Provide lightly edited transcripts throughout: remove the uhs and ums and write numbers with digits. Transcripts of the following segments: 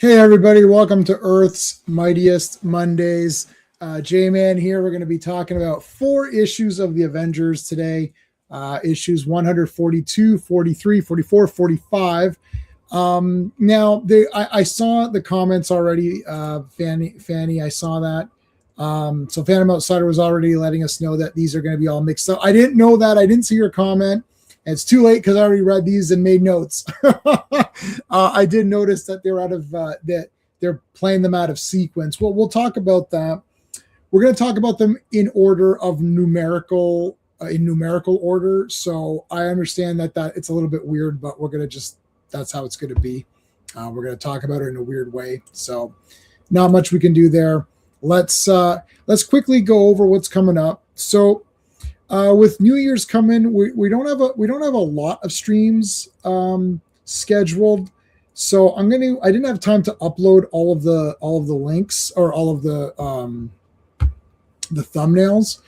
Hey everybody, welcome to Earth's Mightiest Mondays. J-Man here. We're going to be talking about 4 issues of the Avengers today. Issues 142, 43, 44, 45. I saw the comments already. Fanny, I saw that. So Phantom Outsider was already letting us know that these are going to be all mixed up. I didn't know that. I didn't see your comment. And it's too late because I already read these and made notes. I did notice that they're out of that they're playing them out of sequence. Well, we'll talk about that. We're going to talk about them in order of numerical order. So I understand that it's a little bit weird, but we're going to that's how it's going to be. We're going to talk about it in a weird way. So not much we can do there. Let's quickly go over what's coming up. So with New Year's coming, we don't have a lot of streams scheduled, so I didn't have time to upload all of the links or all of the thumbnails,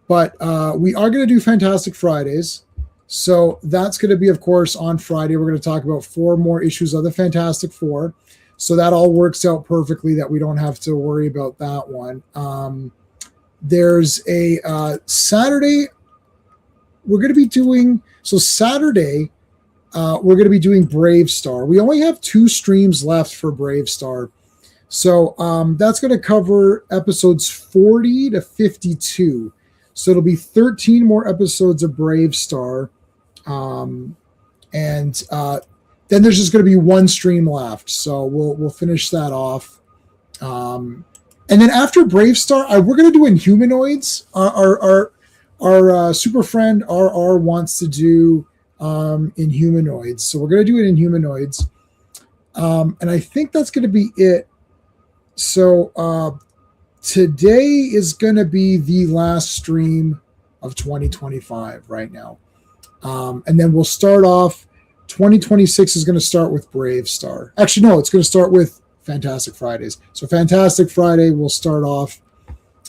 but we are going to do Fantastic Fridays. So that's going to be, of course, on Friday. We're going to talk about 4 more issues of the Fantastic Four. So that all works out perfectly that we don't have to worry about that one. There's a Saturday we're going to be doing. So Saturday, we're going to be doing Brave Star. We only have 2 streams left for Brave Star. So that's going to cover episodes 40 to 52. So it'll be 13 more episodes of Brave Star. And then there's just going to be 1 stream left. So we'll finish that off. And then after Brave Star, we're going to do Inhumanoids. Our super friend RR wants to do Inhumanoids. So we're going to do it Inhumanoids. And I think that's going to be it. So today is going to be the last stream of 2025 right now. And then we'll start off. 2026 is going to start with Brave Star. Actually, no, it's going to start with Fantastic Fridays. So Fantastic Friday will start off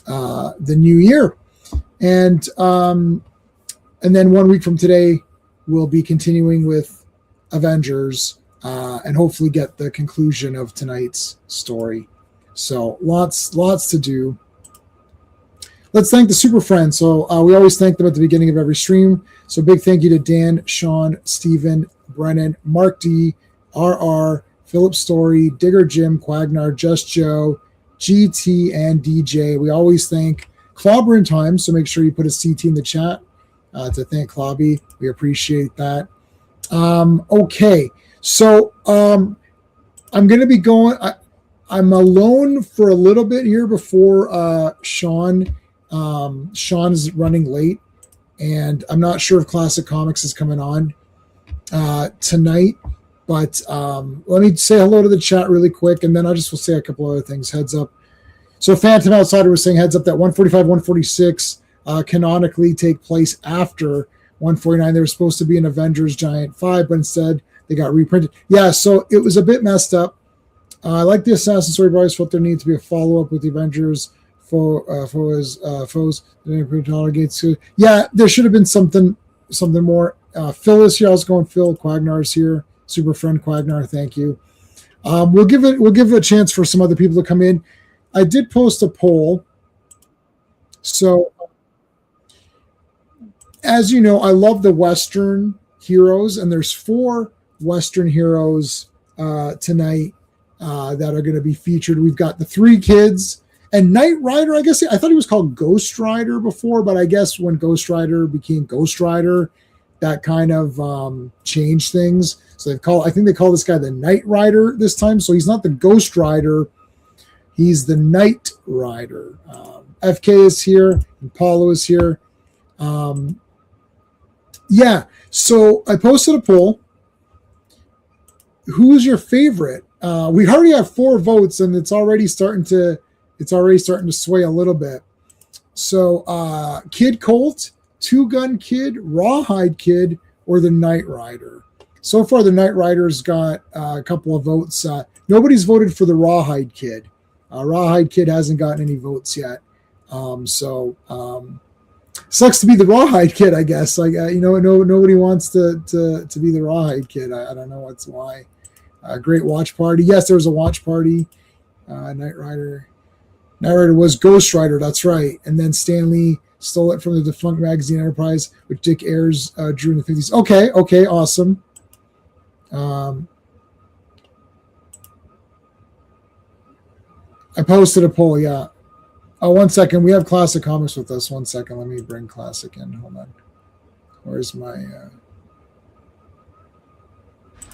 the new year. And then 1 week from today, we'll be continuing with Avengers and hopefully get the conclusion of tonight's story. So lots to do. Let's thank the Super Friends. So we always thank them at the beginning of every stream. So big thank you to Dan, Sean, Stephen, Brennan, Mark D, RR, Philip Story, Digger Jim, Quagnar, Just Joe, GT, and DJ. We always thank Clobber in time, so make sure you put a CT in the chat to thank Clobby. We appreciate that. Okay, so I'm going to be going. I'm alone for a little bit here before Sean. Sean is running late, and I'm not sure if Classic Comics is coming on tonight. But let me say hello to the chat really quick, and then I just will say a couple other things. Heads up. So Phantom Outsider was saying heads up that 145, 146 canonically take place after 149. They were supposed to be an Avengers Giant 5, but instead they got reprinted. Yeah, so it was a bit messed up. I like the Assassin story, but I always felt there needed to be a follow-up with the Avengers foes. Yeah, there should have been something more. Phil is here. I was going Phil. Quagnar's here. Super friend Quagnar, thank you. We'll give it a chance for some other people to come in. I did post a poll. So, as you know, I love the Western heroes, and there's 4 Western heroes tonight that are going to be featured. We've got the 3 kids and Knight Rider. I guess I thought he was called Ghost Rider before, but I guess when Ghost Rider became Ghost Rider, that kind of changed things. So I think they call this guy the Knight Rider this time. So he's not the Ghost Rider. He's the Knight Rider. FK is here, and Paulo is here. Yeah, so I posted a poll. Who's your favorite? We already have 4 votes, and it's already starting to sway a little bit. So Kid Colt, Two Gun Kid, Rawhide Kid, or the Knight Rider. So far, the Knight Rider's got a couple of votes. Nobody's voted for the Rawhide Kid. Rawhide Kid hasn't gotten any votes yet. Sucks to be the Rawhide Kid, I guess. Nobody wants to be the Rawhide Kid. I don't know why. Great watch party. Yes, there was a watch party. Knight Rider. Knight Rider was Ghost Rider. That's right. And then Stan Lee stole it from the defunct magazine Enterprise, which Dick Ayers drew in the 50s. Okay, awesome. I posted a poll, yeah. Oh, 1 second. We have Classic Comics with us. 1 second. Let me bring Classic in. Hold on. Where's my...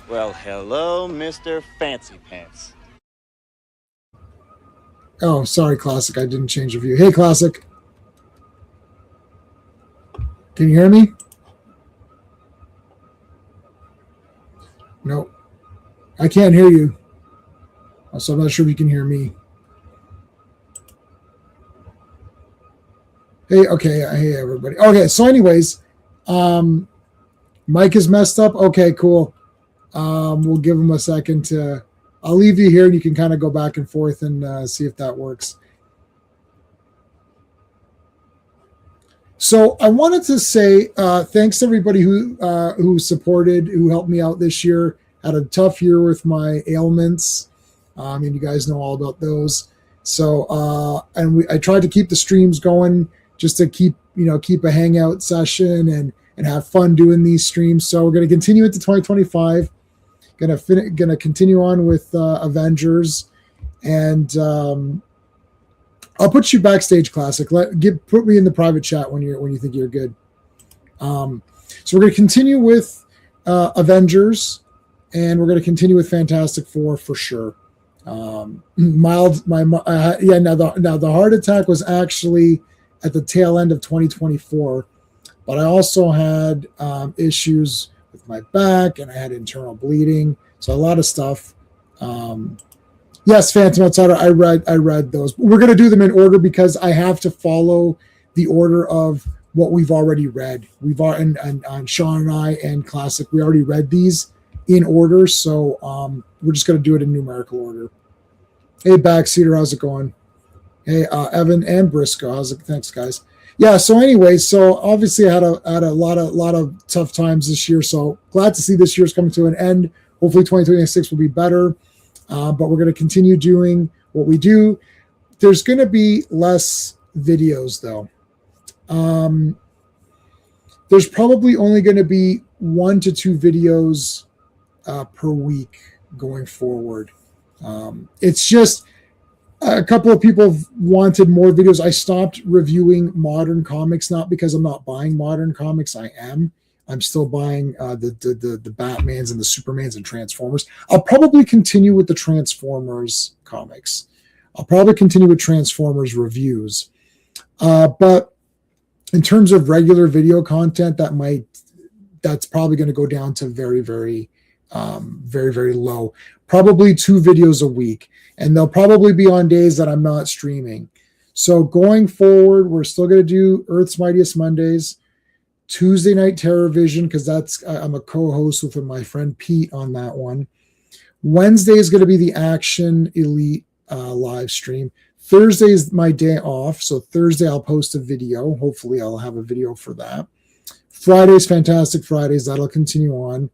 Well, hello, Mr. Fancy Pants. Oh, sorry, Classic. I didn't change the view. Hey, Classic. Can you hear me? No. I can't hear you. So I'm not sure if you can hear me. Hey, okay. Hey, everybody. Okay, so anyways, Mike is messed up. Okay, cool. We'll give him a second to... I'll leave you here and you can kind of go back and forth and see if that works. So I wanted to say thanks to everybody who supported, who helped me out this year. Had a tough year with my ailments, and you guys know all about those. So I tried to keep the streams going just to keep a hangout session and have fun doing these streams. So we're going to continue into 2025. Gonna continue on with Avengers, and I'll put you backstage, Classic. Put me in the private chat when you think you're good. So we're gonna continue with Avengers, and we're gonna continue with Fantastic Four for sure. Now the heart attack was actually at the tail end of 2024, but I also had issues with my back, and I had internal bleeding, so a lot of stuff. Yes, Phantom Outsider, I read those. But we're going to do them in order because I have to follow the order of what we've already read. And Sean and I and Classic, we already read these in order, so we're just going to do it in numerical order. Hey, Backseater, how's it going? Hey, Evan and Briscoe, how's it? Thanks, guys. Yeah. So anyway, so obviously I had a lot of tough times this year. So glad to see this year's coming to an end. Hopefully 2026 will be better. But we're going to continue doing what we do. There's going to be less videos though. There's probably only going to be 1 to 2 videos per week going forward. It's just a couple of people wanted more videos. I stopped reviewing modern comics, not because I'm not buying modern comics. I am. I'm still buying the Batmans and the Supermans and Transformers. I'll probably continue with the Transformers comics. I'll probably continue with Transformers reviews. But in terms of regular video content, that's probably going to go down to very, very low. Probably 2 videos a week. And they'll probably be on days that I'm not streaming. So going forward, we're still going to do Earth's Mightiest Mondays, Tuesday Night Terror Vision, because I'm a co-host with my friend Pete on that one. Wednesday is going to be the Action Elite live stream. Thursday is my day off, so Thursday I'll post a video. Hopefully I'll have a video for that. Friday's Fantastic Fridays. That'll continue on.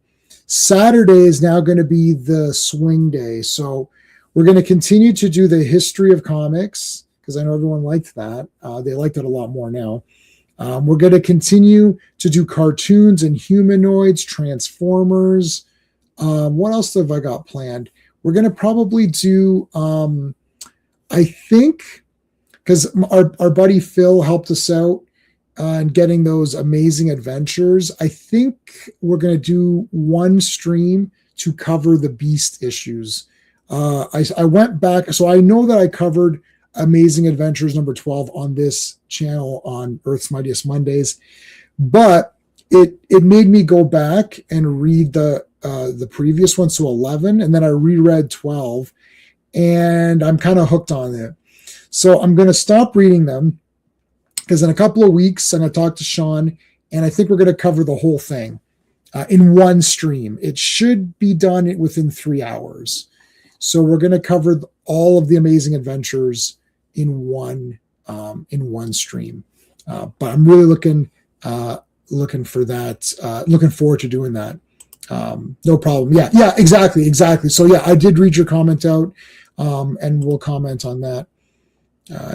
Saturday is now going to be the swing day. So we're going to continue to do the history of comics because I know everyone liked that. They liked it a lot more now. We're going to continue to do cartoons and humanoids, Transformers. What else have I got planned? We're going to probably do, I think, because our buddy Phil helped us out and getting those amazing adventures. I think we're going to do one stream to cover the Beast issues. I went back, so I know that I covered Amazing Adventures number 12 on this channel on Earth's Mightiest Mondays, but it made me go back and read the previous one, so 11, and then I reread 12, and I'm kind of hooked on it. So I'm going to stop reading them because in a couple of weeks I'm going to talk to Sean, and I think we're going to cover the whole thing in one stream. It should be done within 3 hours. So we're going to cover all of the Amazing Adventures in one stream. But I'm really looking for that. Looking forward to doing that. No problem. Yeah, exactly. So yeah, I did read your comment out, and we'll comment on that.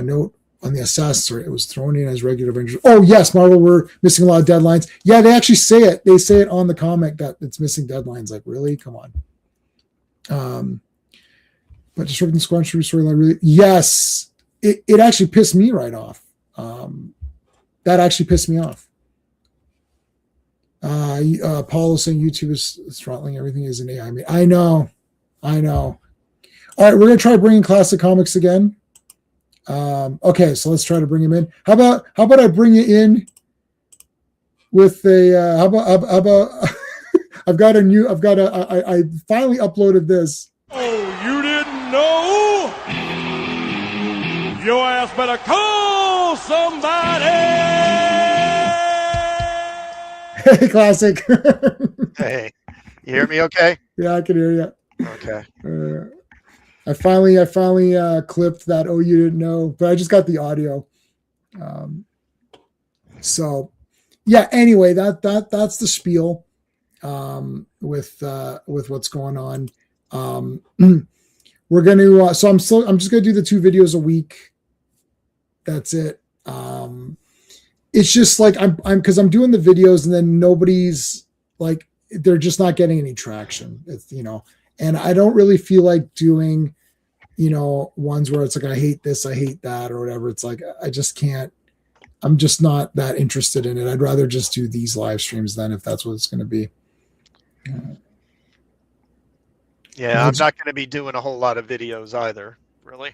Note on the Assassin, it was thrown in as regular Avengers. Oh yes, Marvel were missing a lot of deadlines. Yeah, they actually say it. They say it on the comic that it's missing deadlines. Like, really? Come on. But disrupting Squadron storyline really, yes, it actually pissed me right off. That actually pissed me off. Paul is saying YouTube is throttling everything is an AI. I know. All right, we're gonna try bringing classic comics again. Okay, so let's try to bring him in. How about I bring you in with a how about I finally uploaded this. Oh, you didn't know? Your ass better call somebody. Hey, classic. Hey, you hear me okay? Yeah, I can hear you. Okay. I finally clipped that. Oh, you didn't know, but I just got the audio. So yeah. Anyway, that's the spiel with what's going on. We're going to. So I'm just going to do the 2 videos a week. That's it. It's just like because I'm doing the videos and then nobody's like they're just not getting any traction. It's and I don't really feel like doing ones where it's like I hate this, I hate that, or whatever. It's like I just can't. I'm just not that interested in it. I'd rather just do these live streams then if that's what it's going to be. Yeah, I'm not going to be doing a whole lot of videos either, really.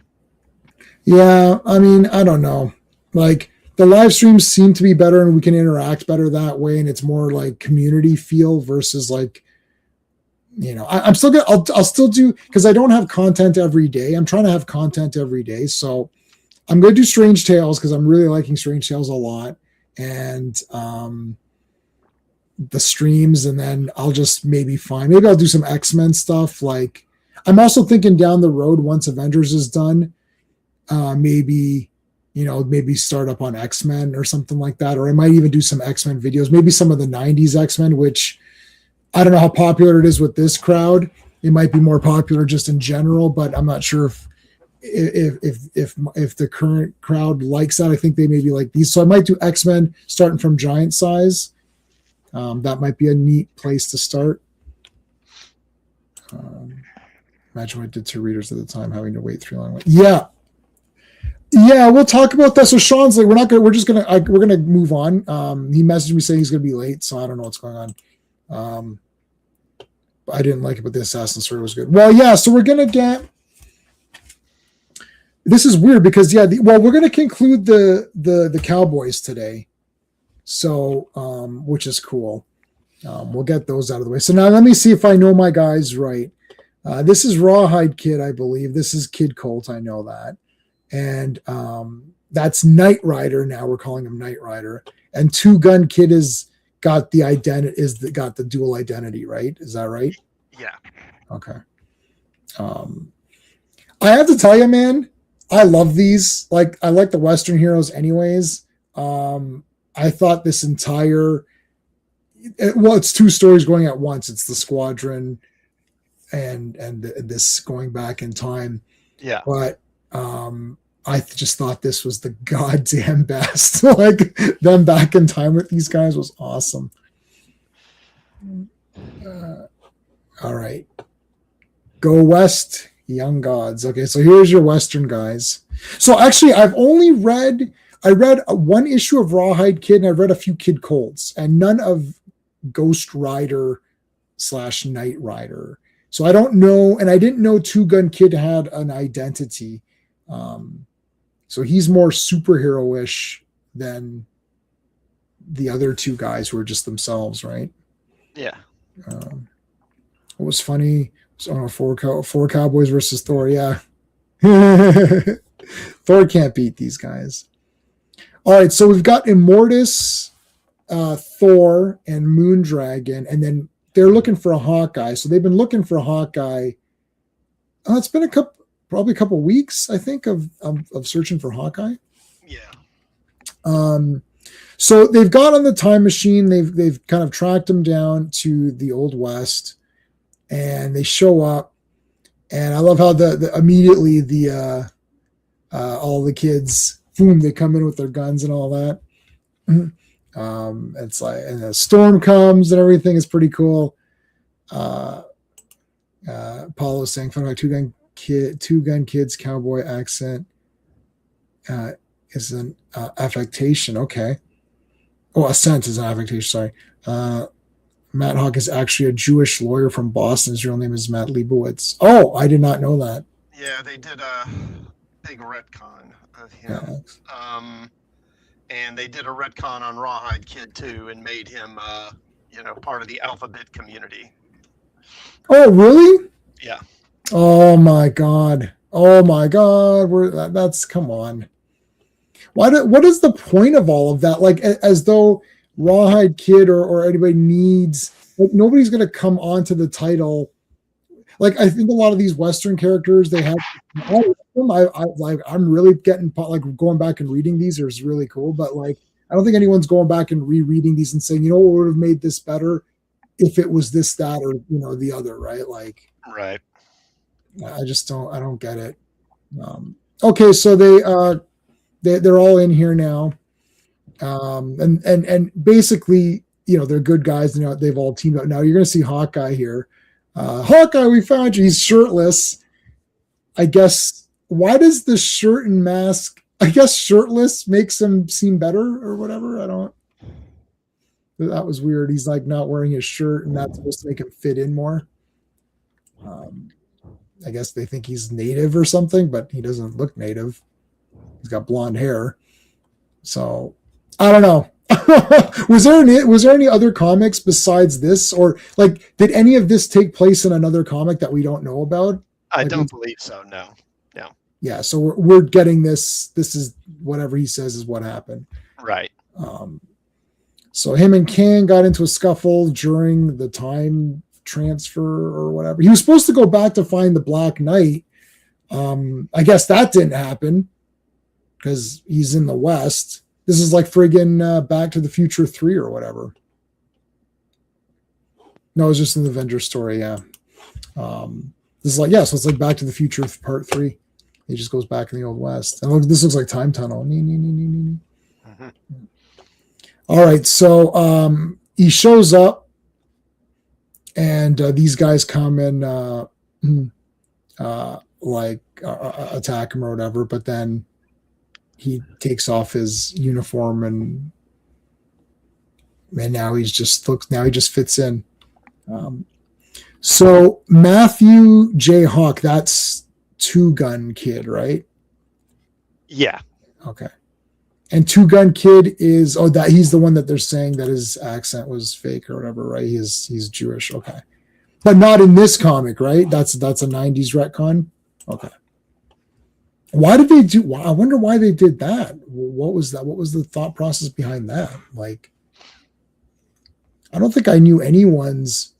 Yeah, I mean, I don't know. Like the live streams seem to be better and we can interact better that way. And it's more like community feel versus like, I'm still gonna, I'll still do, because I don't have content every day. I'm trying to have content every day. So I'm going to do Strange Tales because I'm really liking Strange Tales a lot. And the streams, and then I'll just maybe I'll do some X-Men stuff. Like I'm also thinking down the road, once Avengers is done, maybe start up on X-Men or something like that. Or I might even do some X-Men videos, maybe some of the 90s X-Men, which I don't know how popular it is with this crowd. It might be more popular just in general, but I'm not sure if the current crowd likes that. I think they maybe like these. So I might do X-Men starting from Giant Size. That might be a neat place to start. Imagine what I did to readers at the time, having to wait 3 long ways. Yeah, we'll talk about that. So Sean's like, we're gonna move on. He messaged me saying he's gonna be late, so I don't know what's going on. I didn't like it, but the Assassin story was good. Well, yeah, so we're gonna get. This is weird because we're gonna conclude the Cowboys today. So, which is cool. We'll get those out of the way. So now let me see if I know my guys right. This is Rawhide Kid, I believe. This is Kid Colt. I know that. And that's Knight Rider. Now we're calling him Knight Rider. And Two Gun Kid got the dual identity, right? Is that right? Yeah. Okay. I have to tell you, man, I love these. Like, I like the Western heroes anyways. I thought this entire, it's 2 stories going at once. It's the Squadron and this going back in time. Yeah. But I just thought this was the goddamn best. Like them back in time with these guys was awesome. All right. Go West, Young Gods. Okay, so here's your Western guys. So actually, I read 1 issue of Rawhide Kid, and I've read a few Kid Colts, and none of Ghost Rider / Knight Rider. So I don't know, and I didn't know Two Gun Kid had an identity. So he's more superhero-ish than the other 2 guys who are just themselves, right? Yeah. What was funny? Four Cowboys versus Thor. Yeah. Thor can't beat these guys. All right, so we've got Immortus, Thor, and Moondragon, and then they're looking for a Hawkeye. So they've been looking for a Hawkeye. It's been probably a couple weeks, I think, of searching for Hawkeye. Yeah. So they've got on the time machine. They've kind of tracked him down to the Old West, and they show up. And I love how the immediately the all the kids, boom, they come in with their guns and all that. It's like, and a storm comes and everything is pretty cool. Paulo saying, "Fun about two gun kids, cowboy accent is an affectation." Okay. Oh, accent is an affectation. Sorry. Matt Hawk is actually a Jewish lawyer from Boston. His real name is Matt Leibowitz. Oh, I did not know that. Yeah, they did a big retcon of him. Yeah. And they did a retcon on Rawhide Kid too, and made him, part of the alphabet community. Oh, really? Yeah. Oh my God. That's come on. What is the point of all of that? Like, as though Rawhide Kid or anybody needs, like, nobody's going to come onto the title. Like, I think a lot of these Western characters, they have, I'm really getting, like, going back and reading these is really cool, but like, I don't think anyone's going back and rereading these and saying, what would have made this better if it was this, that, or, the other, right? Like, right. I don't get it. Okay. So they're all in here now. And basically, they're good guys. They've all teamed up. Now you're going to see Hawkeye here. Hawkeye, we found you. He's shirtless. I guess. Why does the shirt and mask, I guess shirtless makes him seem better or whatever? That was weird. He's like not wearing his shirt, and that's supposed to make him fit in more. I guess they think he's native or something, but he doesn't look native. He's got blonde hair. So I don't know. Was there any other comics besides this, or like, did any of this take place in another comic that we don't know about? I don't believe so. No. Yeah. So we're getting this. This is whatever he says is what happened. Right. So him and Kang got into a scuffle during the time transfer or whatever. He was supposed to go back to find the Black Knight. I guess that didn't happen because he's in the West. This is like friggin' Back to the Future 3 or whatever. No, it's just an Avengers story, yeah. This is like, so it's like Back to the Future Part 3. He just goes back in the Old West. And look, this looks like Time Tunnel. Mm-hmm. All right, so he shows up, and these guys come and attack him or whatever, but then he takes off his uniform and now he just fits in. So Matthew J. Hawk, that's Two Gun Kid, right? Yeah. Okay. And Two Gun Kid is that he's the one that they're saying that his accent was fake or whatever, right? He's Jewish, okay. But not in this comic, right? That's a 90s retcon. Okay. Why did they do? I wonder why they did that. What was that? What was the thought process behind that? Like, I don't think I knew anyone's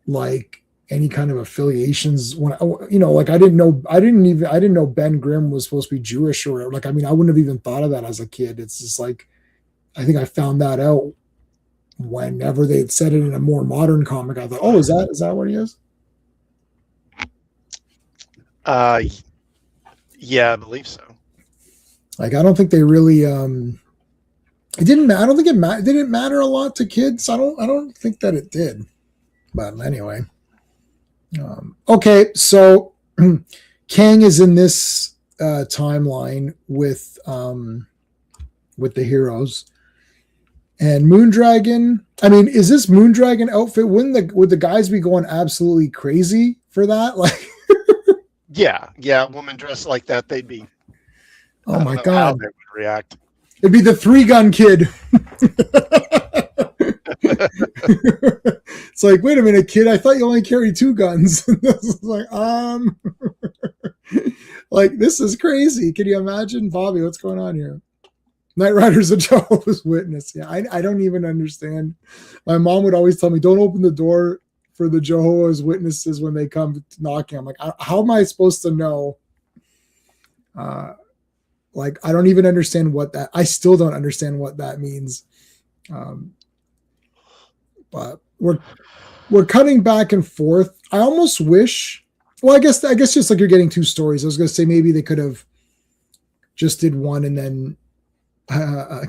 like any kind of affiliations when like I didn't know Ben Grimm was supposed to be Jewish or whatever. Like, I mean, I wouldn't have even thought of that as a kid. It's just like, I think I found that out whenever they had said it in a more modern comic. I thought, oh, is that what he is? Yeah, I believe so. Like, I don't think they really it didn't I don't think it didn't matter a lot to kids. I don't think that it did. But anyway. Okay, so Kang is in this timeline with the heroes. And Moondragon, I mean, is this Moondragon outfit? Would the guys be going absolutely crazy for that? Like, yeah, woman dressed like that, they'd be. Oh my how God! they would react. It'd be the 3-gun kid. It's like, wait a minute, kid. I thought you only carry 2 guns. It's like, like, this is crazy. Can you imagine, Bobby? What's going on here? Knight Rider's a Jehovah's Witness. Yeah, I don't even understand. My mom would always tell me, don't open the door for the Jehovah's Witnesses when they come knocking. I'm like, how am I supposed to know Like, I don't even understand I still don't understand what that means. But we're cutting back and forth. I almost wish, well, I guess just like you're getting two stories. I was going to say maybe they could have just did one and then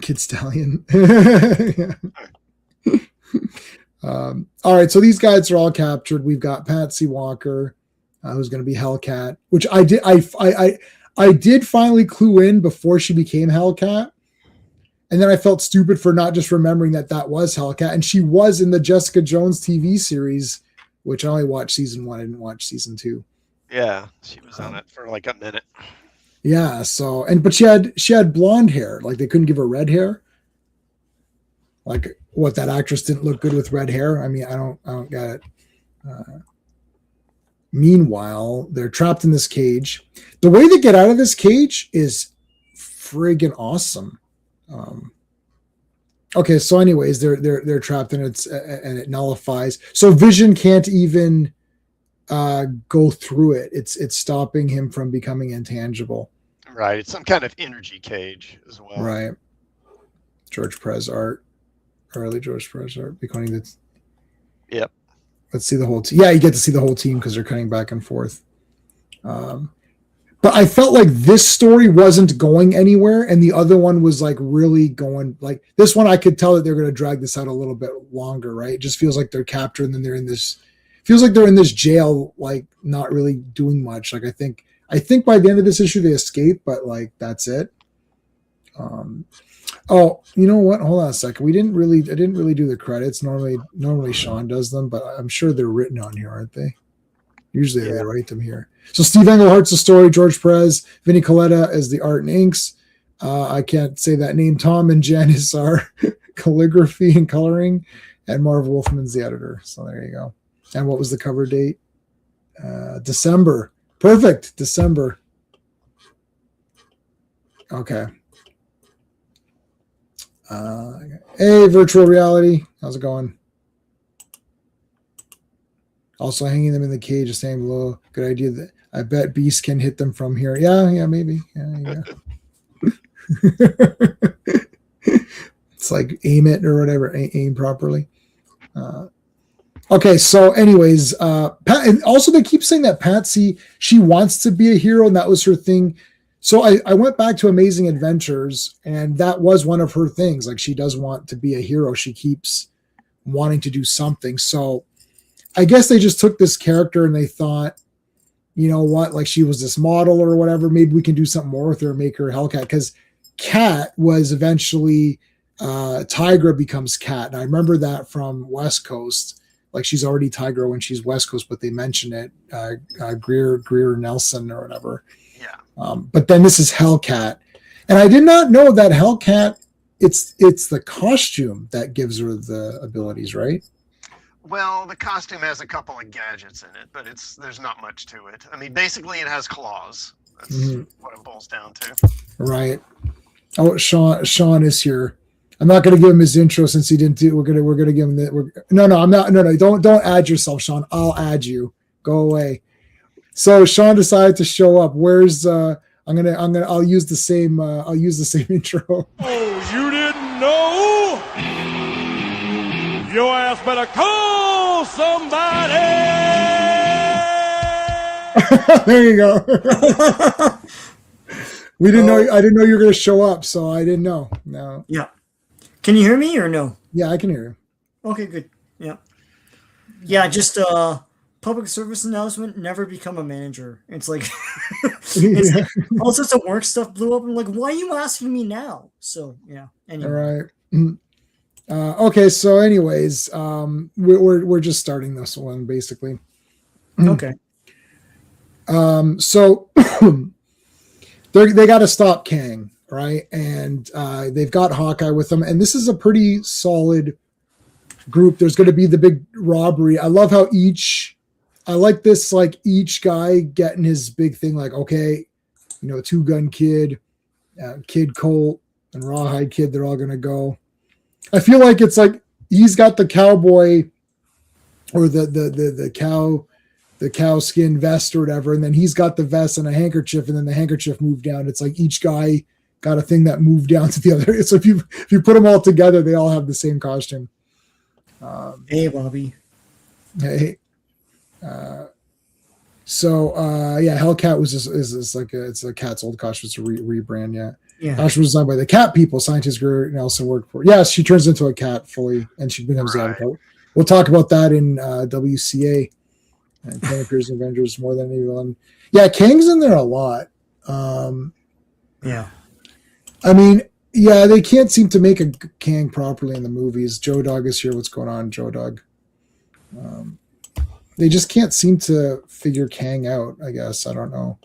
Kid Stallion. Yeah. All right, so these guys are all captured. We've got Patsy Walker, who's going to be Hellcat, which I did finally clue in before she became Hellcat, and then I felt stupid for not just remembering that was Hellcat, and she was in the Jessica Jones TV series, which I only watched season 1. I didn't watch season 2. Yeah, she was on it for like a minute. Yeah, so but she had blonde hair. Like, they couldn't give her red hair. Like, what, that actress didn't look good with red hair? I mean, I don't get it. Meanwhile, they're trapped in this cage. The way they get out of this cage is friggin' awesome. Okay, so anyways, they're trapped and it nullifies. So Vision can't even go through it. It's stopping him from becoming intangible. Right, it's some kind of energy cage as well. Right. George Perez art. Early George Perez art becoming the. Yep. Let's see the whole team. Yeah, you get to see the whole team because they're cutting back and forth. But I felt like this story wasn't going anywhere, and the other one was like really going. Like, this one, I could tell that they're going to drag this out a little bit longer. Right? It just feels like they're captured, and then they're in this. Feels like they're in this jail, like not really doing much. Like, I think by the end of this issue they escape, but like that's it. Oh, you know what? Hold on a second. I didn't really do the credits. Normally Sean does them, but I'm sure they're written on here, aren't they? Usually they write them here. So Steve Englehart's the story, George Perez, Vinny Coletta is the art and inks. I can't say that name. Tom and Janice are calligraphy and coloring, and Marv Wolfman's the editor. So there you go. And what was the cover date? December. Perfect. December. Okay. Hey, virtual reality. How's it going? Also hanging them in the cage, just staying below. Good idea. That I bet Beast can hit them from here. Yeah, maybe. Yeah. It's like aim it or whatever. Aim properly. Okay, so anyways, and also they keep saying that Patsy, she wants to be a hero, and that was her thing. So I went back to Amazing Adventures, and that was one of her things. Like, she does want to be a hero. She keeps wanting to do something. So I guess they just took this character and they thought, you know what, like, she was this model or whatever. Maybe we can do something more with her and make her Hellcat. Because Cat was eventually, Tigra becomes Cat. And I remember that from West Coast. Like, she's already Tigra when she's West Coast, but they mention it, Greer Nelson or whatever. Yeah. But then this is Hellcat, and I did not know that Hellcat. It's the costume that gives her the abilities, right? Well, the costume has a couple of gadgets in it, but there's not much to it. I mean, basically, it has claws. That's what it boils down to. Right. Oh, Sean is here. I'm not going to give him his intro since he didn't do. We're gonna give him that. No, I'm not. No, don't add yourself, Sean. I'll add you. Go away. So Sean decided to show up. Where's I'll use the same intro. Oh, you didn't know? Your ass better call somebody. There you go. We didn't know. I didn't know you were going to show up, so I didn't know. No. Yeah. Can you hear me or no? Yeah, I can hear you. Okay, good. Yeah. Yeah, just public service announcement, never become a manager. It's like, like all sorts of work stuff blew up. I'm like, why are you asking me now? So yeah. Anyway. All right. Okay. So anyways, we're just starting this one basically. Okay. So they got to stop Kang, right? And they've got Hawkeye with them, and this is a pretty solid group. There's going to be the big robbery. I love how I like this, like each guy getting his big thing, like, okay, you know, Two Gun Kid, Kid Colt, and Rawhide Kid, they're all going to go. I feel like it's like he's got the cowboy or the cow cow skin vest or whatever, and then he's got the vest and a handkerchief, and then the handkerchief moved down. It's like each guy got a thing that moved down to the other. So if you put them all together, they all have the same costume. Hey, Bobby. Hey. Hellcat is like it's a Cat's old costume. It's a rebrand. Yeah. Costume was designed by the Cat people. Scientist Greer Nelson worked for. Yes, she turns into a cat fully, and she becomes the Avatar. We'll talk about that in WCA. And Kang appears in Avengers more than anyone. Yeah, Kang's in there a lot. Yeah. I mean, yeah, they can't seem to make a Kang properly in the movies. Joe Dog is here. What's going on, Joe Dog? They just can't seem to figure Kang out, I guess. I don't know.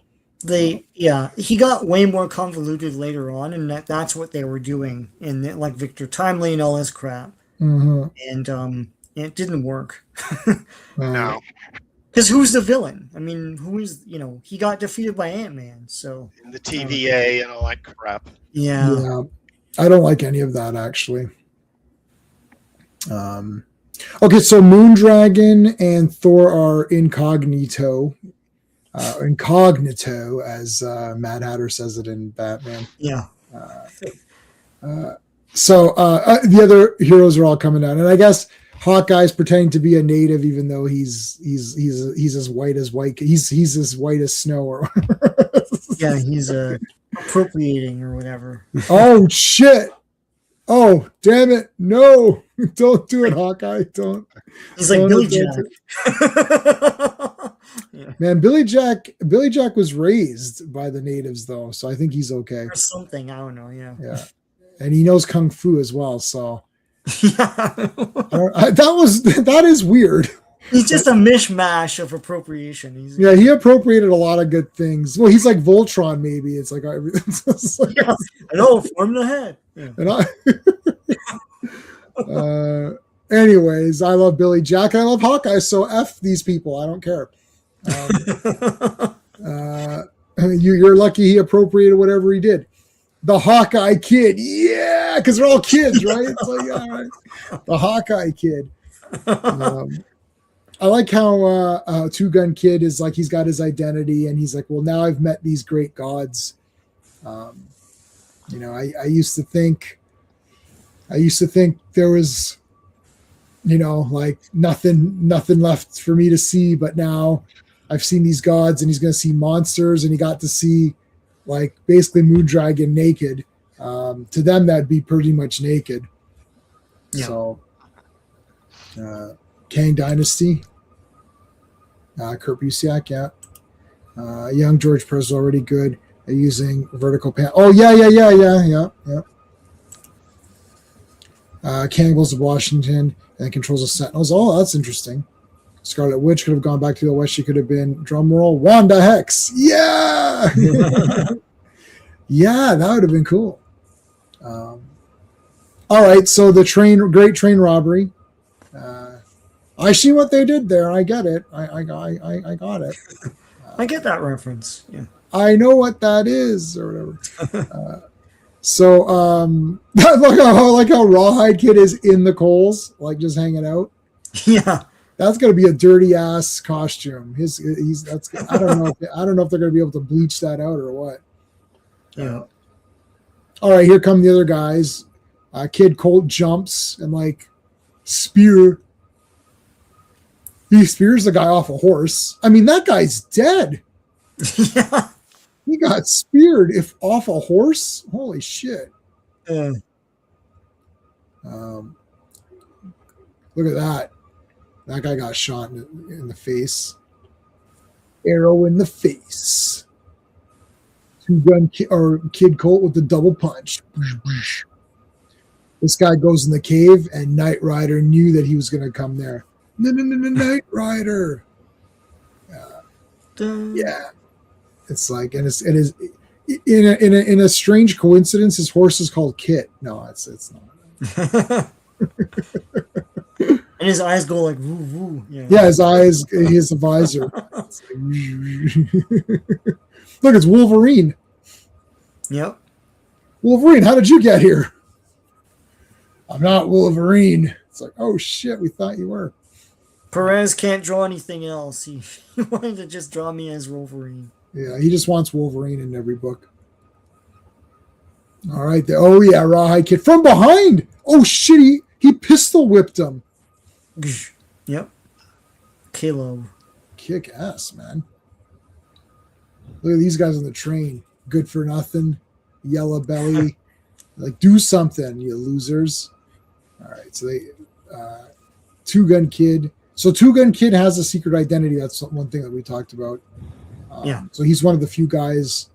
He got way more convoluted later on, and that's what they were doing in like Victor Timely and all this crap. Mm-hmm. And it didn't work. No. Because who's the villain? I mean, who is, he got defeated by Ant-Man, so. In the TVA and all that crap. Yeah. I don't like any of that, actually. Okay, so Moondragon and Thor are incognito, as Mad Hatter says it in Batman. Yeah. So the other heroes are all coming down, and I guess Hawkeye's pretending to be a native, even though he's as white as white. He's as white as snow, or yeah, he's appropriating or whatever. Oh shit! Oh damn it! No, don't do it, Hawkeye! Don't. He's like Billy Jack. Yeah. Man, Billy Jack was raised by the natives, though, so I think he's okay. Or something, I don't know. Yeah. And he knows kung fu as well, so. Yeah. That is weird. He's just a mishmash of appropriation. He appropriated a lot of good things. Well, he's like Voltron, maybe. It's like everything's like, yeah, I know, form the head. Yeah. And anyways, I love Billy Jack. I love Hawkeye. So F these people. I don't care. You're lucky he appropriated whatever he did. The Hawkeye kid, yeah, because they're all kids, right? It's like, all right. The Hawkeye kid. I like how Two Gun Kid is like, he's got his identity, and he's like, well, now I've met these great gods. I used to think there was, like nothing left for me to see, but now I've seen these gods, and he's going to see monsters, and he got to see like basically Moondragon naked. To them, that'd be pretty much naked. Yeah. So, Kang Dynasty, Kurt Busiek, yeah. Young George Perez is already good at using vertical pan. Oh yeah. Kang goes to Washington and controls the Sentinels. Oh, that's interesting. Scarlet Witch could have gone back to the West. She could have been, drumroll, Wanda Hex. Yeah! Yeah, that would have been cool. All right, so the great train robbery. I see what they did there. I get it. I got it. I get that reference. Yeah. I know what that is, or whatever. I like how Rawhide Kid is in the coals, like just hanging out. Yeah. That's gonna be a dirty ass costume. I don't know if they're gonna be able to bleach that out or what. Yeah. All right, here come the other guys. Kid Colt jumps and like spear. He spears the guy off a horse. I mean, that guy's dead. Yeah. He got speared off a horse. Holy shit. Yeah. Look at that. That guy got shot in the face. Arrow in the face. Two-gun Kid Colt with the double punch. This guy goes in the cave, and Knight Rider knew that he was going to come there. Knight Rider. Yeah. It's like, and it is in a strange coincidence, his horse is called Kit. No, it's not. And his eyes go like woo woo. Yeah, his eyes, he has a visor. It's like, look, it's Wolverine. Yep. Wolverine, how did you get here? I'm not Wolverine. It's like, oh shit, we thought you were. Perez can't draw anything else. He wanted to just draw me as Wolverine. Yeah, he just wants Wolverine in every book. All right. Oh, yeah, Rawhide Kid. From behind. Oh, shit. He pistol whipped him. Yep. Caleb. Kick ass, man. Look at these guys on the train. Good for nothing. Yellow belly. Like, do something, you losers. All right. So they, Two Gun Kid. So Two Gun Kid has a secret identity. That's one thing that we talked about. Yeah. So he's one of the few guys.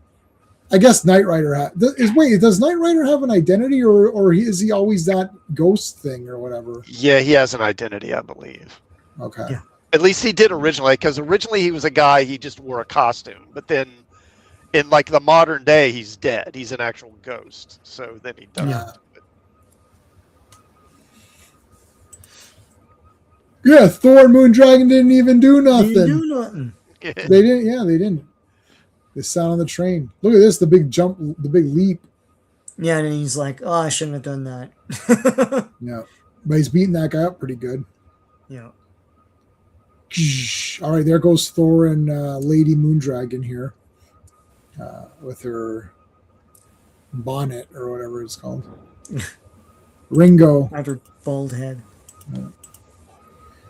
I guess Knight Rider does Knight Rider have an identity, or is he always that ghost thing or whatever? Yeah, he has an identity, I believe. Okay. Yeah. At least he did originally, because originally he was a guy, he just wore a costume. But then in like the modern day, he's dead. He's an actual ghost. So then he does. Yeah, Thor and Moondragon didn't even do nothing. Didn't do nothing. They didn't. Yeah, they didn't. They sat on the train. Look at this, the big jump, the big leap. Yeah, and he's like, "Oh, I shouldn't have done that." Yeah, but he's beating that guy up pretty good. Yeah. All right, there goes Thor and Lady Moondragon here with her bonnet or whatever it's called. Ringo. I have her bald head.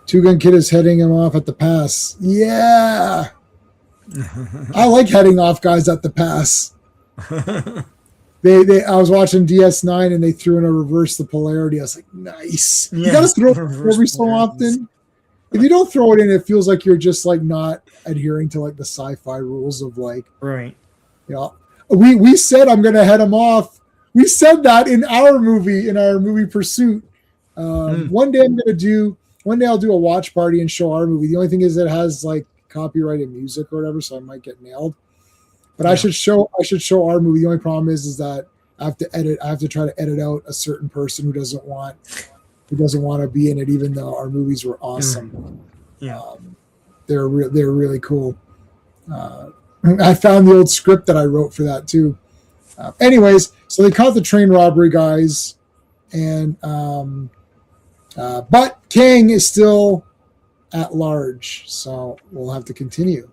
Two Gun Kid is heading him off at the pass. Yeah. I like heading off guys at the pass. I was watching DS9 and they threw in a reverse the polarity. I was like, nice. Yeah, you gotta throw it reverse every so polarities. often. If you don't throw it in, it feels like you're just like not adhering to like the sci-fi rules of like, Right. you know, we said I'm gonna head him off. We said that in our movie Pursuit. One day I'll do a watch party and show our movie. The only thing is it has like copyrighted music or whatever, so I might get nailed. But I should show our movie. The only problem is that I have to try to edit out a certain person who doesn't want to be in it, even though our movies were awesome. Yeah. They're really cool. I found the old script that I wrote for that too. Anyways, so they caught the train robbery guys, and but Kang is still at large, so we'll have to continue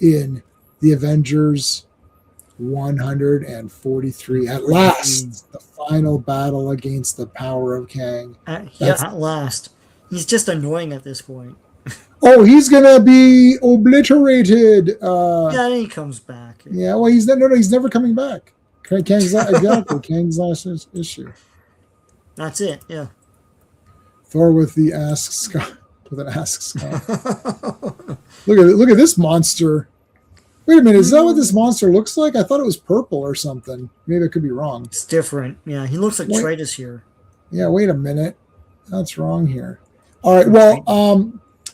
in the Avengers 143. At last, the final battle against the power of Kang. At last. He's just annoying at this point. Oh, he's gonna be obliterated. Yeah, then he comes back. Yeah, well, he's never coming back. Kang's last issue. That's it. Yeah. Thor with the Ask Scott with an Ask Scott. Look at this monster. Wait a minute, is that what this monster looks like? I thought it was purple or something. Maybe I could be wrong. It's different. Yeah, he looks like Tritus here. Yeah, wait a minute. That's wrong here. All right, well,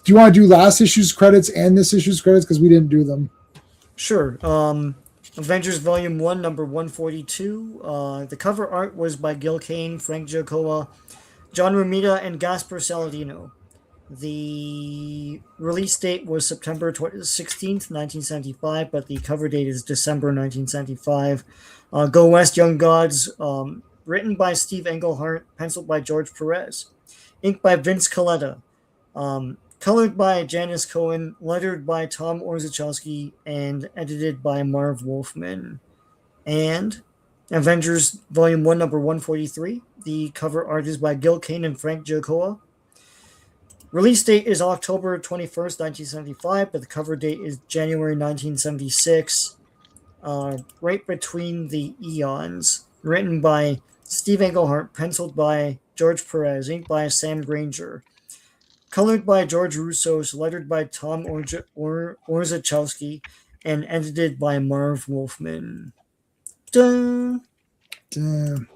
do you want to do last issue's credits and this issue's credits? Because we didn't do them. Sure. Avengers Volume 1, number 142. The cover art was by Gil Kane, Frank Giacomo, John Romita, and Gaspar Saladino. The release date was September 16th, 1975, but the cover date is December 1975. Go West, Young Gods, written by Steve Englehart, penciled by George Perez, inked by Vince Coletta, colored by Janice Cohen, lettered by Tom Orzechowski, and edited by Marv Wolfman. And Avengers Volume 1, number 143. The cover art is by Gil Kane and Frank Giacomo. Release date is October 21st, 1975, but the cover date is January 1976. Right between the eons. Written by Steve Englehart, penciled by George Perez, inked by Sam Granger. Colored by George Russos, lettered by Tom Orzechowski, and edited by Marv Wolfman. Dun. Damn.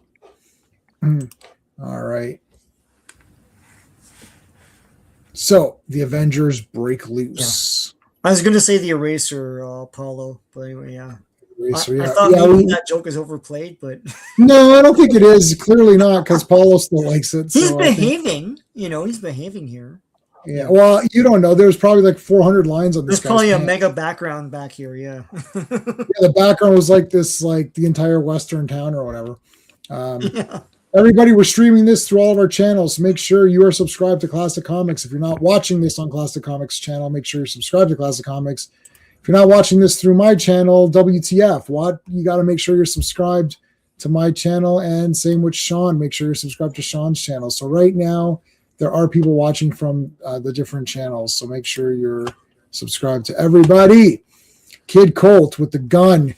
All right. So the Avengers break loose. I was going to say the Eraser, Paulo, but anyway, yeah. Eraser, I thought maybe that joke is overplayed, but no, I don't think it is. Clearly not, because Paulo still likes it. He's so behaving. He's behaving here. Yeah, well, you don't know. There's probably like 400 lines on this. There's probably a mega background back here. Yeah. Yeah, the background was like this, like the entire Western town or whatever. Yeah. Everybody, we're streaming this through all of our channels. Make sure you are subscribed to Classic Comics. If you're not watching this on Classic Comics channel, make sure you're subscribed to Classic Comics. If you're not watching this through my channel, WTF, you got to make sure you're subscribed to my channel, and same with Sean. Make sure you're subscribed to Sean's channel. So right now, there are people watching from the different channels, so make sure you're subscribed to everybody. Kid Colt with the gun.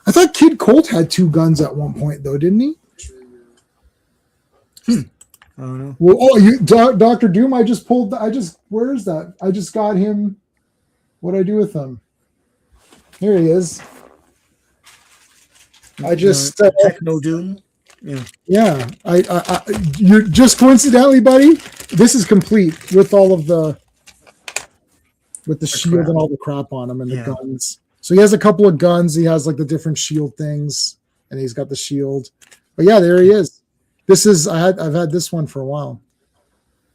I thought Kid Colt had 2 guns at one point, though, didn't he? I don't know. Well, Dr. Doom, where is that? I just got him. What did I do with him? Here he is. I just Techno Doom. Yeah. Yeah. You're just coincidentally, buddy. This is complete with all of the shield crap. and all the crap on him and the guns. So he has a couple of guns. He has like the different shield things, and he's got the shield. But yeah, there he is. I've had this one for a while.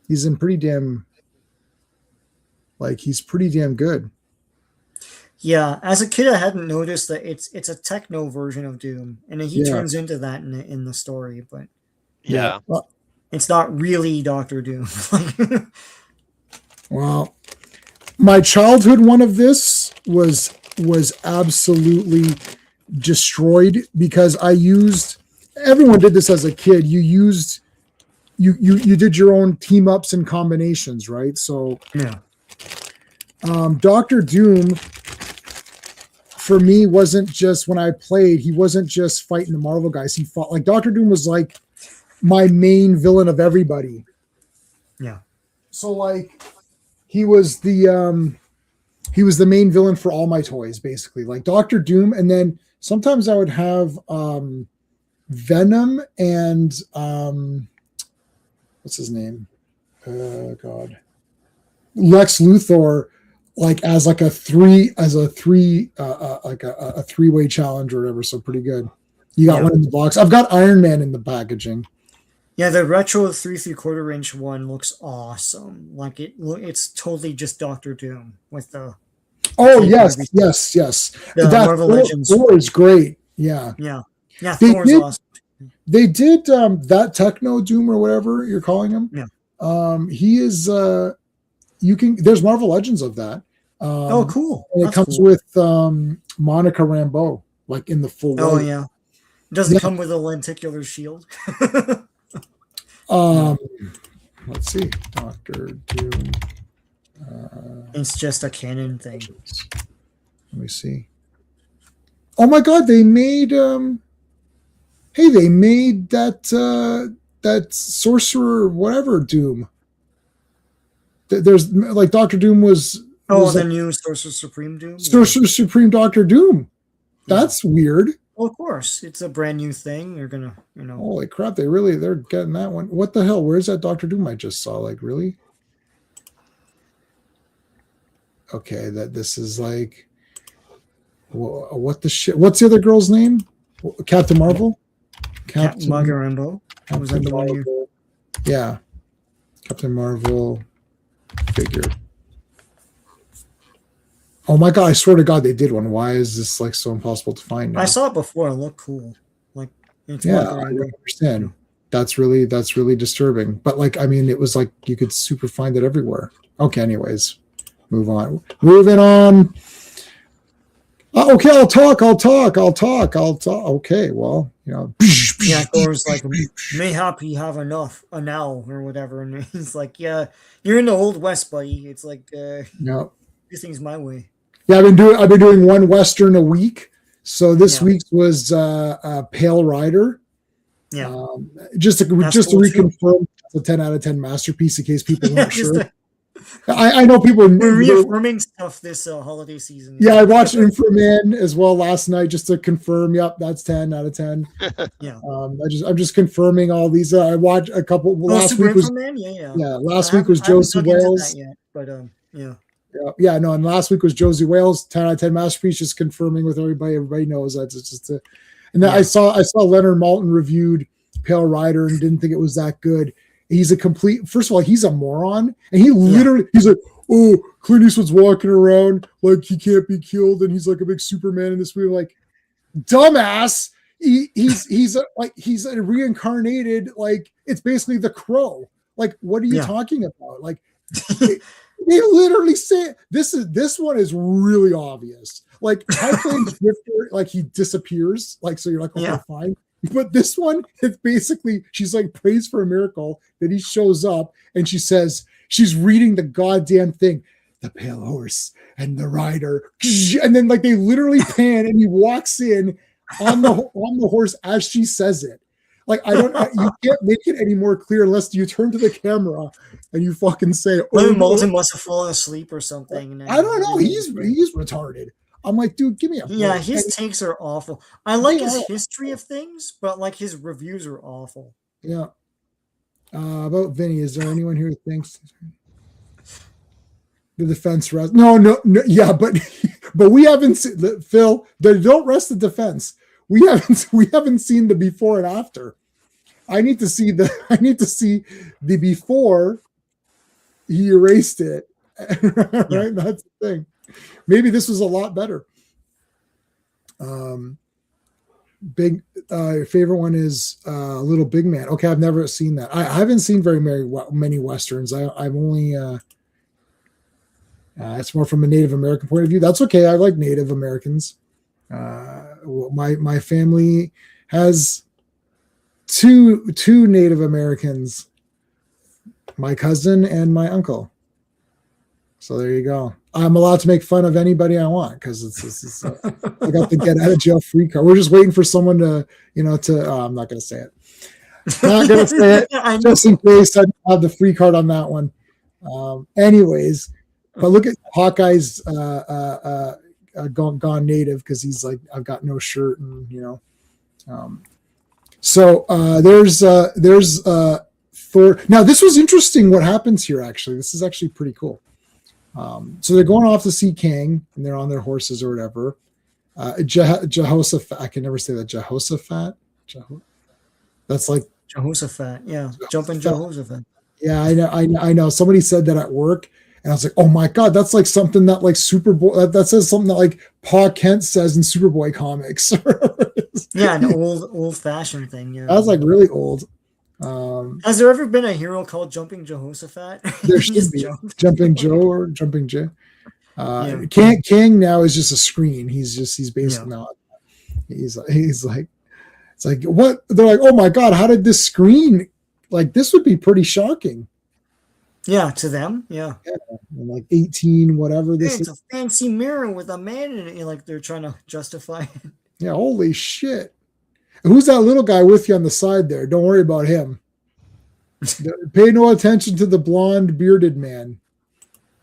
He's in pretty damn good. Yeah, as a kid, I hadn't noticed that it's a techno version of Doom, and then he turns into that in the story. But Yeah. Well, it's not really Doctor Doom. well, my childhood one of this was absolutely destroyed because I used. Everyone did this as a kid. You did your own team ups and combinations, right? So yeah, Doctor Doom. For me, wasn't just when I played, he wasn't just fighting the Marvel guys. He fought like Doctor Doom was like my main villain of everybody. Yeah. So like he was the main villain for all my toys, basically. Like Doctor Doom, and then sometimes I would have Venom and what's his name? God. Lex Luthor. Like as like a three-way challenge or whatever. So pretty good. You got one in the box. I've got Iron Man in the packaging. Yeah, the retro 3¾ inch one looks awesome. Like it's totally just Doctor Doom with the. Oh yes. The Marvel Legends. Thor is great. Yeah. Thor's awesome. They did that Techno Doom or whatever you're calling him. Yeah. He is. There's Marvel Legends of that. Oh, cool. And it comes with Monica Rambeau, like in the full. Oh way. yeah. It doesn't come with a lenticular shield. Let's see, Doctor Doom. It's just a canon thing. Let me see. Oh my God! They made. They made that sorcerer whatever Doom. There's like Doctor Doom was. The new Sorcerer Supreme Doom. Sorcerer Supreme Doctor Doom. That's weird. Well, of course, it's a brand new thing. You're gonna, Holy crap! They're getting that one. What the hell? Where's that Doctor Doom I just saw? Like, really? Okay, this is like, what the shit? What's the other girl's name? Captain Marvel. Captain Rambeau. Was that the one you? Yeah, Captain Marvel figure. Oh my God, I swear to God they did one. Why is this like so impossible to find now? I saw it before. It looked cool. Like I don't understand. That's really disturbing. But like, I mean, it was like you could super find it everywhere. Okay, anyways. Moving on. Okay, I'll talk. Okay, well, Yeah, Thor's like, mayhap you have enough now or whatever, and he's like, yeah, you're in the Old West, buddy. It's like, yeah, do things my way. Yeah, I've been doing one Western a week. So this week's was Pale Rider. Yeah, just to reconfirm, it's a 10 out of 10 masterpiece in case people weren't sure. I know people. We're reaffirming stuff this holiday season. Yeah, I watched Inframan as well last night just to confirm. Yep, that's 10 out of 10. Yeah. I'm just confirming all these. I watched a couple. Last week was Inframan? Yeah. Last week was Josie Wales. No, and last week was Josie Wales, 10 out of 10 masterpiece. Just confirming with everybody. Everybody knows that it's just and then I saw Leonard Maltin reviewed Pale Rider and didn't think it was that good. He's a complete. First of all, he's a moron, and he's like, oh, Clint Eastwood's walking around like he can't be killed, and he's like a big Superman in this movie. Like, dumbass, he's a reincarnated, like it's basically the Crow. Like, what are you talking about? Like, they literally say this one is really obvious. Like, I played Drifter, like he disappears, like, so you're like, okay, fine. But this one, it's basically she's like prays for a miracle that he shows up, and she says she's reading the goddamn thing, the pale horse and the rider, and then like they literally pan, and he walks in on the horse as she says it. Like, you can't make it any more clear unless you turn to the camera and you fucking say, Lemon Moulton must have fallen asleep or something. I don't know. He's retarded. I'm like, dude, give me a break. Yeah, his takes are awful. I like his history of things, but like his reviews are awful. Yeah. About Vinny, is there anyone here who thinks the defense rest? No, yeah, but we haven't seen Phil. Don't rest the defense. We haven't seen the before and after. I need to see the before he erased it. Right? That's the thing. Maybe this was a lot better. Big favorite one is Little Big Man. Okay, I've never seen that. I haven't seen very many westerns. I've only it's more from a Native American point of view. That's okay. I like Native Americans. My family has two Native Americans, my cousin and my uncle. So there you go. I'm allowed to make fun of anybody I want because it's I got the get out of jail free card. We're just waiting for someone to I'm not going to say it. Not going to say it just in case I have the free card on that one. Anyways, but look at Hawkeye's gone native because he's like, I've got no shirt and so there's Thor. Now this was interesting what happens here. Actually, this is actually pretty cool. So they're going off to see Kang and they're on their horses or whatever. Jehoshaphat, I can never say that. Jehoshaphat. That's like Jehoshaphat. Yeah, jumping Jehoshaphat. Yeah, I know. Somebody said that at work, and I was like, "Oh my god, that's like something that like Superboy that says something that like Pa Kent says in Superboy comics." Yeah, an old fashioned thing. Yeah, that's like really old. Has there ever been a hero called Jumping Jehoshaphat? There should be Jumping Joe or Jumping Jay. Kang now is just a screen. He's basically not. He's like, it's like what they're like. Oh my god, how did this screen? Like this would be pretty shocking. Yeah, to them, yeah. Like 18, whatever this it's is. A fancy mirror with a man in it. Like they're trying to justify it. Yeah, holy shit. Who's that little guy with you on the side there? Don't worry about him. Pay no attention to the blonde bearded man.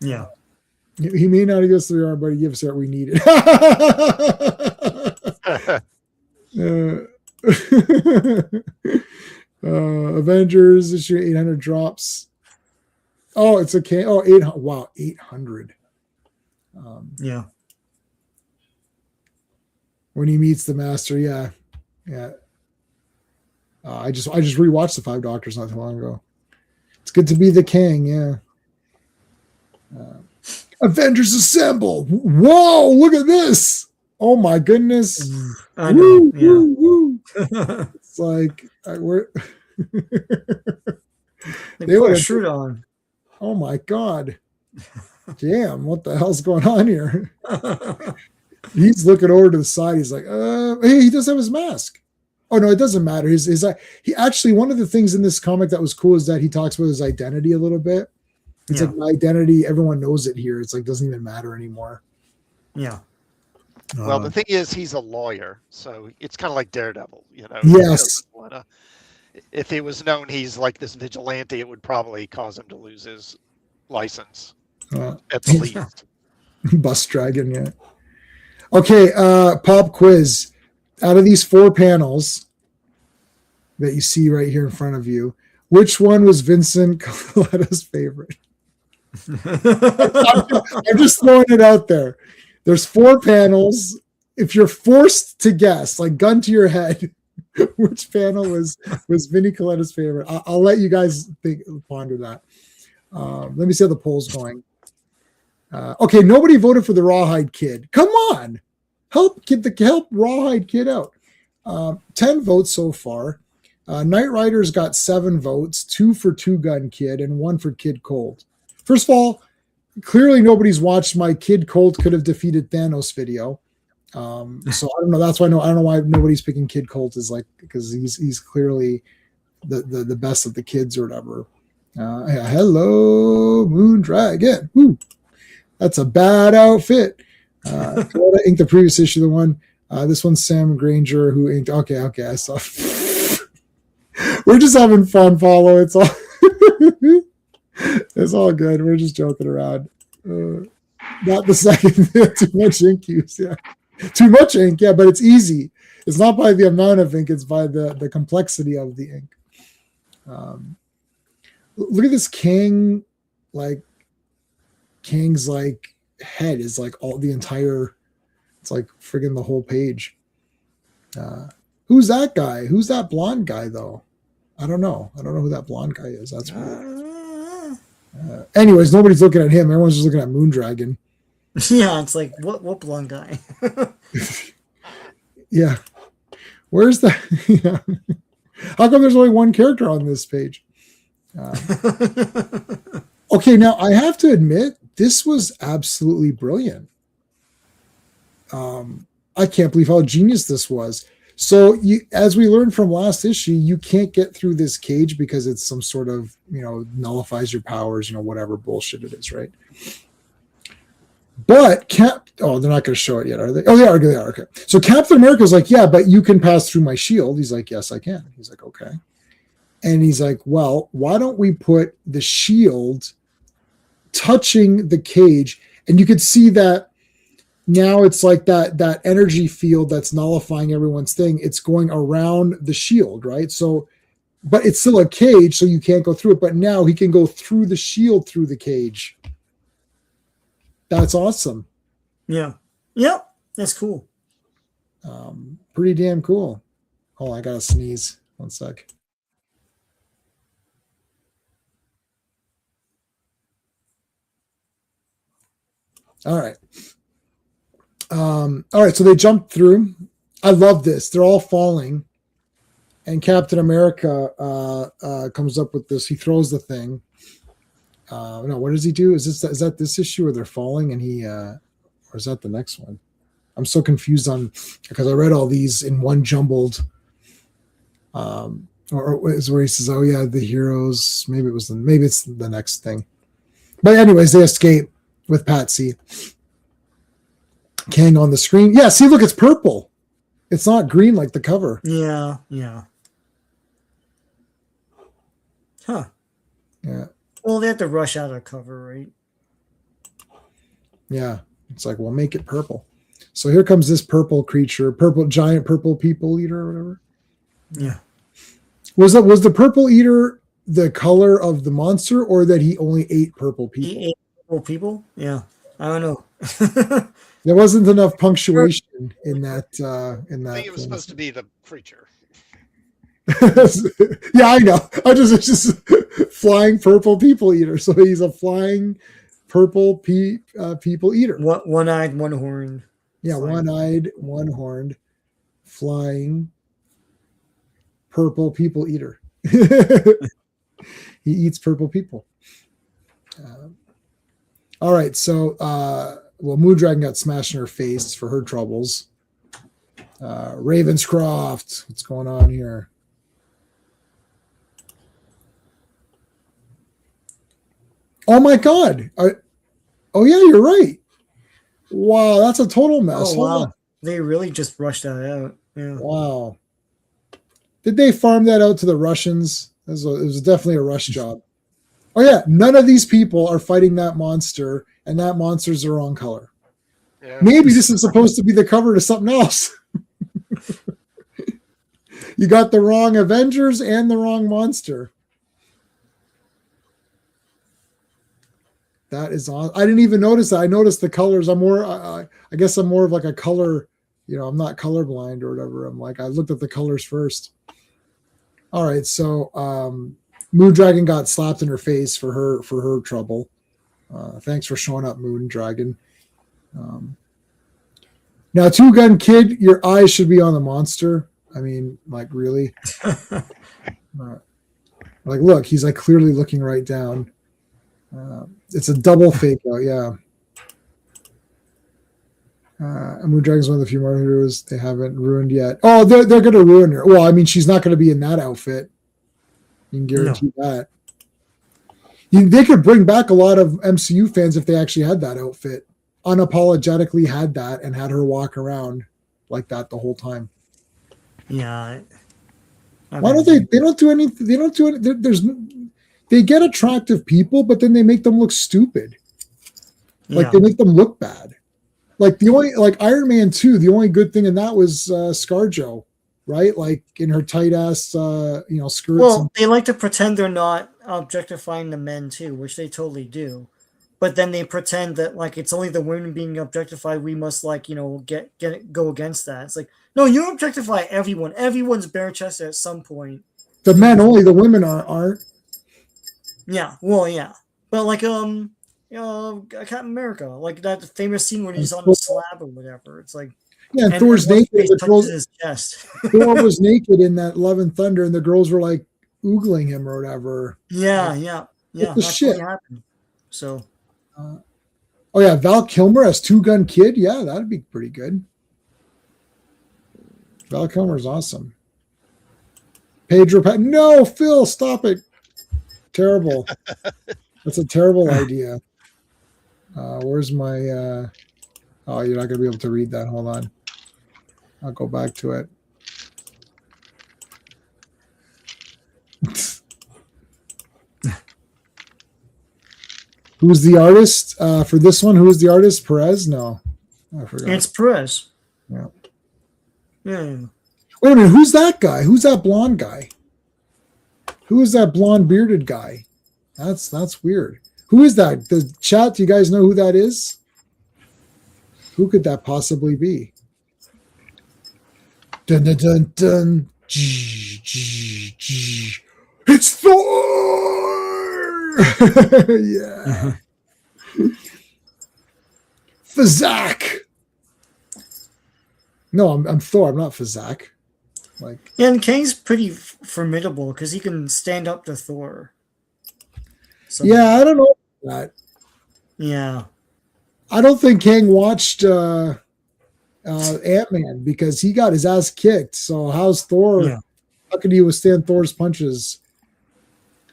Yeah. He may not give us the arm, but he gives us what we needed. Avengers issue 800 drops. Oh, it's okay. Oh, 800. Wow, 800. Yeah. When he meets the master, yeah. I just rewatched the Five Doctors not too long ago. It's good to be the king, yeah. Avengers assemble! Whoa, look at this! Oh my goodness! I know. Woo. It's like we're they put a shirt on. Oh my god! Damn, what the hell's going on here? He's looking over to the side. He's like, hey, he does have his mask. Oh no, it doesn't matter. He actually, one of the things in this comic that was cool is that he talks about his identity a little bit. It's like my identity, everyone knows it here. It's like doesn't even matter anymore. Yeah. Well, the thing is, he's a lawyer, so it's kind of like Daredevil, Yes. If it was known he's like this vigilante, it would probably cause him to lose his license at the least. Bus dragon, yeah. Okay, pop quiz. Out of these 4 panels that you see right here in front of you, which one was Vincent Coletta's favorite? I'm just throwing it out there. There's 4 panels. If you're forced to guess, like gun to your head, which panel was Vinnie Coletta's favorite? I'll let you guys ponder that. Let me see how the poll's going. Okay, nobody voted for the Rawhide Kid. Come on, help Rawhide Kid out. 10 votes so far. Knight Rider's got 7 votes, 2 for Two Gun Kid and 1 for Kid Cold. First of all, clearly nobody's watched my Kid Cold could have defeated Thanos video. So I don't know. That's why I don't know why nobody's picking Kid Colt is like, because he's clearly the best of the kids or whatever. Hello, Moon Dragon. Woo. That's a bad outfit. Florida inked the previous issue, the one. This one's Sam Granger who inked. Okay, I saw. We're just having fun, Follow. It's all it's all good. We're just joking around. Not the second. Too much ink use. Yeah, too much ink. Yeah, but it's easy. It's not by the amount of ink. It's by the complexity of the ink. Look at this Kang. Like Kang's like head is like all the entire. It's like friggin' the whole page. Who's that guy? Who's that blonde guy though? I don't know. I don't know who that blonde guy is. That's weird. Anyways, nobody's looking at him. Everyone's just looking at Moondragon. Yeah, it's like what blonde guy? Yeah. Where's the? Yeah. How come there's only one character on this page? Okay, now I have to admit this was absolutely brilliant. I can't believe how genius this was. So as we learned from last issue, you can't get through this cage because it's some sort of, nullifies your powers, whatever bullshit it is, right? But they're not going to show it yet, are they? Oh, they are. Okay. So Captain America's like, yeah, but you can pass through my shield. He's like, yes, I can. He's like, okay. And he's like, well, why don't we put the shield touching the cage? And you could see that now it's like that energy field that's nullifying everyone's thing. It's going around the shield, right? So, but it's still a cage, so you can't go through it. But now he can go through the shield through the cage. That's awesome. Yeah. Yep. That's cool. Pretty damn cool. Hold on, I gotta sneeze. One sec. All right. All right, so they jump through. I love this. They're all falling, and Captain America comes up with this. He throws the thing. No, what does he do? Is that this issue where they're falling, and he, or is that the next one? I'm so confused because I read all these in one jumbled. Or is where he says, "Oh yeah, the heroes." Maybe it's the next thing. But anyways, they escape with Patsy. Kang on the screen. Yeah, see, look, it's purple. It's not green like the cover. Yeah. Huh. Yeah. Well, they have to rush out a cover, right? Yeah. It's like, we'll make it purple. So here comes this purple creature, giant purple people eater or whatever. Yeah. Was the purple eater the color of the monster, or that he only ate purple people? He ate purple people? Yeah. I don't know. There wasn't enough punctuation in that. I think it was supposed to be the creature. Yeah, I know. It's just flying purple people eater. So he's a flying purple people eater. One-eyed, one-horned. Yeah, one-eyed, one-horned, flying purple people eater. He eats purple people. All right, so Moondragon got smashed in her face for her troubles. Ravenscroft, what's going on here? Oh my God! Oh yeah, you're right. Wow, that's a total mess. Oh wow, they really just rushed that out. Yeah. Wow. Did they farm that out to the Russians? It was definitely a rush job. Oh yeah, none of these people are fighting that monster, and that monster's the wrong color. Yeah. Maybe this is supposed to be the cover to something else. You got the wrong Avengers and the wrong monster. That is awesome. I didn't even notice that. I noticed the colors. I guess I'm more of like a color, I'm not colorblind or whatever. I'm like, I looked at the colors first. All right, so Moondragon got slapped in her face for her trouble. Thanks for showing up, Moondragon. Now, Two Gun Kid, your eyes should be on the monster. I mean, like, really? Like, look, he's like clearly looking right down. It's a double fake out, yeah. And Moon Dragon's one of the few more heroes they haven't ruined yet. Oh, they're going to ruin her. Well, I mean, she's not going to be in that outfit. You can guarantee that. They could bring back a lot of MCU fans if they actually had that outfit. Unapologetically had that and had her walk around like that the whole time. Yeah. Why don't they? They don't do anything. They don't do it. They get attractive people, but then they make them look stupid. Like they make them look bad. Like Iron Man 2, the only good thing in that was ScarJo, right? Like in her tight ass, skirts. Well, they like to pretend they're not objectifying the men too, which they totally do. But then they pretend that like it's only the women being objectified. We must go against that. It's like, no, you objectify everyone. Everyone's bare chested at some point. The men only. The women aren't. Yeah. Well, yeah. But like Captain America, like that famous scene when he's on the slab or whatever. It's like, yeah, Thor's naked. The girls, his chest. Thor was naked in that Love and Thunder, and the girls were like oogling him or whatever. Yeah. That's shit. What happened. So. Oh yeah, Val Kilmer as Two Gun Kid. Yeah, that'd be pretty good. Val Kilmer's awesome. No, Phil, stop it. Terrible. That's a terrible idea. Where's my? Oh, you're not gonna be able to read that. Hold on. I'll go back to it. Who's the artist for this one? Who is the artist? Perez? No, I forgot. It's Perez. Yeah. Yeah. Wait a minute. Who's that guy? Who's that blonde guy? Who is that blonde bearded guy? That's weird. Who is that? The chat. Do you guys know who that is? Who could that possibly be? Dun dun dun dun. It's Thor. Yeah. Fazak. No, I'm Thor. I'm not Fazak. Like, yeah, and Kang's pretty formidable because he can stand up to Thor. So, yeah, I don't know that. Yeah. I don't think Kang watched Ant-Man because he got his ass kicked. So how's Thor? Yeah. How could he withstand Thor's punches?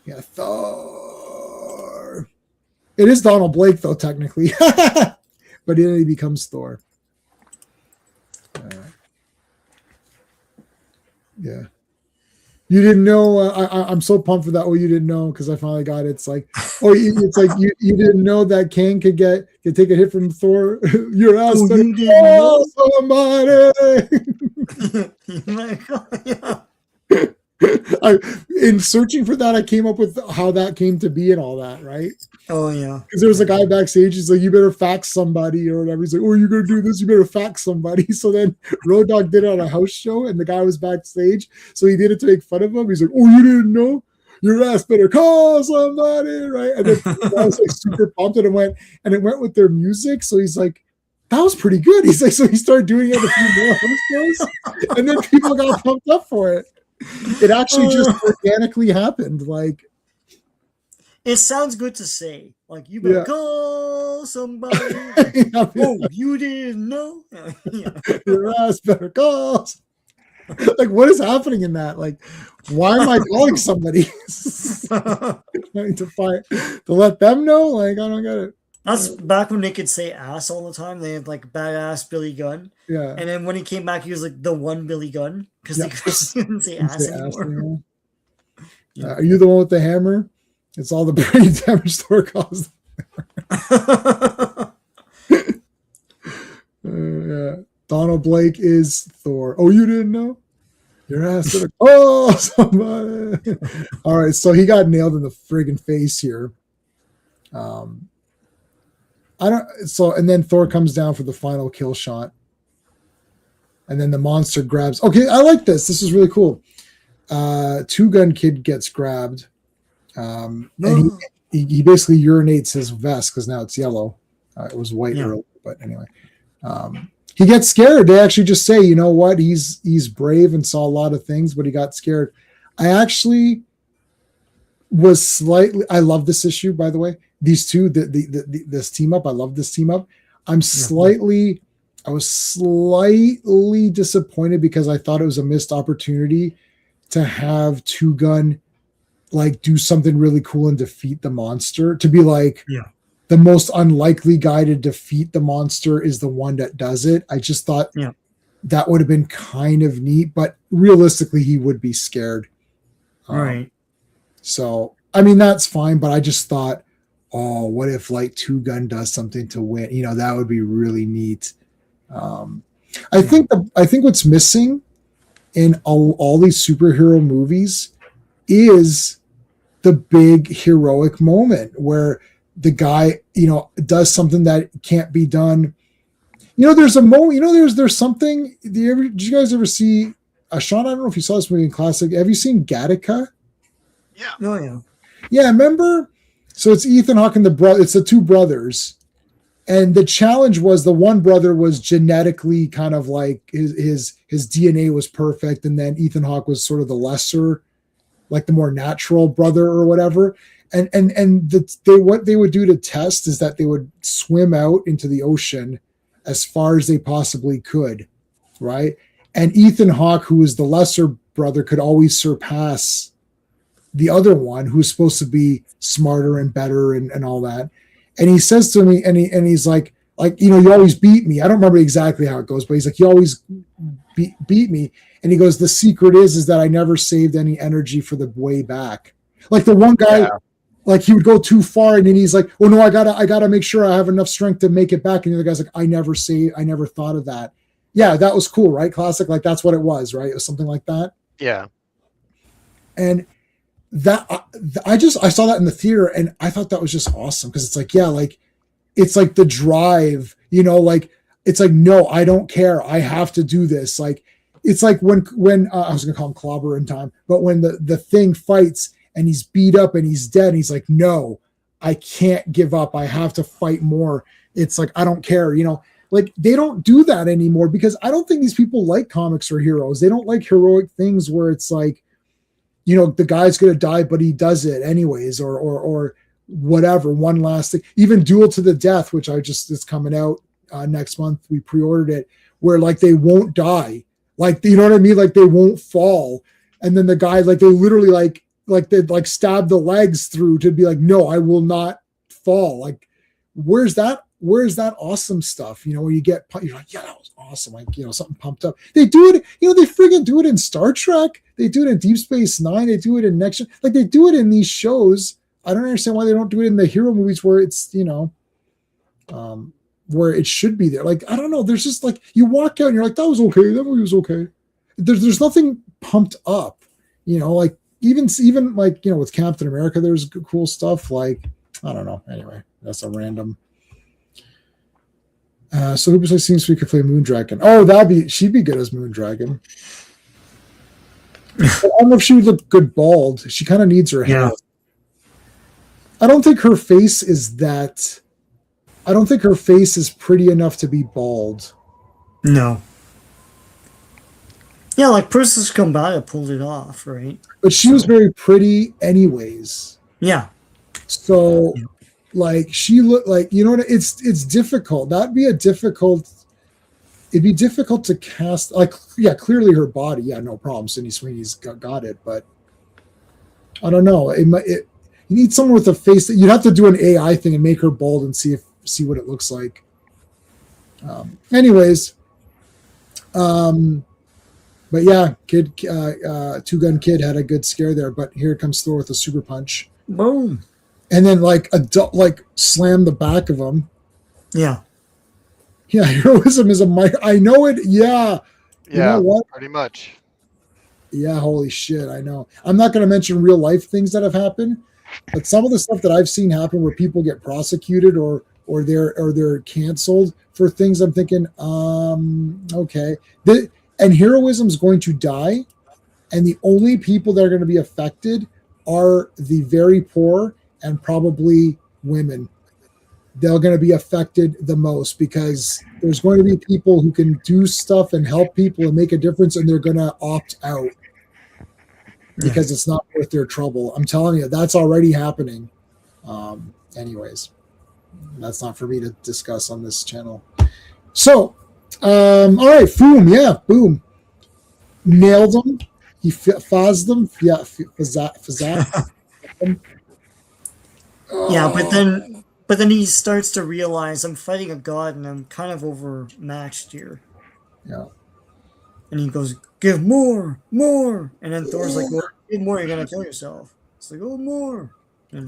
Yeah, Thor. It is Donald Blake, though, technically. But then he becomes Thor. Yeah. You didn't know. I'm so pumped for that. Oh, you didn't know because I finally got it. It's like, it's like you didn't know that Kang could take a hit from Thor. Your ass better call somebody. In searching for that, I came up with how that came to be and all that, right? Oh yeah. Because there was a guy backstage. He's like, "You better fax somebody" or whatever. He's like, "Oh, you're gonna do this? You better fax somebody." So then Road Dogg did it on a house show, and the guy was backstage, so he did it to make fun of him. He's like, "Oh, you didn't know? Your ass better call somebody," right? And then I was like super pumped, and it went with their music. So he's like, "That was pretty good." He's like, so he started doing it a few more house shows, and then people got pumped up for it. It actually just organically happened. Like, it sounds good to say. Like, you better call somebody. Oh, you didn't know? Your ass better call. Like, what is happening in that? Like, why am I calling somebody? To let them know? Like, I don't get it. That's back when they could say ass all the time. They had like badass Billy Gunn. Yeah. And then when he came back, he was like the one Billy Gunn because they couldn't say ass anymore. Are you the one with the hammer? It's all the brain damage Thor caused. Yeah. Donald Blake is Thor. Oh, you didn't know? Your ass to the somebody. All right, so he got nailed in the friggin' face here. And then Thor comes down for the final kill shot. And then the monster grabs. Okay, I like this. This is really cool. Two Gun Kid gets grabbed. And he basically urinates his vest because now it's yellow. It was white earlier, but anyway. he gets scared. They actually just say, you know what, he's brave and saw a lot of things, but he got scared. I actually was slightly, I love this issue, by the way. These two, this team up, I love this team up. I was slightly disappointed because I thought it was a missed opportunity to have Two Gun like do something really cool and defeat the monster. To be like, the most unlikely guy to defeat the monster is the one that does it. I just thought that would have been kind of neat, but realistically, he would be scared. Right. So, I mean, that's fine, but I just thought, oh, what if like Two Gun does something to win? You know, that would be really neat. I think what's missing in all these superhero movies is the big heroic moment where the guy, you know, does something that can't be done. You know, there's a moment, you know, there's something. Did you guys ever see Sean? I don't know if you saw this movie in classic. Have you seen Gattaca? Yeah. Oh yeah. Yeah, remember? So it's Ethan Hawke and it's the two brothers. And the challenge was the one brother was genetically kind of like his DNA was perfect. And then Ethan Hawke was sort of the lesser, like the more natural brother or whatever. And what they would do to test is that they would swim out into the ocean as far as they possibly could. Right. And Ethan Hawke, who was the lesser brother, could always surpass the other one who's supposed to be smarter and better and all that. And he says to me, and he's like, you know, you always beat me. I don't remember exactly how it goes, but he's like, you always beat me. And he goes, the secret is that I never saved any energy for the way back. Like the one guy, like he would go too far, and then he's like, oh no, I gotta make sure I have enough strength to make it back. And the other guy's like, I never thought of that. Yeah, that was cool, right? Classic, like that's what it was, right? It was something like that. Yeah. And that I saw that in the theater, and I thought that was just awesome because it's like, yeah, like it's like the drive, you know, like it's like, no, I don't care, I have to do this. Like it's like when I was gonna call him Clobber in time, but when the Thing fights and he's beat up and he's dead, and he's like, no, I can't give up, I have to fight more. It's like, I don't care, you know. Like they don't do that anymore because I don't think these people like comics or heroes. They don't like heroic things where it's like, you know, the guy's going to die, but he does it anyways, or whatever. One last thing, even Duel to the Death, which it's coming out next month. We pre-ordered it, where like they won't die, like, you know what I mean? Like they won't fall. And then the guy, like they literally like they'd like stab the legs through to be like, no, I will not fall. Like, where's that awesome stuff? You know, where you're like, yeah, that was awesome. Like, you know, something pumped up. They do it, you know, they friggin' do it in Star Trek. They do it in Deep Space Nine. They do it in Next Gen. Like they do it in these shows. I don't understand why they don't do it in the hero movies where it's, you know, where it should be there. Like, I don't know. There's just like, you walk out and you're like, that was okay. That movie was okay. There's nothing pumped up, you know, like even like, you know, with Captain America, there's cool stuff. Like, I don't know. Anyway, that's a random. So who besides seems we could play Moondragon? Oh, she'd be good as Moondragon. I don't know if she would look good bald. She kind of needs her hair. I don't think her face is pretty enough to be bald. No. Yeah, like Princess Gambaya pulled it off, right? But she was very pretty anyways. Yeah. So like she looked like, you know what, it's difficult. It'd be difficult to cast, like, yeah, clearly her body, yeah, no problem. Sydney Sweeney's got it, but I don't know. You need someone with a face that you'd have to do an AI thing and make her bald and see what it looks like. Anyways, but yeah, Two Gun Kid had a good scare there, but here comes Thor with a super punch. Boom. And then like slam the back of him. Yeah. Yeah, heroism is a mic. I know it. Yeah. You know what? Pretty much. Yeah, holy shit, I know. I'm not going to mention real life things that have happened, but some of the stuff that I've seen happen where people get prosecuted or they're canceled for things, I'm thinking, okay. And heroism is going to die, and the only people that are going to be affected are the very poor and probably women. they're going to be affected the most, because there's going to be people who can do stuff and help people and make a difference, and they're going to opt out because it's not worth their trouble. I'm telling you, that's already happening. Anyways, that's not for me to discuss on this channel. So, all right, boom, yeah, boom. Nailed them. He fizzed them. Yeah, fizzat. Yeah, but then he starts to realize I'm fighting a god and I'm kind of overmatched here. Yeah. And he goes, "Give more, more!" And then Thor's like, "Well, give more, you're gonna kill yourself." It's like, "Oh, more!" And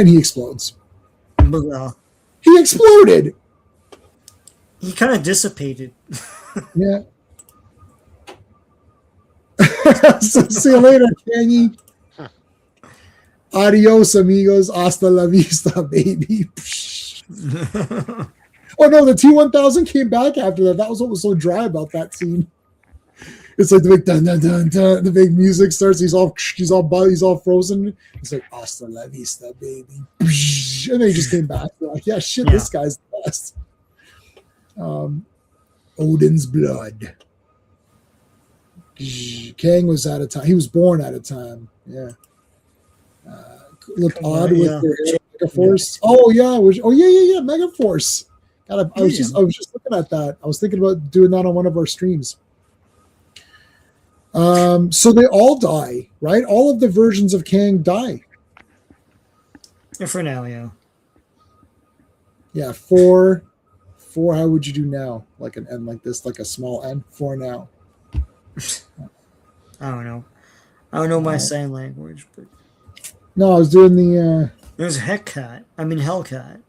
he explodes. blah. He exploded. He kind of dissipated. Yeah. So see you later, Kanyi. Adios, amigos. Hasta la vista, baby. Oh no, the T-1000 came back after that. That was what was so dry about that scene. It's like the big dun dun dun dun. The big music starts. He's all frozen. It's like hasta la vista, baby. And then he just came back. They're like, yeah, shit, this guy's the best. Odin's blood. Kang was out of time. He was born out of time. Yeah. Looked odd with their Megaforce. Oh yeah, yeah. Megaforce. God, I was just looking at that. I was thinking about doing that on one of our streams. So they all die, right? All of the versions of Kang die. Yeah, for now, yeah. Yeah, four. How would you do now? Like an N like this, like a small N. 4 now. I don't know. I don't know my sign language, but no, I was doing the. There's Hellcat. Heckcat.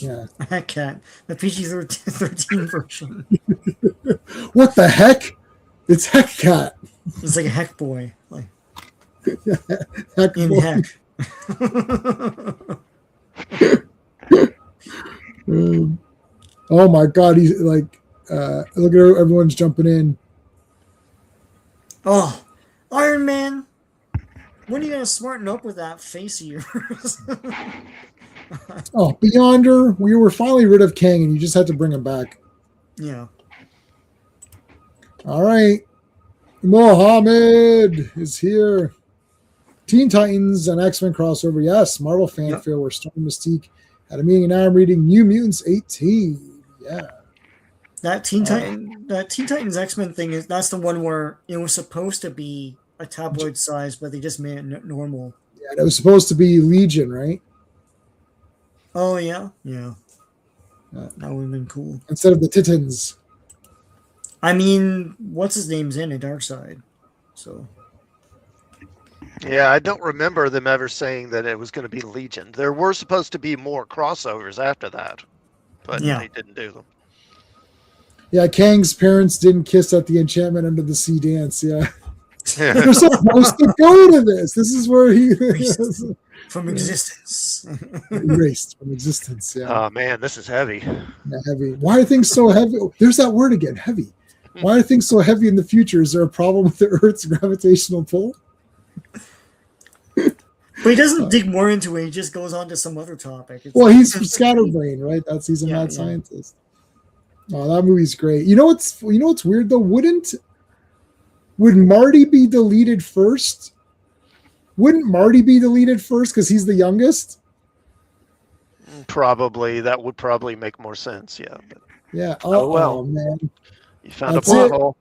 Yeah. Hellcat. The PG-13 version. What the heck? It's Heckcat. It's like a heck boy. Like heck in boy. heck. Oh my god, he's like look at everyone's jumping in. Oh, Iron Man. When are you gonna smarten up with that face of yours? Oh, Beyonder, we were finally rid of Kang and you just had to bring him back. Yeah. All right. Mohammed is here. Teen Titans and X-Men crossover. Yes, Marvel fanfare where Storm Mystique had a meeting, and now I'm reading New Mutants 18. Yeah. That Teen Titans X-Men thing that's the one where it was supposed to be a tabloid size, but they just made it normal. Yeah, it was supposed to be Legion, right? Oh yeah. That would have been cool. Instead of the Titans. I mean, what's his name's in it, Darkseid. So yeah, I don't remember them ever saying that it was going to be Legion. There were supposed to be more crossovers after that, but they didn't do them. Yeah, Kang's parents didn't kiss at the Enchantment Under the Sea dance. Yeah. They're supposed to go to this. This is where he from existence. Erased from existence. Yeah. Oh man, this is heavy. Yeah, heavy. Why are things so heavy? There's that word again, heavy. Why are things so heavy in the future? Is there a problem with the Earth's gravitational pull? But he doesn't dig more into it. He just goes on to some other topic. Well, he's scatterbrain, right? He's a mad scientist. Oh, that movie's great. You know what's weird though? Would Marty be deleted first? Wouldn't Marty be deleted first because he's the youngest? Probably. That would probably make more sense. Yeah. But... Yeah. Oh man. You found a plot hole.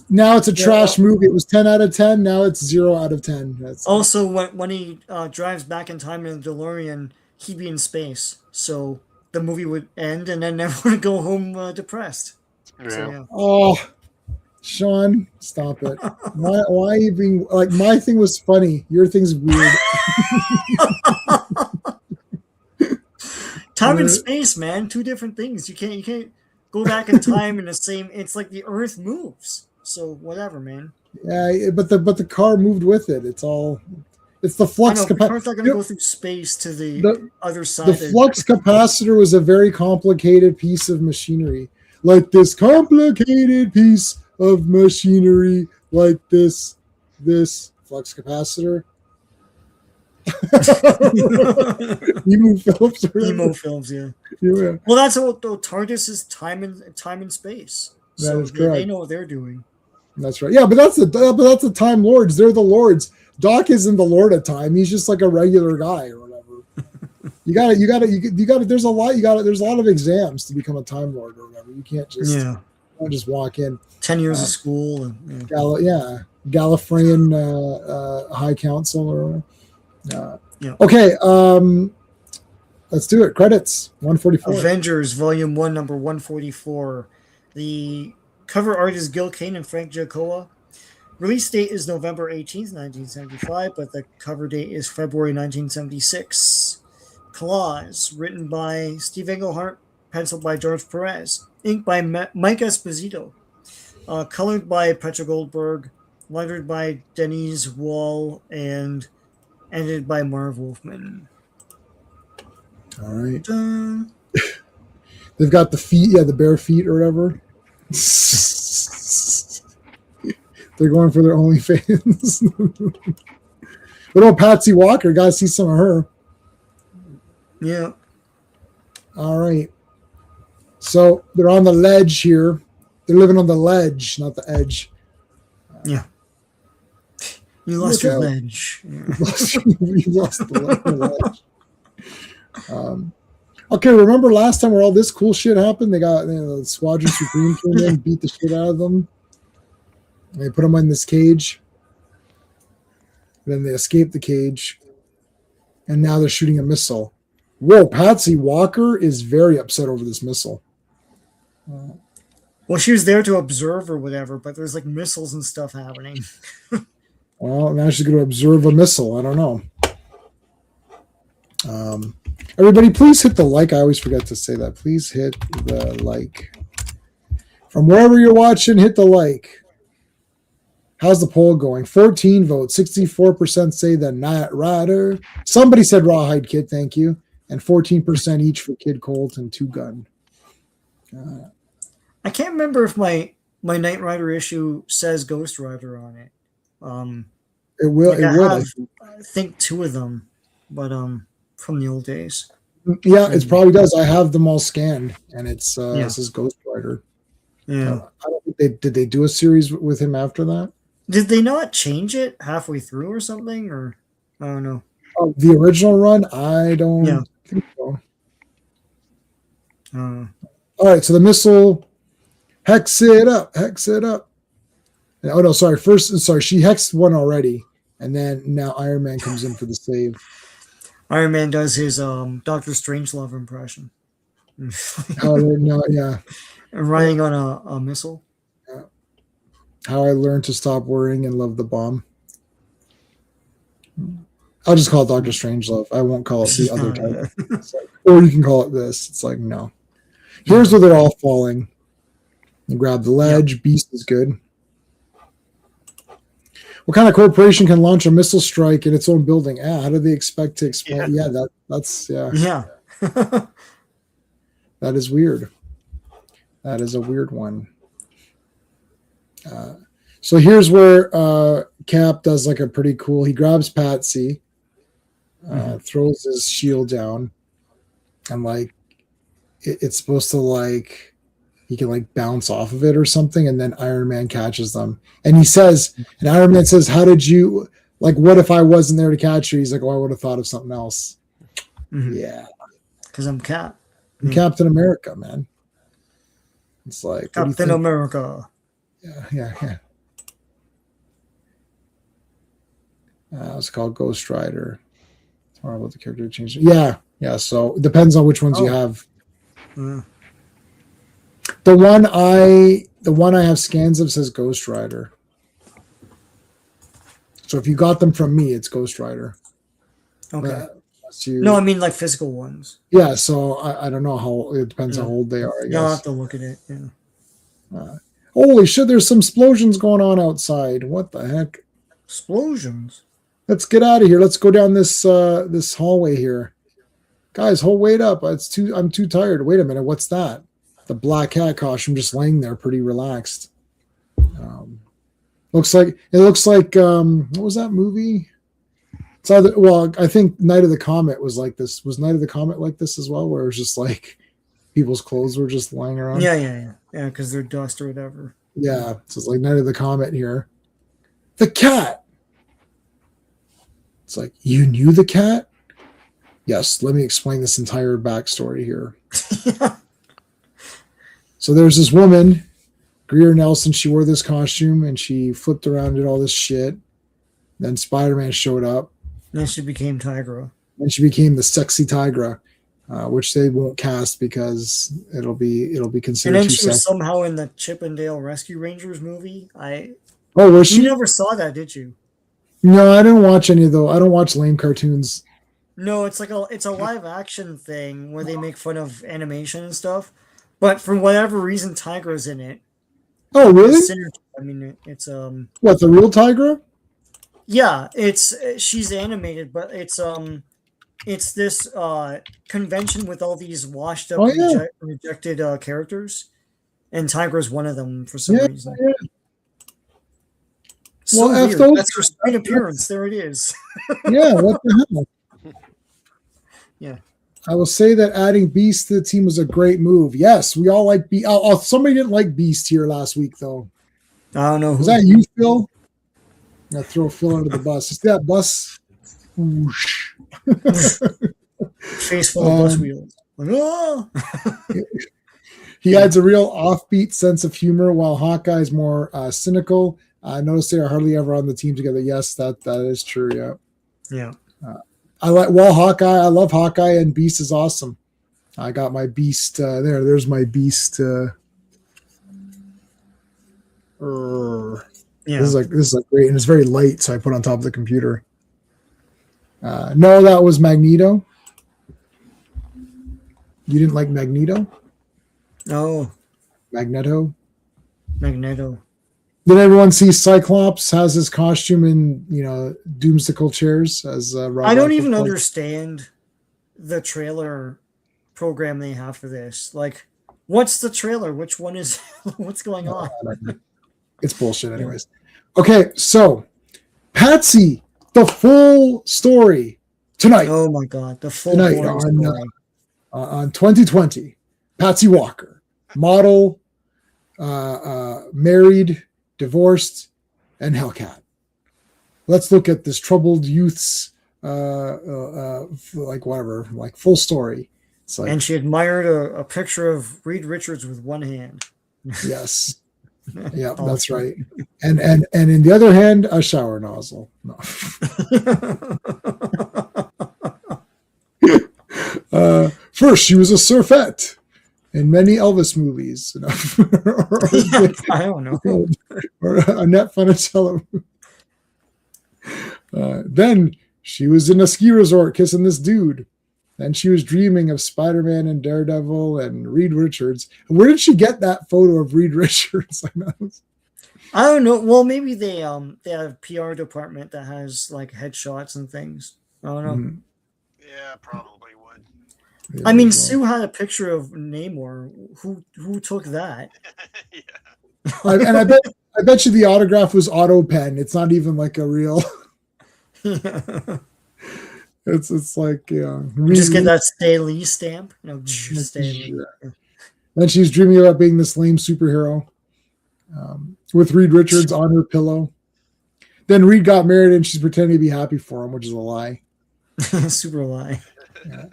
Now it's a trash movie. It was 10 out of 10. Now it's 0 out of 10. Also, when he drives back in time in the DeLorean, he'd be in space. So the movie would end and then everyone would go home depressed. Yeah. So, yeah. Oh, Sean, stop it. Why are you being like, my thing was funny. Your thing's weird. Time and space, man. Two different things. You can't go back in time in the same. It's like the Earth moves. So whatever, man. Yeah, but the car moved with it. It's the flux capacitor. The car's not going to go through space to the other side. The flux capacitor was a very complicated piece of machinery. Like this complicated piece of machinery, like this flux capacitor. Emu Phillips. Or Emo films, yeah. yeah, Well, that's what the TARDIS is time and space. that So is they correct. know what they're doing. That's right. Yeah, but that's the Time Lords. They're the lords. Doc isn't the Lord of Time. He's just like a regular guy or whatever. You got to. There's a lot. There's a lot of exams to become a Time Lord or whatever. You can't just walk in. 10 years of school. And, Gallifreyan High Council or. Yeah. Okay. Let's do it. Credits 144. Avengers Volume 1, number 144. The cover art is Gil Kane and Frank Giacoa. Release date is November 18th, 1975, but the cover date is February 1976. Collage, written by Steve Englehart, penciled by George Perez, inked by Mike Esposito, colored by Petra Goldberg, lettered by Denise Wall, and edited by Marv Wolfman. All right. They've got the feet, the bare feet or whatever. They're going for their OnlyFans. What about Patsy Walker? Got to see some of her. Yeah. All right. So they're on the ledge here. They're living on the ledge, not the edge. Yeah. You lost your ledge. You lost the ledge. Okay, remember last time where all this cool shit happened? They got the Squadron Supreme came in, beat the shit out of them. And they put them in this cage. Then they escaped the cage. And now they're shooting a missile. Whoa, Patsy Walker is very upset over this missile. Well, she was there to observe or whatever, but there's like missiles and stuff happening. Well, now she's going to observe a missile. I don't know. Everybody, please hit the like. I always forget to say that. Please hit the like. From wherever you're watching, hit the like. How's the poll going? 14 votes. 64% say the Knight Rider. Somebody said Rawhide Kid, thank you. And 14% each for Kid Colt and Two Gun. I can't remember if my Knight Rider issue says Ghost Rider on it. It will. Like It would. I think two of them, but from the old days. Yeah, it probably does. I have them all scanned, and it says Ghost Rider. Yeah. I don't think did they do a series with him after that? Did they not change it halfway through or something? Or I don't know. Oh, the original run, I don't think so. All right, so the missile hex it up. Oh no, sorry. She hexed one already, and then now Iron Man comes in for the save. Iron Man does his Doctor Strangelove impression. Oh no, yeah. Riding on a missile. Yeah. How I learned to stop worrying and love the bomb. I'll just call it Doctor Strangelove. I won't call it the other title. Or you can call it this. It's like, no. Here's where they're all falling. You grab the ledge. Yep. Beast is good. What kind of corporation can launch a missile strike in its own building? How do they expect to explode? Yeah, that's. Yeah. That is weird. That is a weird one. So here's where Cap does like a pretty cool. He grabs Patsy, throws his shield down, and like it's supposed to like he can like bounce off of it or something, and then Iron Man catches them. And Iron Man says, "How did you like? What if I wasn't there to catch you?" He's like, "Oh, I would have thought of something else." Mm-hmm. Yeah, because I'm Cap. I'm Captain America, man. It's like Captain America. Yeah. It's called Ghost Rider. It's more about the character change. Yeah. So it depends on which ones you have. The one I have scans of says Ghost Rider. So if you got them from me, it's Ghost Rider. Okay. No, I mean like physical ones. Yeah. So I don't know how it depends how old they are. I guess. You'll have to look at it. Yeah. Holy shit! There's some explosions going on outside. What the heck? Explosions. Let's get out of here. Let's go down this this hallway here. Guys, wait up. I'm too tired. Wait a minute. What's that? The Black Cat costume just laying there pretty relaxed. Looks like what was that movie? So, well, I think Night of the Comet was like this. Was Night of the Comet like this as well, where it was just like people's clothes were just lying around? Yeah, because they're dust or whatever. Yeah, so it's like Night of the Comet here. The cat. It's like, you knew the cat? Yes, let me explain this entire backstory here. So there's this woman, Greer Nelson. She wore this costume and she flipped around and did all this shit. Then Spider-Man showed up. Then she became Tigra. And she became the sexy Tigra, which they won't cast because it'll be considered. And then too she was sexy. somehow in the Chip and Dale Rescue Rangers movie. Oh, was You she? never saw that, did you? No, I didn't watch any of those. I don't watch lame cartoons. No, it's a live action thing where they make fun of animation and stuff. But for whatever reason, Tigra's in it. Oh, really? I mean, it's What, the real Tigra? yeah, she's animated, but it's this convention with all these washed up, rejected characters, and Tigra's one of them for some reason. Yeah. So Well, weird. those- That's her screen appearance. There it is. Yeah, what the hell? Yeah. I will say that adding Beast to the team was a great move. Yes, we all like Beast. Somebody didn't like Beast here last week, though. I don't know. Was that you, Phil? I'm going to throw Phil under the bus. Is that bus? Whoosh. Face full of bus wheels. Like, oh! He adds a real offbeat sense of humor, while Hawkeye's more cynical. I noticed they are hardly ever on the team together. Yes, that is true. Yeah. Yeah. I love Hawkeye, and Beast is awesome. I got my Beast there. There's my Beast. Yeah. This is great, and it's very light, so I put it on top of the computer. No, that was Magneto. You didn't like Magneto? Oh, Magneto. Did everyone see Cyclops has his costume in doomsicle chairs as Rob I don't Liefeld even called it? understand the trailer program they have for this. Like, what's the trailer? Which one is? What's going on? It's bullshit, anyways. Okay, so Patsy, the full story tonight. Oh my god, the full Tonight story. on 2020. Patsy Walker, model, married, divorced, and Hellcat. Let's look at this troubled youth's full story. It's like, And she admired a picture of Reed Richards with one hand. yes. Yeah, that's right. And in the other hand, a shower nozzle. No. First, she was a surfette in many Elvis movies. I don't know. Or Annette Funicello. Then she was in a ski resort kissing this dude. Then she was dreaming of Spider-Man and Daredevil and Reed Richards. Where did she get that photo of Reed Richards? I don't know. Well, maybe they have a PR department that has like headshots and things. I don't know. Mhm. Yeah, probably would. Yeah, I mean, well. Sue had a picture of Namor. Who took that? Yeah. I bet you the autograph was auto pen. It's not even like a real. It's like Just get that Stay Lee stamp. Stay Lee. Yeah. Then she's dreaming about being this lame superhero with Reed Richards on her pillow. Then Reed got married and she's pretending to be happy for him, which is a lie. Super lie. Yeah.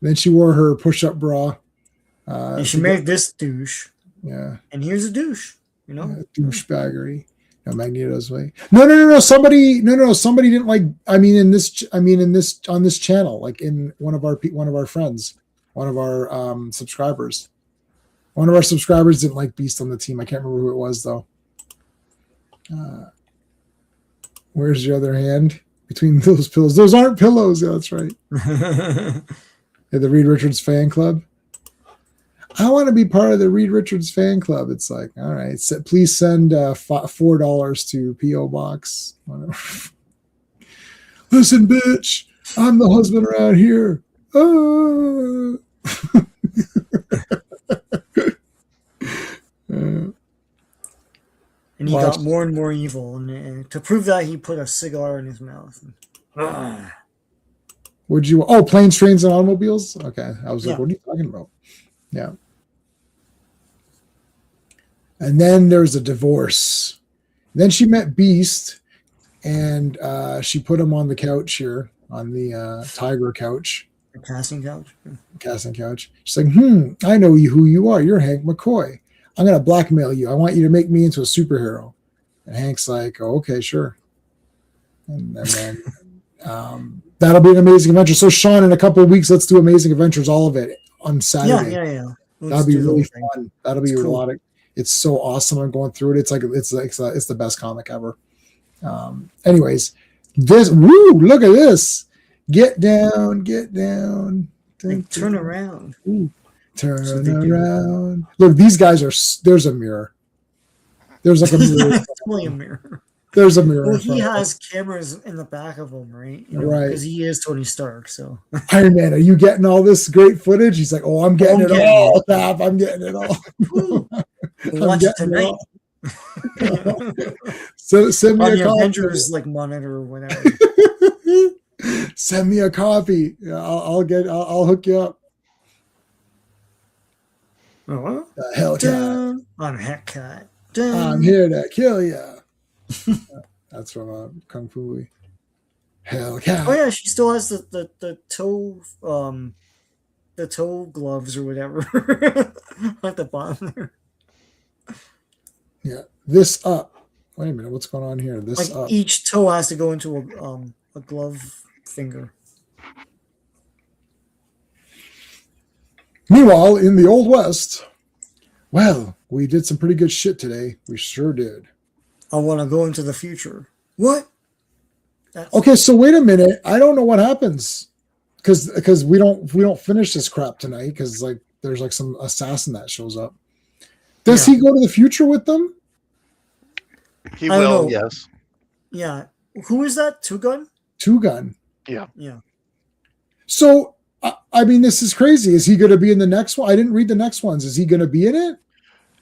Then she wore her push-up bra. And she married this douche. Yeah. And here's a douche. Douchebaggery. No, Magneto's way. No. Somebody didn't like. On this channel, like in one of our friends, one of our subscribers. One of our subscribers didn't like Beast on the team. I can't remember who it was though. Where's your other hand between those pillows? Those aren't pillows. Yeah, that's right. Yeah, the Reed Richards fan club. I want to be part of the Reed Richards fan club. It's like, all right, please send $4 to P.O. Box. Whatever. Listen, bitch, I'm the husband around here. And he got more and more evil. And to prove that, he put a cigar in his mouth. Would you? Oh, planes, trains, and automobiles. Okay, I was like, Yeah. what are you talking about? Yeah. And then there's a divorce. Then she met Beast, and she put him on the couch here, on the tiger couch, The casting couch. casting couch. She's like, I know who you are. You're Hank McCoy. I'm going to blackmail you. I want you to make me into a superhero. And Hank's like, oh, okay, sure. And then that'll be an amazing adventure. So, Sean, in a couple of weeks, let's do Amazing Adventures, all of it on Saturday. Yeah. That'll be really thing. fun. That'll be It's a cool. lot of. It's so awesome. I'm going through it. It's the best comic ever. Anyways, look at this. Get down. Like, turn around. Ooh, turn So they do. around. Look, these guys are. There's a mirror. There's like a mirror. Totally a mirror. There's a mirror. Well, in he front of has cameras in the back of him, right? Right. Because he is Tony Stark. So us. Iron Man, are you getting all this great footage? He's like, oh, I'm getting I'm it getting all. Cap, I'm getting it all. Ooh, we'll I'm watch it getting tonight all. So send me on a the copy. Avengers like monitor or whatever. Send me a copy. Yeah, I'll hook you up. Oh, The Hellcat. I'm Hellcat. I'm here to kill you. That's from Kung Fu movie. Hellcat. Oh yeah, she still has the toe gloves or whatever at the bottom there. Yeah. This up. Wait a minute. What's going on here? This Like up. each toe has to go into a glove finger. Meanwhile, in the Old West, well, we did some pretty good shit today. We sure did. I want to go into the future. What? That's, Okay, so wait a minute. I don't know what happens because we don't finish this crap tonight because like there's like some assassin that shows up. Does Yeah. he go to the future with them? He I don't will, know. yes. Yeah. Who is that? Two Gun? Two Gun. Yeah. So I mean, this is crazy. Is he going to be in the next one? I didn't read the next ones. Is he going to be in it?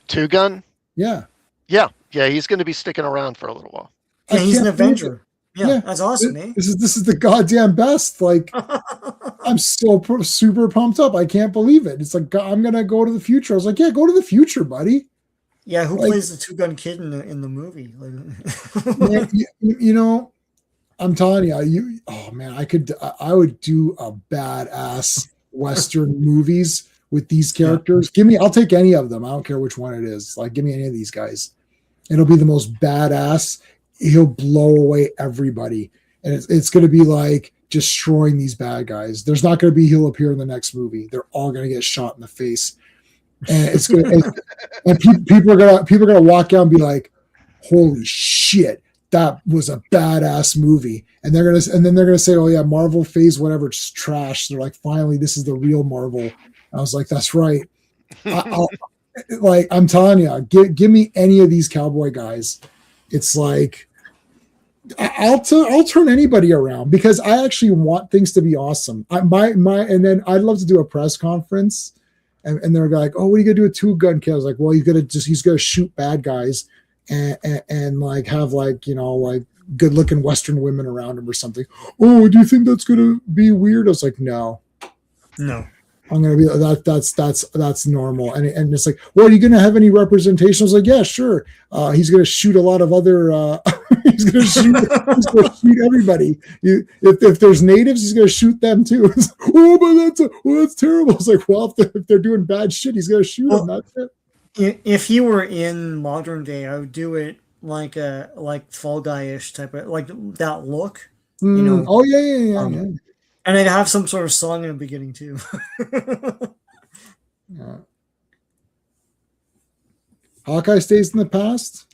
Two Gun? Yeah. Yeah, he's going to be sticking around for a little while. Yeah, I he's an can't believe Avenger. Yeah, Yeah. that's awesome, eh? This is the goddamn best. Like I'm so super pumped up. I can't believe it. It's like I'm gonna go to the future. I was like, yeah, go to the future, buddy. Yeah, who Like- plays the Two Gun Kid in the movie? Like, Man, you know, I'm telling you, oh man, I would do a badass Western movies with these characters. I'll take any of them. I don't care which one it is. Like, give me any of these guys. It'll be the most badass. He'll blow away everybody, and it's going to be like destroying these bad guys. There's not going to be he'll appear in the next movie. They're all going to get shot in the face, and it's going to. And people are gonna walk out and be like, "Holy shit, that was a badass movie!" And then they're gonna say, "Oh yeah, Marvel Phase whatever, it's trash." They're like, "Finally, this is the real Marvel." I was like, "That's right." I'm telling you, give me any of these cowboy guys. It's like I'll turn anybody around because I actually want things to be awesome. And then I'd love to do a press conference. And they're like, "Oh, what are you gonna do with Two Gun Kid?" I was like, "Well, he's gonna shoot bad guys and like have like like good looking Western women around him or something." "Oh, do you think that's gonna be weird?" I was like, "No, no. I'm gonna be that's normal." And it's like, "Well, are you gonna have any representation?" I was like, "Yeah, sure." He's gonna shoot a lot of other. He's gonna shoot everybody. If there's natives, he's gonna shoot them too. Oh, but that's terrible. It's like, well, if they're doing bad shit, he's gonna shoot them. That's it. If he were in modern day, I would do it like Fall Guy-ish type of like that look. know, Oh yeah. And I'd have some sort of song in the beginning too. Yeah. Hawkeye stays in the past.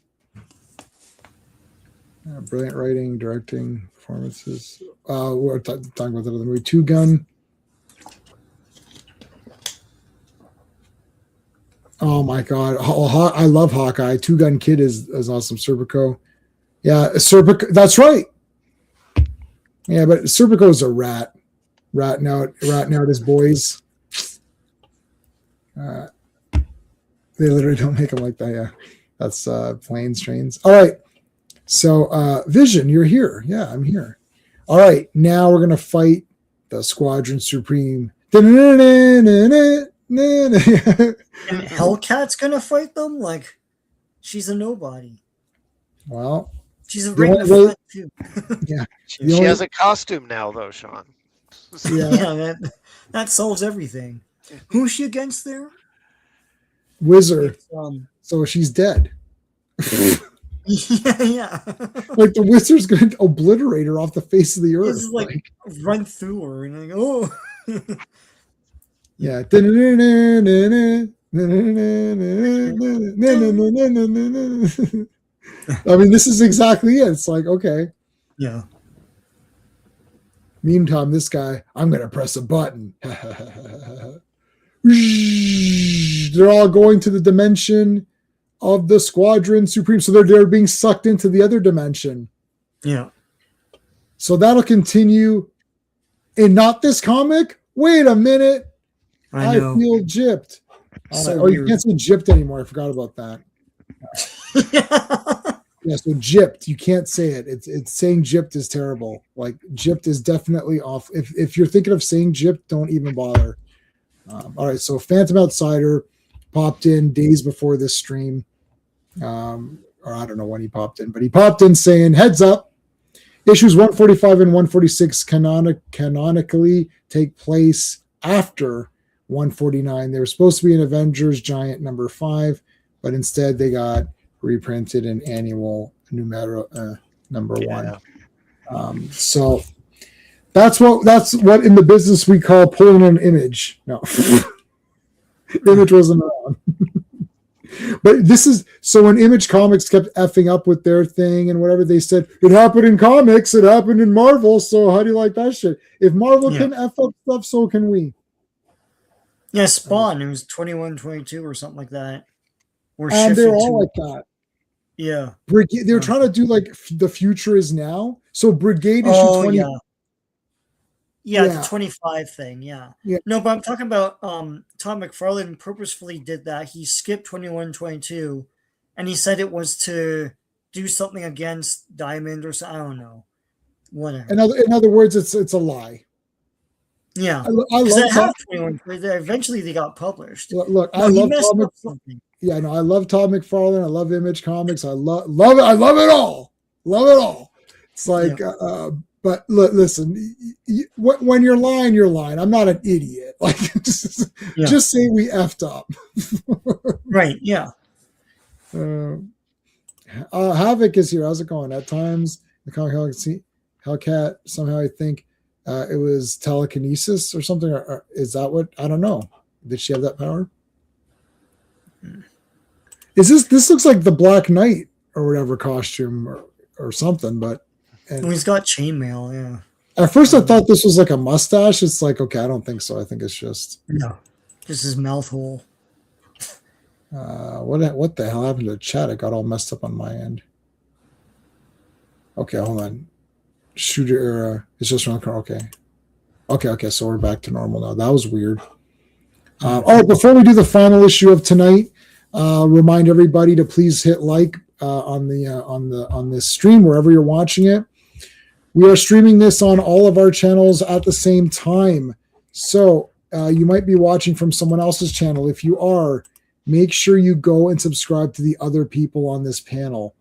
Brilliant writing, directing, performances. We're talking about that other movie, Two Gun. Oh my god, I love Hawkeye. Two Gun Kid is awesome. Serpico, yeah, Serpico. That's right. Yeah, but Serpico is a ratting out his boys. They literally don't make him like that. Yeah, that's planes, trains. All right. So, Vision, you're here. Yeah, I'm here. All right, now we're gonna fight the Squadron Supreme. And Hellcat's gonna fight them? Like, she's a nobody. Well, She's the right in the only way- front, too. yeah, She has a costume now, though, Sean. yeah. Yeah, that solves everything. Who's she against there? Wizard. It's, So she's dead. yeah. Like the wizard's going to obliterate her off the face of the earth. It's like run through her and like, oh. Yeah. I mean, this is exactly it. It's like, okay. Yeah. Meantime, this guy, I'm going to press a button. They're all going to the dimension of the Squadron Supreme. So they're being sucked into the other dimension. Yeah. So that'll continue in not this comic. Wait a minute. I know. feel gypped. So you can't say gypped anymore. I forgot about that. Yeah, so gypped. You can't say it. It's saying gypped is terrible. Like gypped is definitely off. If you're thinking of saying gypped, don't even bother. All right, so Phantom Outsider popped in days before this stream. Or I don't know when he popped in, but he popped in saying, heads up, issues 145 and 146 canonically take place after 149. They were supposed to be an Avengers Giant number 5, but instead they got reprinted in annual numero number 1. So that's what in the business we call pulling an image. No, Image wasn't around. But this is so when Image Comics kept effing up with their thing and whatever, they said it happened in comics, it happened in Marvel. So how do you like that shit? If Marvel can F up stuff, so can we. Yeah, Spawn. It was 21-22 or something like that. And they're all like that. Yeah. Brigade. They were trying to do like the future is now. So Brigade issue 20. Yeah, the 25 thing. Yeah. Yeah. No, but I'm talking about Tom McFarlane purposefully did that. He skipped 21-22, and he said it was to do something against Diamond or so. I don't know. Whatever. In other words, it's a lie. Yeah. I love 21. Eventually, they got published. Look, I love Tom McFarlane. Yeah, no, I love Todd McFarlane. I love Image Comics. I love it. I love it all. Love it all. It's like, but listen, when you're lying, you're lying. I'm not an idiot. Like, just say we effed up. Right. Yeah. Havoc is here. How's it going? At times, the comic Hellcat. Somehow, I think it was telekinesis or something. Or is that what? I don't know. Did she have that power? Is this looks like the Black Knight or whatever costume or something, but he's got chainmail, yeah. At first I thought this was like a mustache. It's like, okay, I don't think so. I think it's just his mouth hole. What the hell happened to the chat? It got all messed up on my end. Okay, hold on. Shooter it's just around. Okay, so we're back to normal now. That was weird. All right, before we do the final issue of tonight, remind everybody to please hit like on this stream wherever you're watching it. We are streaming this on all of our channels at the same time, so you might be watching from someone else's channel. If you are, make sure you go and subscribe to the other people on this panel.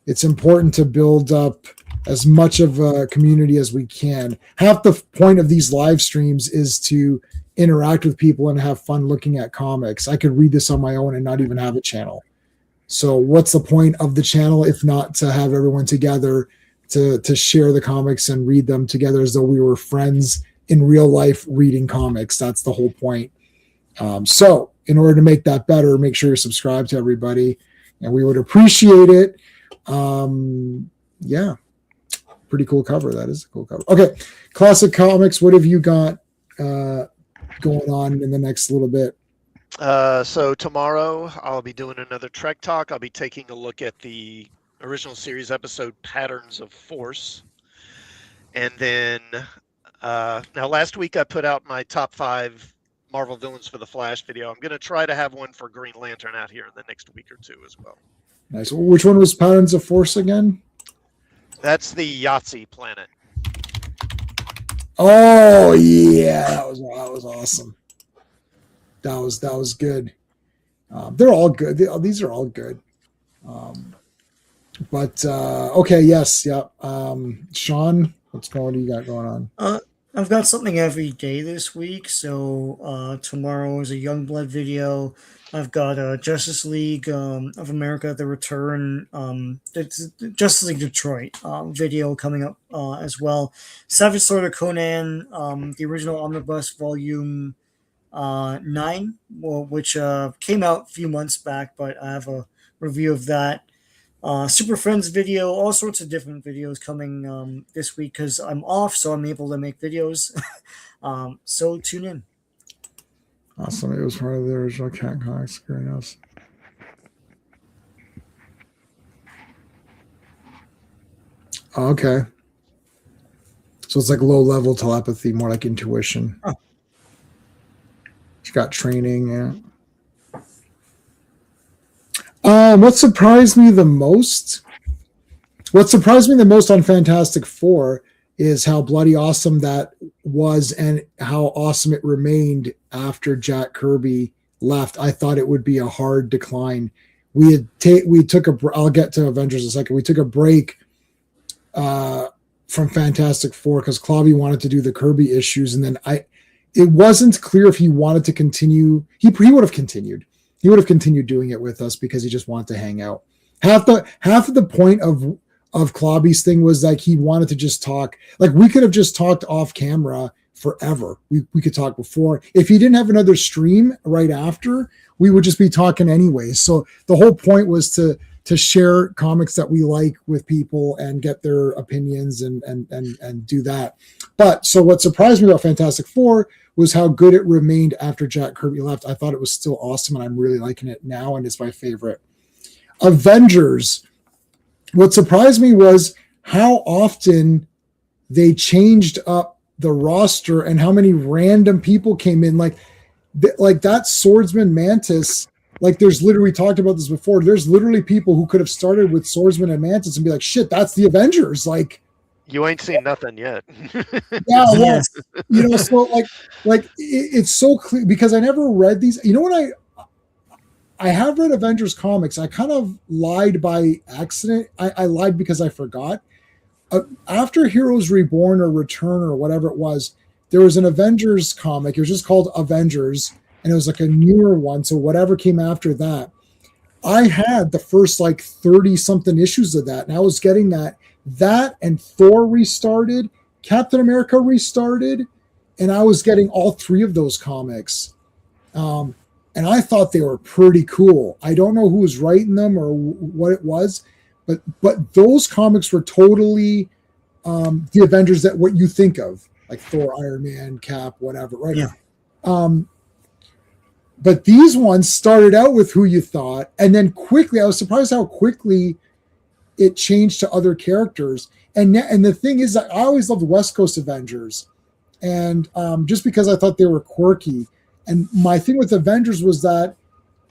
It's important to build up as much of a community as we can. Half the point of these live streams is to interact with people and have fun looking at comics. I could read this on my own and not even have a channel. So what's the point of the channel if not to have everyone together to share the comics and read them together as though we were friends in real life reading comics? That's the whole point. So in order to make that better, make sure you're subscribed to everybody, and we would appreciate it. Yeah, pretty cool cover. That is a cool cover. Okay, Classic Comics, what have you got going on in the next little bit? So tomorrow I'll be doing another Trek Talk. I'll be taking a look at the original series episode Patterns of Force. And then now last week I put out my top 5 Marvel villains for the Flash video. I'm going to try to have one for Green Lantern out here in the next week or two as well. Nice. Which one was Patterns of Force again? That's the Yahtzee planet. Oh yeah, that was awesome. That was good. They're all good. These are all good. But okay, yes, yeah. Sean, what do you got going on? I've got something every day this week. So tomorrow is a Youngblood video. I've got Justice League of America: The Return, it's Justice League Detroit video coming up as well. Savage Sword of Conan, the original Omnibus Volume 9, which came out a few months back, but I have a review of that. Super Friends video, all sorts of different videos coming this week because I'm off, so I'm able to make videos. So tune in. Awesome. It was part of the original Cat Comics Greenhouse. Okay. So it's like low level telepathy, more like intuition. Oh. She's got training, yeah. What surprised me the most on Fantastic Four is how bloody awesome that was and how awesome it remained after Jack Kirby left. I thought it would be a hard decline. We took I'll get to Avengers in a second. We took a break from Fantastic Four because Clobby wanted to do the Kirby issues, and then it wasn't clear if he wanted to continue. He would have continued. He would have continued doing it with us because he just wanted to hang out. Half of the point of Clobby's thing was like he wanted to just talk. Like we could have just talked off camera forever. We could talk before. If he didn't have another stream right after, we would just be talking anyways. So the whole point was to share comics that we like with people and get their opinions and do that. But so what surprised me about Fantastic Four was how good it remained after Jack Kirby left. I thought it was still awesome, and I'm really liking it now, and it's my favorite. Avengers. What surprised me was how often they changed up the roster and how many random people came in. Like that Swordsman Mantis. Like there's literally, we talked about this before. There's literally people who could have started with Swordsman and Mantis and be like, shit, that's the Avengers. Like, you ain't seen nothing yet. Yeah, well, so it's so clear because I never read these. You know what I have read Avengers comics. I kind of lied by accident. I lied because I forgot. After Heroes Reborn or Return or whatever it was, there was an Avengers comic. It was just called Avengers, and it was like a newer one. So whatever came after that, I had the first 30 something issues of that, and I was getting that and Thor restarted, Captain America restarted, and I was getting all three of those comics. And I thought they were pretty cool. I don't know who was writing them or what it was, but those comics were totally the Avengers that what you think of, like Thor, Iron Man, Cap, whatever, right? Yeah. But these ones started out with who you thought, and then quickly, I was surprised how quickly it changed to other characters. And the thing is, I always loved West Coast Avengers, and just because I thought they were quirky. And my thing with Avengers was that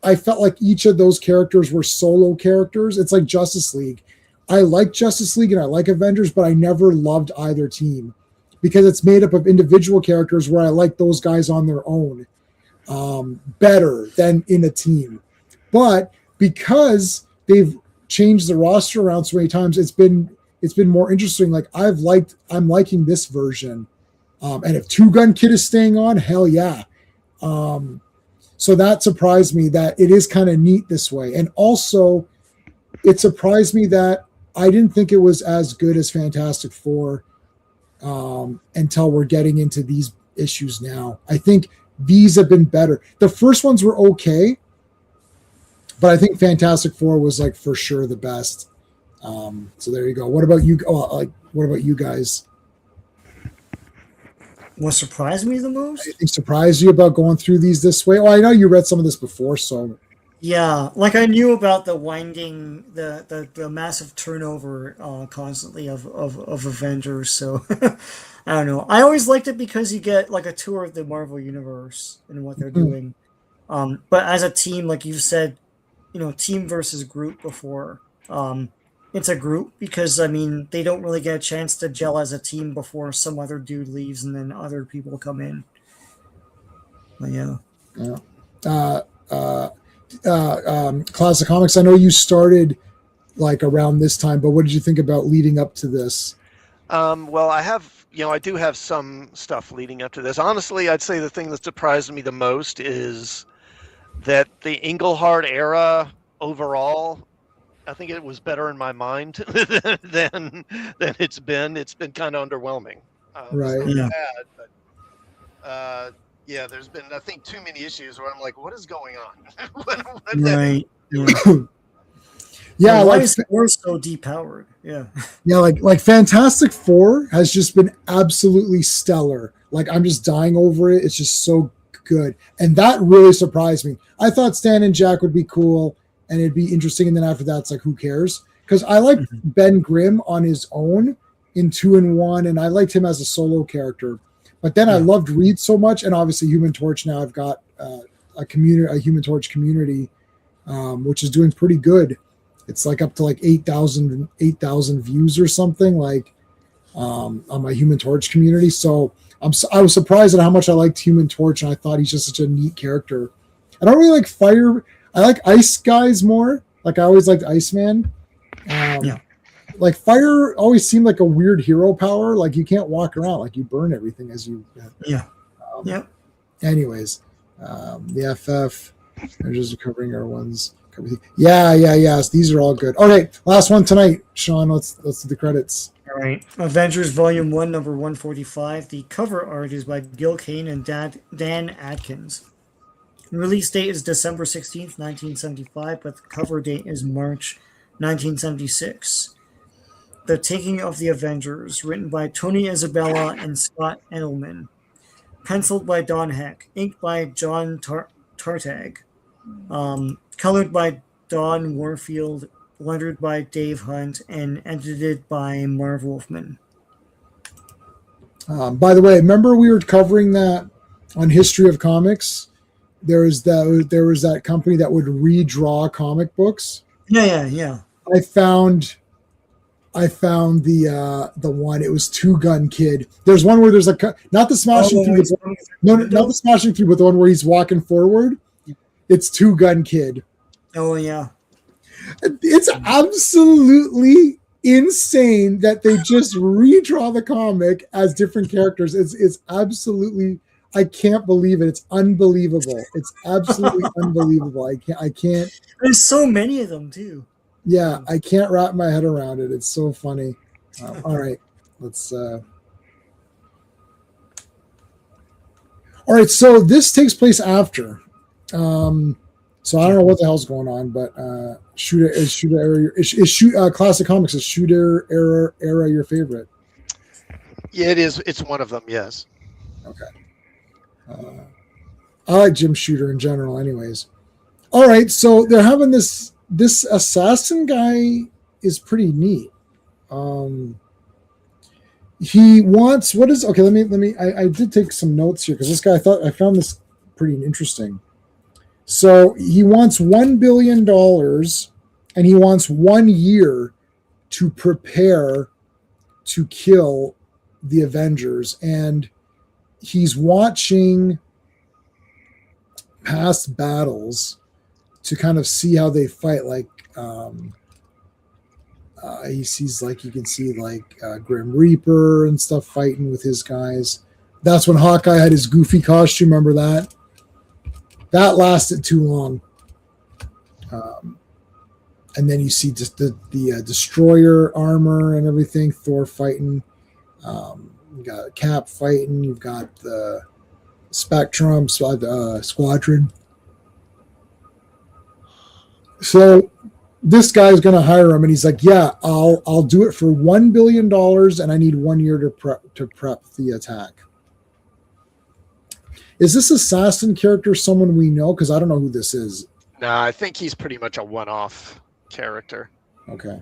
I felt like each of those characters were solo characters. It's like Justice League. I like Justice League and I like Avengers, but I never loved either team because it's made up of individual characters where I like those guys on their own better than in a team. But because they've changed the roster around so many times, it's been more interesting. Like I'm liking this version. And if Two Gun Kid is staying on, hell yeah. So that surprised me that it is kind of neat this way. And also it surprised me that I didn't think it was as good as Fantastic Four until we're getting into these issues now. I think these have been better. The first ones were okay, but I think Fantastic Four was for sure the best. So there you go. What about you? What about you guys? What surprised me the most? Anything surprised you about going through these this way? Well, I know you read some of this before, so yeah, I knew about the winding, the massive turnover constantly of Avengers. So I don't know. I always liked it because you get a tour of the Marvel universe and what they're doing. But as a team, like you said, team versus group before. it's a group because I mean they don't really get a chance to gel as a team before some other dude leaves and then other people come in. But yeah. Yeah. Classic Comics. I know you started like around this time, but what did you think about leading up to this? Well, I do have some stuff leading up to this. Honestly, I'd say the thing that surprised me the most is that the Englehart era overall, I think it was better in my mind than it's been. It's been kind of underwhelming. Right. It's Yeah. not bad, but yeah, there's been I think too many issues where I'm like, what is going on? What the- Right. Yeah. Yeah, why like is Thor so depowered? Yeah. yeah, like Fantastic Four has just been absolutely stellar. Like I'm just dying over it. It's just so good, and that really surprised me. I thought Stan and Jack would be cool and it'd be interesting, and then after that, it's like who cares? Because I like Ben Grimm on his own in 2-in-1, and I liked him as a solo character. But then I loved Reed so much, and obviously Human Torch. Now I've got a Human Torch community, which is doing pretty good. It's like up to like 8,000 views or something like on my Human Torch community. So I was surprised at how much I liked Human Torch, and I thought he's just such a neat character. I don't really like fire. I like ice guys more. Like I always liked Iceman. Like fire always seemed like a weird hero power. Like you can't walk around. Like you burn everything as you. Anyways, the FF. They're just recovering our ones. Yes, these are all good. Okay, last one tonight, Sean. Let's do the credits. All right. Avengers Volume 1, number 145. The cover art is by Gil Kane and Dan Adkins. The release date is December 16th, 1975, but the cover date is March 1976. The Taking of the Avengers, written by Tony Isabella and Scott Edelman. Penciled by Don Heck. Inked by John Tartag. Colored by Don Warfield, lettered by Dave Hunt, and edited by Marv Wolfman. By the way, remember we were covering that on History of Comics? There was that company that would redraw comic books. Yeah. I found the one. It was Two Gun Kid. There's one where there's not the smashing through. Not the smashing through, but the one where he's walking forward. It's Two Gun Kid. Oh yeah. It's absolutely insane that they just redraw the comic as different characters. It's absolutely, I can't believe it. It's unbelievable. It's absolutely unbelievable. I can't. There's so many of them too. Yeah, I can't wrap my head around it. It's so funny. All right, let's. All right, so this takes place after. So I don't know what the hell's going on, but Classic Comics is Shooter era your favorite? Yeah, it is. It's one of them. Yes. Okay. I like Jim Shooter in general, anyways. All right, so they're having this assassin guy is pretty neat. He wants okay. Let me. I did take some notes here because this guy I found this pretty interesting. So he wants $1 billion and he wants 1 year to prepare to kill the Avengers. And he's watching past battles to kind of see how they fight. Like he sees, like, you can see like Grim Reaper and stuff fighting with his guys. That's when Hawkeye had his goofy costume. Remember that? That lasted too long. And then you see just the destroyer armor and everything, Thor fighting. You got Cap fighting. You've got the Spectrum squadron. So this guy's going to hire him, and he's like, "Yeah, I'll do it for $1 billion, and I need 1 year to prep the attack." Is this assassin character someone we know? Because I don't know who this is. No, I think he's pretty much a one-off character. Okay.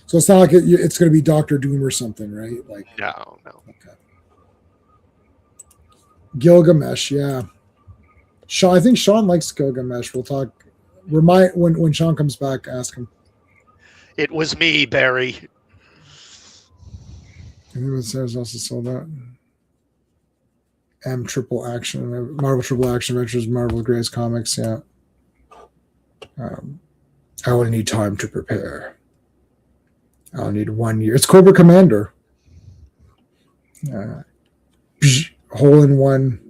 So it's not like it's going to be Doctor Doom or something, right? Like No. Okay. Gilgamesh, yeah. Sean, I think Sean likes Gilgamesh. We'll talk. When Sean comes back, ask him. It was me, Barry. Anyone says also sold out. Triple Action, Marvel Triple Action Adventures, Marvel Greatest Comics. Yeah. I will need time to prepare. I'll need 1 year. It's Cobra Commander. Hole in one.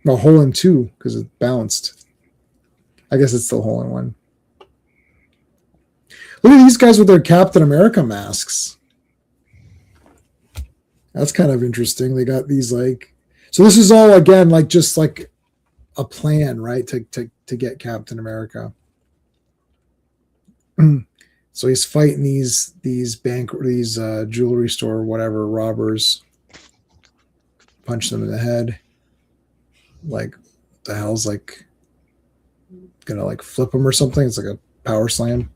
No, hole in two because it bounced. I guess it's still hole in one. Look at these guys with their Captain America masks. That's kind of interesting. They got these like. So this is all again like just like a plan, right? To get Captain America. So he's fighting these jewelry store whatever robbers. Punch them in the head. Like the hell's like gonna like flip him or something? It's like a power slam.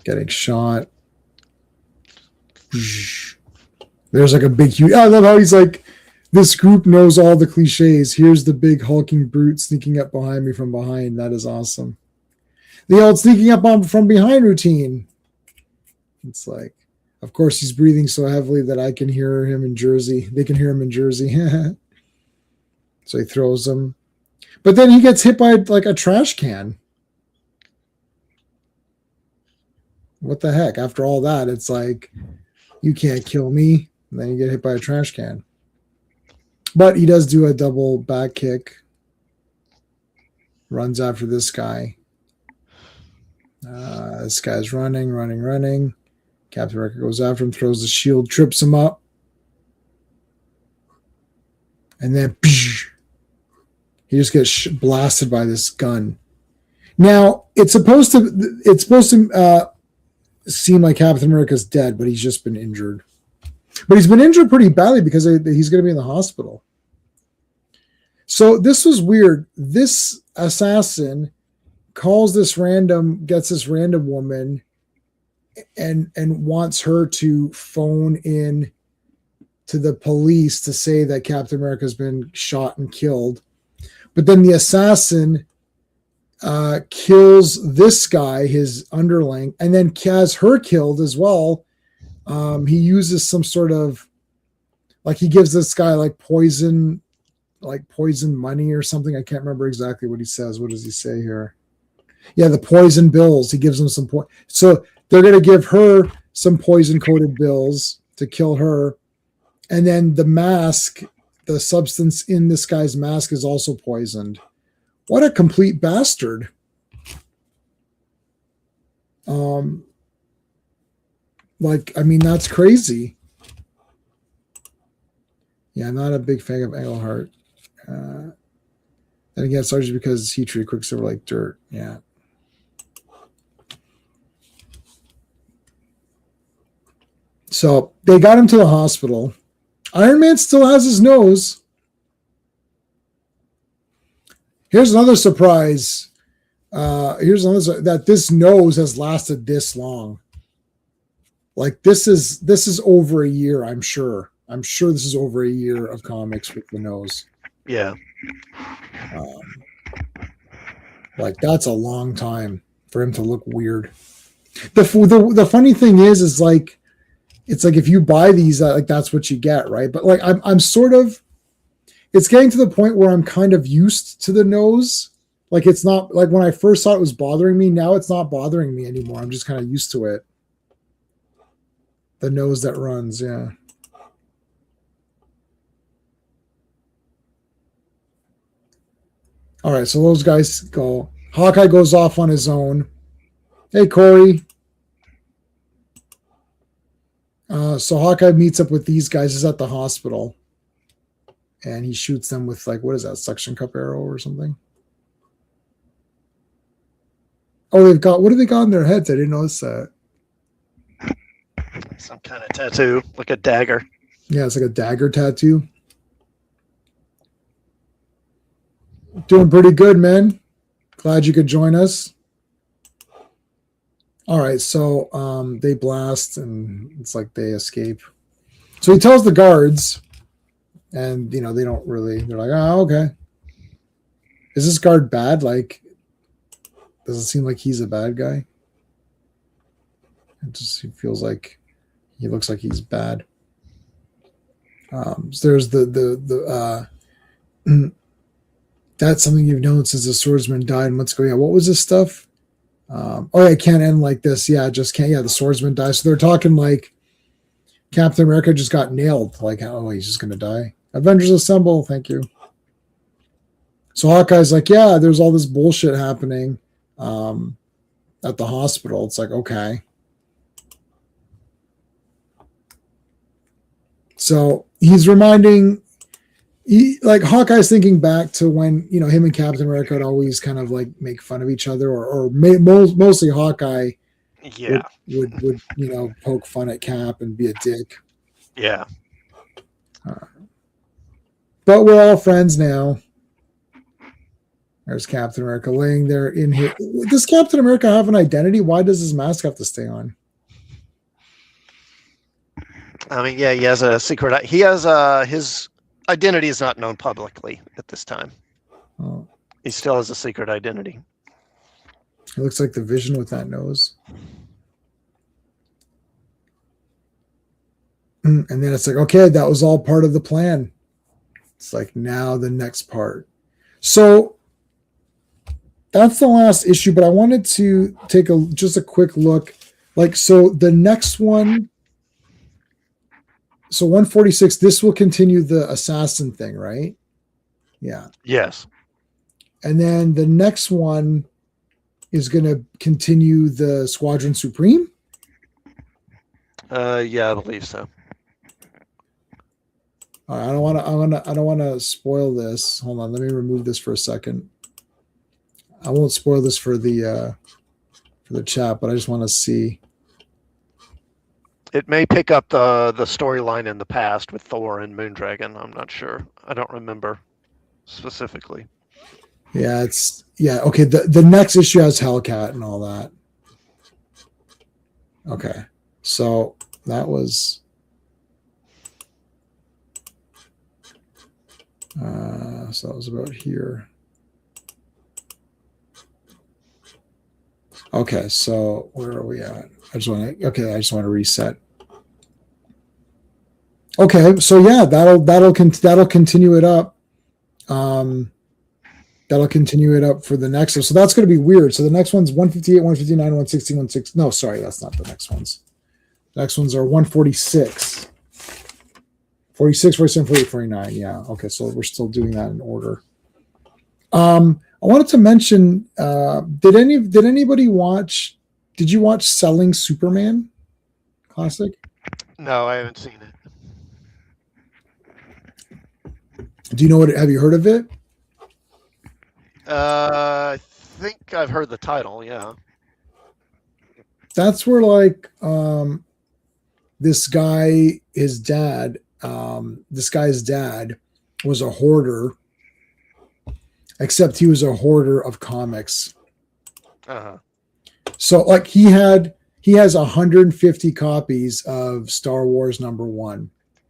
Getting shot. There's like a big huge. I love how he's like, this group knows all the cliches. Here's the big hulking brute sneaking up behind me from behind. That is awesome. The old sneaking up from behind routine. It's like, of course, he's breathing so heavily that I can hear him in Jersey. They can hear him in Jersey. So he throws them. But then he gets hit by like a trash can. What the heck? After all that, it's like, you can't kill me. And then you get hit by a trash can. But he does do a double back kick. Runs after this guy. This guy's running. Captain America goes after him, throws the shield, trips him up. And then he just gets blasted by this gun. Now, it's supposed to seem like Captain America's dead, but he's just been injured. But he's been injured pretty badly because he's going to be in the hospital. So this was weird. This assassin gets this random woman and wants her to phone in to the police to say that Captain America's been shot and killed. But then the assassin kills this guy, his underling, and then has her killed as well. He uses some sort of, like he gives this guy like poison money or something. I can't remember exactly what he says. What does he say here? Yeah, the poison bills. He gives them some point. So they're going to give her some poison coated bills to kill her. And then the mask, the substance in this guy's mask is also poisoned. What a complete bastard. That's crazy. Yeah, I'm not a big fan of Engelhart. Then again, it's largely because he treated Quicksilver like dirt. Yeah. So they got him to the hospital. Iron Man still has his nose. Here's another surprise. That this nose has lasted this long. Like this is over a year, I'm sure. I'm sure this is over a year of comics with the nose. Yeah. Like that's a long time for him to look weird. The funny thing is like, it's like if you buy these, like that's what you get, right? But like I'm sort of, it's getting to the point where I'm kind of used to the nose. Like it's not like when I first thought it was bothering me. Now it's not bothering me anymore. I'm just kind of used to it. The nose that runs, yeah. All right, so those guys go. Hawkeye goes off on his own. Hey, Corey. So Hawkeye meets up with these guys. He's at the hospital. And he shoots them with, like, what is that, suction cup arrow or something? Oh, what do they got on their heads? I didn't notice that. Some kind of tattoo, like a dagger. Yeah, it's like a dagger tattoo. Doing pretty good, man. Glad you could join us. All right, so they blast, and it's like they escape. So he tells the guards, and, they don't really, they're like, oh, okay. Is this guard bad? Like, does it seem like he's a bad guy? he feels like he looks like he's bad. So there's that's something you've known since the swordsman died months ago. Yeah, what was this stuff? It can't end like this. Yeah, it just can't. Yeah, the swordsman dies. So they're talking like Captain America just got nailed. Like, oh, he's just gonna die. Avengers assemble. Thank you. So Hawkeye's like, yeah, there's all this bullshit happening at the hospital. It's like, okay. So he's reminding, Hawkeye's thinking back to when, him and Captain America would always kind of like make fun of each other, or mostly Hawkeye would poke fun at Cap and be a dick. Yeah. But we're all friends now. There's Captain America laying there in his. Does Captain America have an identity? Why does his mask have to stay on? I mean, yeah, he has a secret. He has his identity is not known publicly at this time. Oh. He still has a secret identity. It looks like the Vision with that nose. And then it's like, okay, that was all part of the plan. It's like, now the next part. So that's the last issue, but I wanted to take just a quick look. So the next one, so 146, this will continue the assassin thing, right? Yeah. Yes. And then the next one is going to continue the Squadron Supreme? Yeah, I believe so. All right, I don't want to spoil this. Hold on, let me remove this for a second. I won't spoil this for the chat, but I just want to see. It may pick up the storyline in the past with Thor and Moondragon. I'm not sure. I don't remember specifically. Yeah, okay. The next issue has Hellcat and all that. Okay, so that was. So that was about here. Okay, so where are we at? I just want to reset. Okay, so yeah, that'll continue it up. That'll continue it up for the next one. So that's going to be weird. So the next one's 158, 159, 160, 160. No, sorry, that's not the next ones. The next ones are 146. 46, 47, 48, 49. Yeah. Okay. So we're still doing that in order. I wanted to mention, did anybody watch, did you watch Selling Superman Classic? No, I haven't seen it. Do you know have you heard of it? I think I've heard the title. Yeah. That's where this guy, his dad, this guy's dad was a hoarder, except he was a hoarder of comics. Uh-huh. So he has 150 copies of Star Wars #1.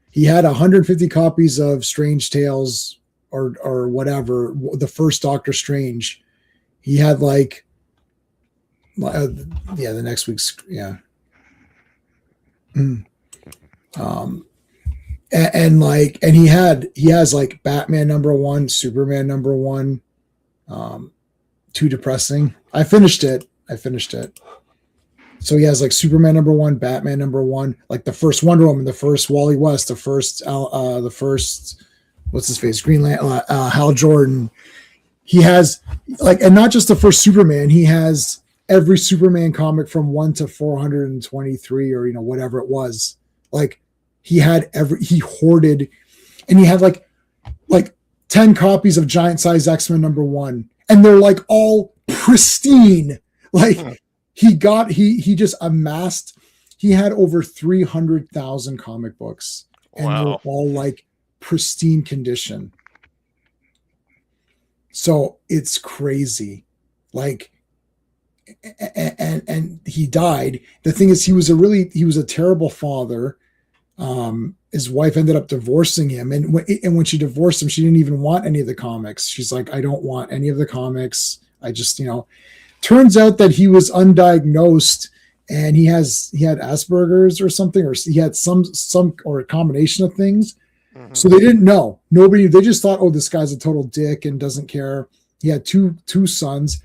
He had 150 copies of Strange Tales or whatever, the first Doctor Strange. He had the next week's, yeah. And he has Batman #1, Superman #1. Too depressing. I finished it. So he has Superman #1, Batman #1, the first Wonder Woman, the first Wally West, the first what's his face, Green Lantern, Hal Jordan. He has and not just the first Superman. He has every Superman comic from 1 to 423 or whatever it was. He hoarded, and he had 10 copies of Giant Size X-Men #1, and they're all pristine. He just amassed. He had over 300,000 comic books, and wow. they're all pristine condition. So it's crazy. And he died. The thing is, he was a terrible father. His wife ended up divorcing him, and when she divorced him, she didn't even want any of the comics. She's like, I don't want any of the comics. I just, turns out that he was undiagnosed and he had Asperger's or something, or he had some or a combination of things. Mhm. So they didn't know. Nobody. They just thought, oh, this guy's a total dick and doesn't care. He had two sons.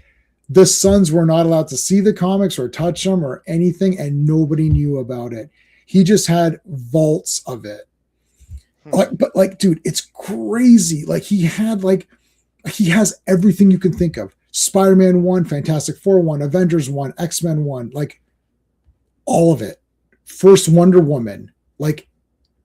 The sons were not allowed to see the comics or touch them or anything, and nobody knew about it. He just had vaults of it. But dude, it's crazy. Like he has everything you can think of. Spider-Man 1, Fantastic Four 1, Avengers 1, X-Men 1, like all of it. First Wonder Woman, like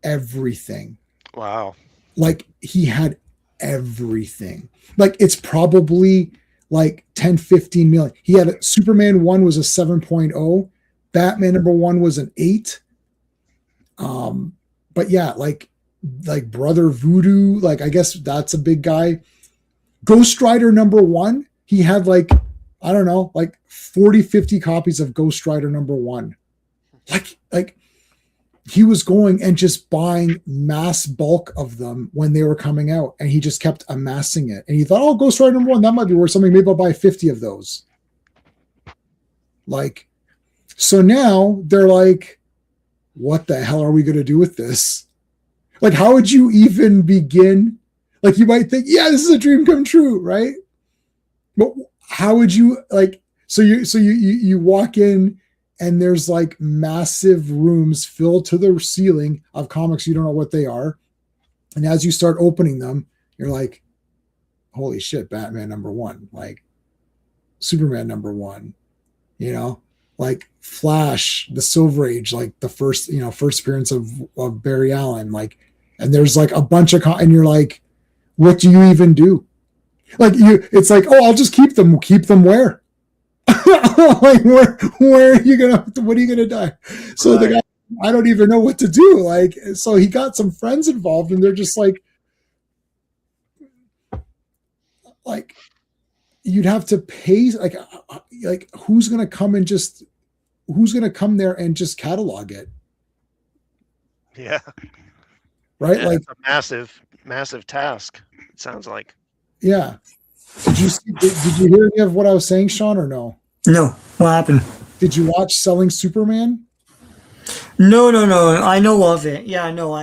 everything. Wow. Like he had everything. Like it's probably like 10, 15 million. He had Superman 1 was a 7.0. Batman #1 was an 8. But yeah, like Brother Voodoo, like I guess that's a big guy. Ghost Rider #1, he had like, I don't know, like 40, 50 copies of Ghost Rider #1. Like he was going and just buying mass bulk of them when they were coming out, and he just kept amassing it. And he thought, oh, Ghost Rider #1, that might be worth something. Maybe I'll buy 50 of those. Like, so now they're like, what the hell are we going to do with this? Like, how would you even begin? Like, you might think, yeah, this is a dream come true, right? But how would you like? So you walk in, and there's like massive rooms filled to the ceiling of comics. You don't know what they are. And as you start opening them, you're like, holy shit, Batman #1, like Superman #1, you know, like Flash, the Silver Age, like the first appearance of Barry Allen, like, and there's like a bunch of, and you're like, what do you even do? Like it's like, oh, I'll just keep them. Keep them where? Like where are you gonna? What are you gonna die? So Right. the guy, I don't even know what to do. Like, so he got some friends involved, and they're just like you'd have to pay. Like who's gonna come there and just catalog it? Yeah. Right? Yeah, Like, it's a massive task. It sounds like. yeah. Did you hear any of what I was saying, Sean, or no? No, what happened? Did you watch Selling Superman? No. I know of it. Yeah, no,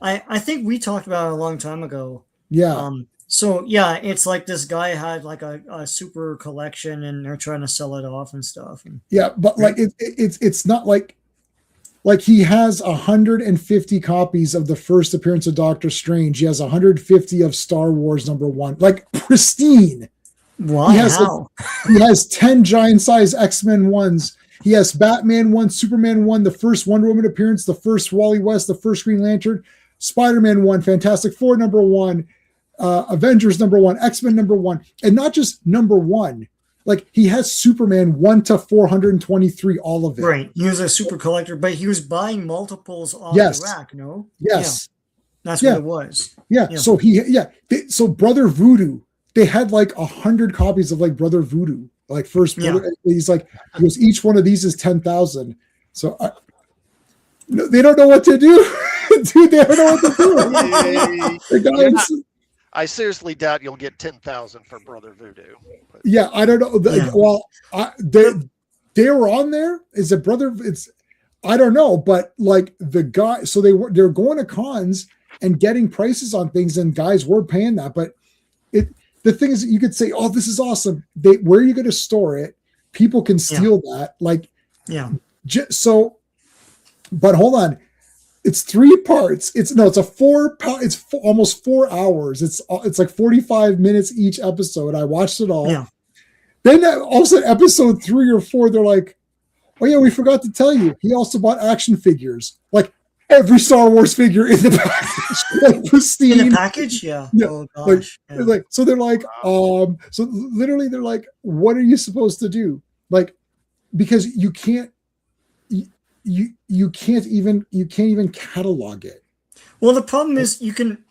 I think we talked about it a long time ago. Yeah. So yeah, it's like this guy had like a super collection, and they're trying to sell it off and stuff. And Yeah, but like it's not like he has 150 copies of the first appearance of Doctor Strange. He has 150 of Star Wars #1, like pristine. why? He has How? He has 10 giant size X-Men 1s. He has Batman 1, Superman 1, the first Wonder Woman appearance, the first Wally West, the first Green Lantern, Spider-Man 1, Fantastic Four #1, Avengers #1, X-Men #1, and not just #1. Like he has Superman 1 to 423, all of it. Right. He was a super collector, but he was buying multiples off Yes. the rack, no? Yes. Yeah, that's Yeah. what it was. Yeah. Yeah. So Brother Voodoo, they had like 100 copies of like Brother Voodoo, like first. Yeah. He goes, each one of these is 10,000. So they don't know what to do. Dude, they don't know what to do. The guys, I seriously doubt you'll get 10,000 for Brother Voodoo. But yeah, I don't know. Yeah. Well, they were on there. Is it Brother? It's, I don't know, but like the guy, so they're going to cons and getting prices on things, and guys were paying that. But the thing is, you could say, "Oh, this is awesome." Where are you going to store it? People can steal that. Like, Yeah. so. But hold on, it's 3 parts. It's almost 4 hours. It's like 45 minutes each episode. I watched it all. Yeah. Then all of a sudden, episode 3 or 4, they're like, oh yeah, we forgot to tell you. He also bought action figures, like every Star Wars figure in the package, like pristine. In the package? Yeah. Yeah, Oh gosh. Yeah. Like, so they're like, so literally they're like, what are you supposed to do? Like, because you can't even catalog it. Well, the problem is you can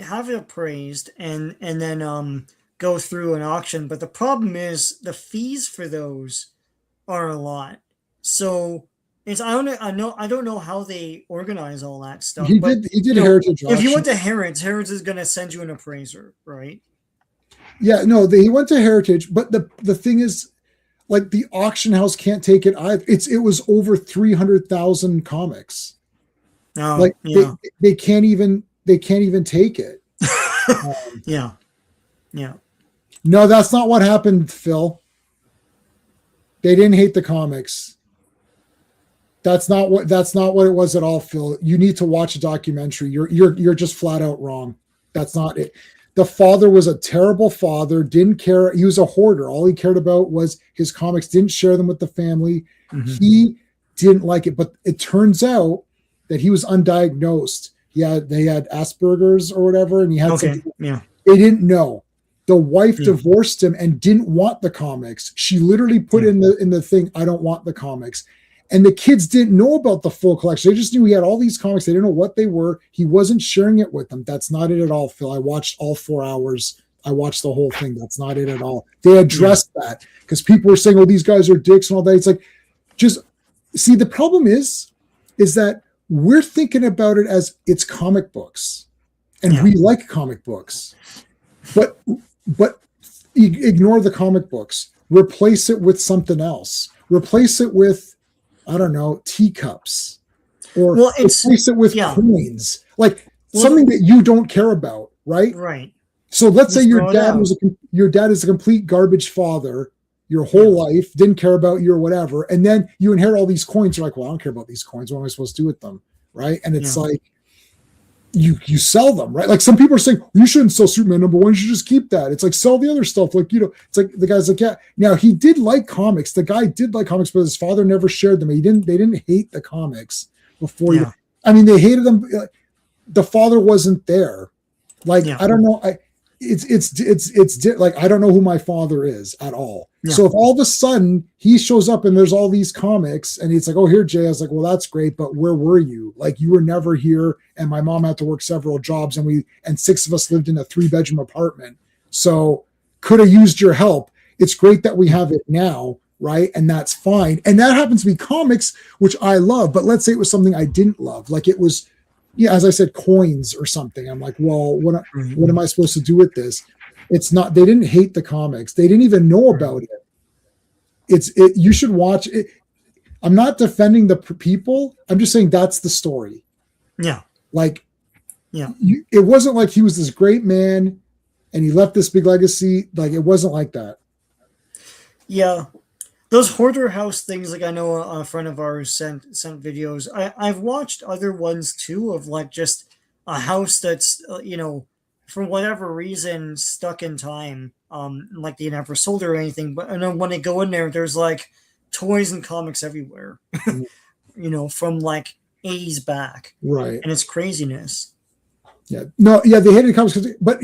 have it appraised and then go through an auction, but the problem is the fees for those are a lot. So it's I don't know how they organize all that stuff. He but, did you know, Heritage if you auction. went to Harrods is going to send you an appraiser, right? Yeah, no, he went to Heritage, but the thing is, like the auction house can't take it either. It was over 300,000 comics. Oh, Like yeah. they can't even take it. Yeah. Yeah. No, that's not what happened, Phil. They didn't hate the comics. That's not what it was at all, Phil. You need to watch a documentary. You're just flat out wrong. That's not it. The father was a terrible father, didn't care. He was a hoarder. All he cared about was his comics, didn't share them with the family. Mhm. He didn't like it, but it turns out that he was undiagnosed. They had Asperger's or whatever, and he had Okay. something. Yeah. They didn't know. The wife Yeah. divorced him and didn't want the comics. She literally put in the thing, I don't want the comics. And the kids didn't know about the full collection. They just knew he had all these comics. They didn't know what they were. He wasn't sharing it with them. That's not it at all, Phil. I watched all 4 hours. I watched the whole thing. That's not it at all. They addressed that because people were saying, oh, these guys are dicks and all that. It's like, just see, the problem is that we're thinking about it as it's comic books and we like comic books, but ignore the comic books, replace it with something else, replace it with, I don't know, teacups, or replace it with coins, like something that you don't care about, right? Right. So let's say your dad is a complete garbage father your whole life, didn't care about you or whatever, and then you inherit all these coins. You're like, well, I don't care about these coins. What am I supposed to do with them, right? And it's like you sell them, right? Like some people are saying you shouldn't sell Superman #1. You should just keep that. It's like sell the other stuff. Like it's like the guy's like, yeah. Now he did like comics. The guy did like comics, but his father never shared them. They didn't hate the comics before. I mean, they hated them. The father wasn't there. Like I don't know. It's like I don't know who my father is at all. So if all of a sudden he shows up and there's all these comics and he's like, oh, here, Jay, I was like, well, that's great, but where were you? Like you were never here, and my mom had to work several jobs, and 6 of us lived in a 3-bedroom apartment, so could have used your help. It's great that we have it now, right? And that's fine. And that happens to be comics, which I love. But let's say it was something I didn't love, like it was, as I said, coins or something. I'm like, well, what am I supposed to do with this? It's not, they didn't hate the comics. They didn't even know about it. You should watch it. I'm not defending the people. I'm just saying that's the story. Yeah. Like, it wasn't like he was this great man and he left this big legacy. Like, it wasn't like that. Yeah. Those hoarder house things, like I know a friend of ours sent videos. I've watched other ones too of like just a house that's, for whatever reason stuck in time. Like they never sold or anything, but and then when they go in there, there's like toys and comics everywhere, from like 80s back. Right. And it's craziness. Yeah. No, yeah, they hated comics, but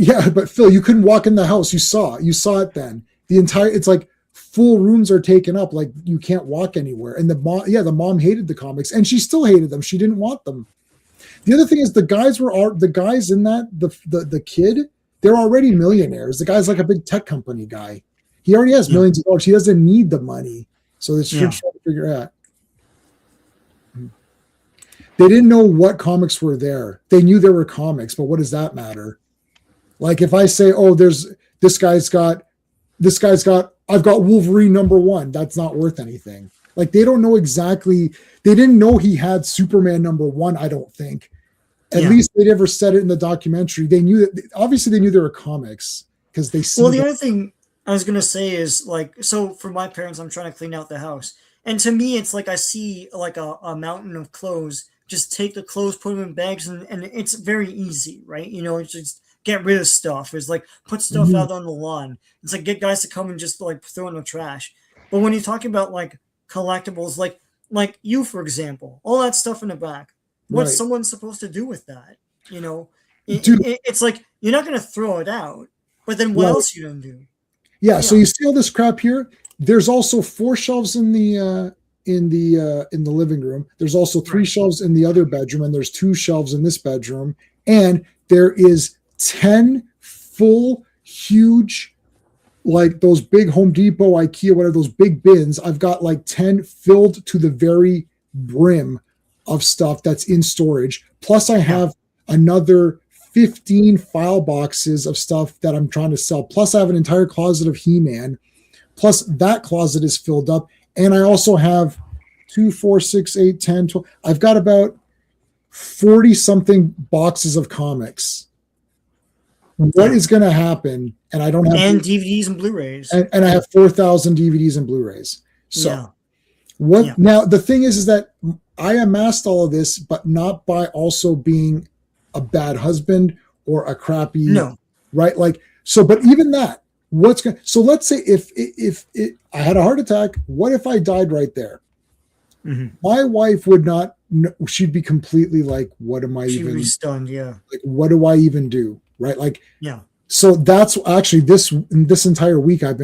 Phil, you couldn't walk in the house. You saw it then. It's like full rooms are taken up. Like you can't walk anywhere. And the mom hated the comics and she still hated them. She didn't want them. The other thing is the guys in that, the kid, they're already millionaires. The guy's like a big tech company guy. He already has millions of dollars. He doesn't need the money. So it's trying to figure out. They didn't know what comics were there. They knew there were comics, but what does that matter? Like if I say, oh, I've got Wolverine #1, that's not worth anything. Like they don't know exactly. They didn't know he had Superman #1, I don't think. At least they never said it in the documentary. They knew that. Obviously, they knew there were comics because they see. Well, the other thing I was gonna say is like, so for my parents, I'm trying to clean out the house, and to me, it's like I see like a mountain of clothes. Just take the clothes, put them in bags, and it's very easy, right? It's just get rid of stuff. It's like put stuff out on the lawn. It's like get guys to come and just like throw in the trash. But when you're talking about like collectibles, like you, for example, all that stuff in the back. What's someone supposed to do with that? It's like you're not going to throw it out, but then what else you gonna do? Yeah. So you see all this crap here. There's also 4 shelves in the living room. There's also 3 shelves in the other bedroom, and there's 2 shelves in this bedroom, and there is 10 full, huge, like those big Home Depot, IKEA, whatever, those big bins. I've got like 10 filled to the very brim of stuff that's in storage. Plus I have another 15 file boxes of stuff that I'm trying to sell. Plus I have an entire closet of He-Man plus that closet is filled up. And I also have 2, 4, 6, 8, 10, 12. I've got about 40 something boxes of comics. What is going to happen? And I don't have DVDs and Blu-rays, and I have 4,000 DVDs and Blu-rays. So now the thing is that I amassed all of this, but not by also being a bad husband or a crappy, right? Like, so, but even that, so let's say if I had a heart attack, what if I died right there? Mm-hmm. My wife would not, she'd be completely like, what am I even? She'd be stunned, yeah. Like, what do I even do? Right? Like, so that's actually this entire week I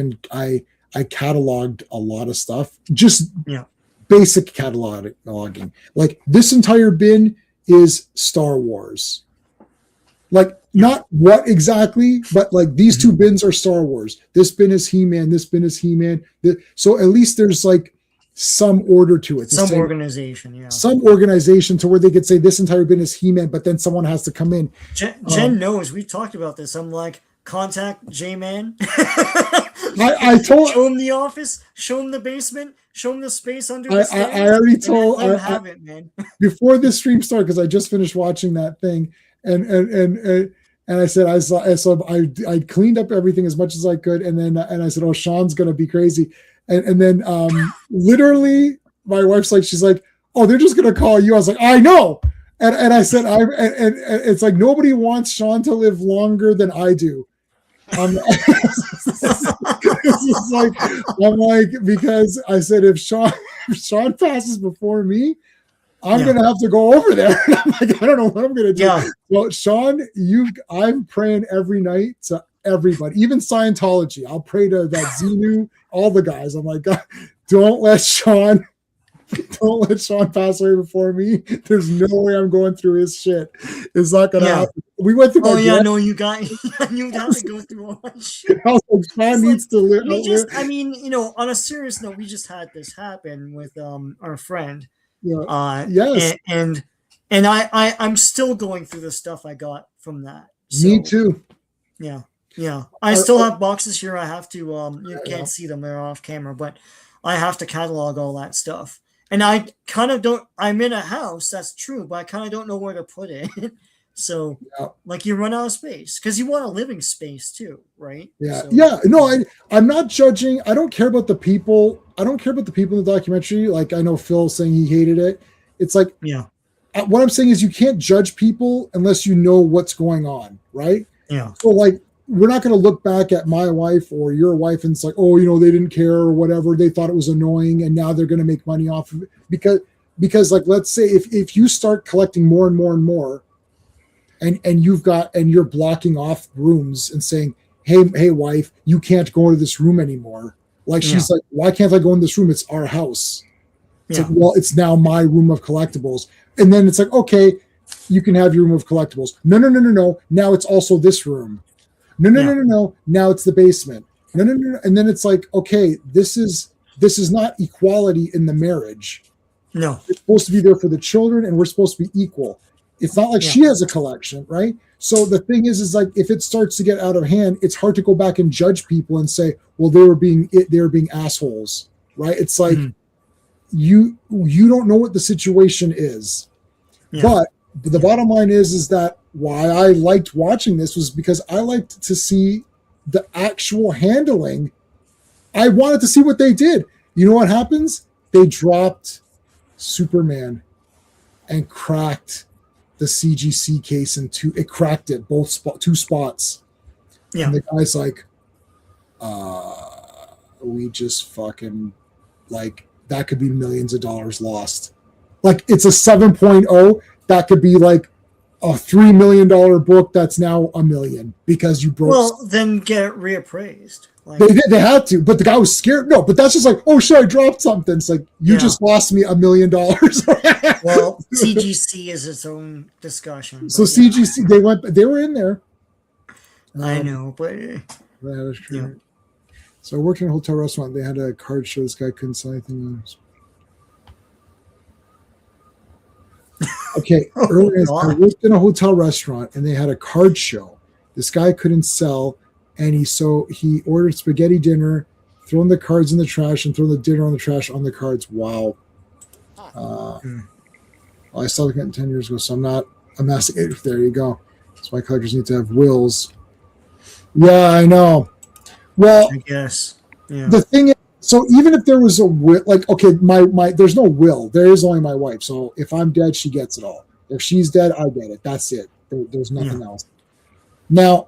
cataloged a lot of stuff, just basic cataloging. Like this entire bin is Star Wars. Like not what exactly, but like these two bins are Star Wars. This bin is He-Man. This bin is He-Man. So at least there's like some order to it. Some organization, Some organization to where they could say this entire bin is He-Man, but then someone has to come in. Jen knows. We talked about this. I'm like, contact J-Man. I told show him the office, show him the basement, show him the space under the stairs. I already told have it, man. Before this stream started, because I just finished watching that thing, and I said I cleaned up everything as much as I could, and I said, oh, Sean's gonna be crazy. And then literally my wife's like, she's like, oh, they're just going to call you. I was like, I know. And I said, and it's like, nobody wants Sean to live longer than I do. I'm like, because I said, if Sean passes before me, I'm going to have to go over there. I'm like, I don't know what I'm going to do. Yeah. Well, Sean, I'm praying every night to everybody, even Scientology. I'll pray to that Xenu, all the guys. I'm like, God, don't let Sean pass away before me. There's no way I'm going through his shit. It's not gonna happen. We went through. No, you have to go through all that shit. I was like, Sean needs to live. I mean, on a serious note, we just had this happen with our friend. Yeah. Yes. And I'm still going through the stuff I got from that. So, me too. Yeah. Yeah, I still have boxes here. I have to. You can't see them; they're off camera. But I have to catalog all that stuff, and I kind of don't. I'm in a house, that's true, but I kind of don't know where to put it. So, like, you run out of space because you want a living space too, right? Yeah, No, I'm not judging. I don't care about the people. I don't care about the people in the documentary. Like, I know Phil saying he hated it. It's like, what I'm saying is you can't judge people unless you know what's going on, right? Yeah. So, like, we're not going to look back at my wife or your wife and it's like, oh, they didn't care or whatever. They thought it was annoying and now they're going to make money off of it. Because like, let's say if you start collecting more and more and more and you're blocking off rooms and saying, hey, wife, you can't go into this room anymore. Like, she's like, why can't I go in this room? It's our house. It's like, well, it's now my room of collectibles. And then it's like, okay, you can have your room of collectibles. No. Now it's also this room. No. Now it's the basement. No. And then it's like, okay, this is not equality in the marriage. No. It's supposed to be there for the children and we're supposed to be equal. It's not like she has a collection, right? So the thing is like, if it starts to get out of hand, it's hard to go back and judge people and say, well, they were being assholes, right? It's like, you don't know what the situation is. Yeah. But the bottom line is that why I liked watching this was because I liked to see the actual handling. I wanted to see what they did. You know what happens? They dropped Superman and cracked the CGC case in two. It cracked it two spots. Yeah. And the guy's like, we just fucking, like, that could be millions of dollars lost. Like, it's a 7.0. That could be like a $3 million book that's now $1 million because you broke. Well, then get reappraised. Like, they had to, but the guy was scared. No, but that's just like, oh shit, I dropped something. It's like, you just lost me $1 million. Well, CGC is its own discussion. So CGC, they were in there. I know, but that is true. Yeah. So I worked in a hotel restaurant. They had a card show. This guy couldn't sell anything else. Okay, earlier I worked in a hotel restaurant and they had a card show. This guy couldn't sell, and he ordered spaghetti dinner, throwing the cards in the trash and throwing the dinner on the trash on the cards. Wow. I saw it 10 years ago, so I'm not a massive. There you go. That's why collectors need to have wills. Yeah, I know. Well, I guess. Yeah. the thing is, so even if there was a will, like, okay, my there's no will. There is only my wife. So if I'm dead, she gets it all. If she's dead, I get it. That's it. There's nothing else. Now,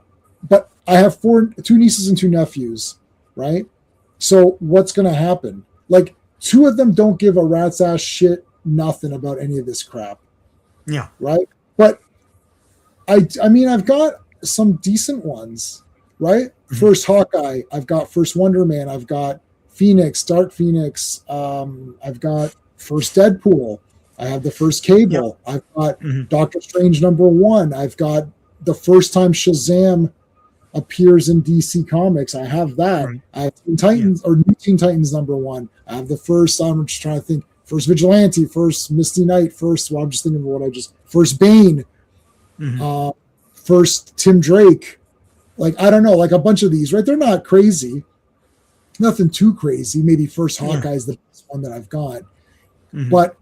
but I have two nieces and 2 nephews, right? So what's going to happen? Like, 2 of them don't give a rat's ass shit, nothing about any of this crap. Yeah. Right. But I mean, I've got some decent ones, right? Mm-hmm. First Hawkeye. I've got first Wonder Man. I've got Phoenix, Dark Phoenix. I've got first Deadpool. I have the first Cable. Yep. I've got Doctor Strange #1. I've got the first time Shazam appears in DC Comics. I have that. Right. I have Teen Titans or New Teen Titans #1. I have the first. I'm just trying to think. First Vigilante. First Misty Knight. First. Well, I'm just thinking of what I just. First Bane. First Tim Drake. Like, I don't know. Like a bunch of these. Right? They're not crazy. Nothing too crazy. Maybe first Hawkeye is the best one that I've got. But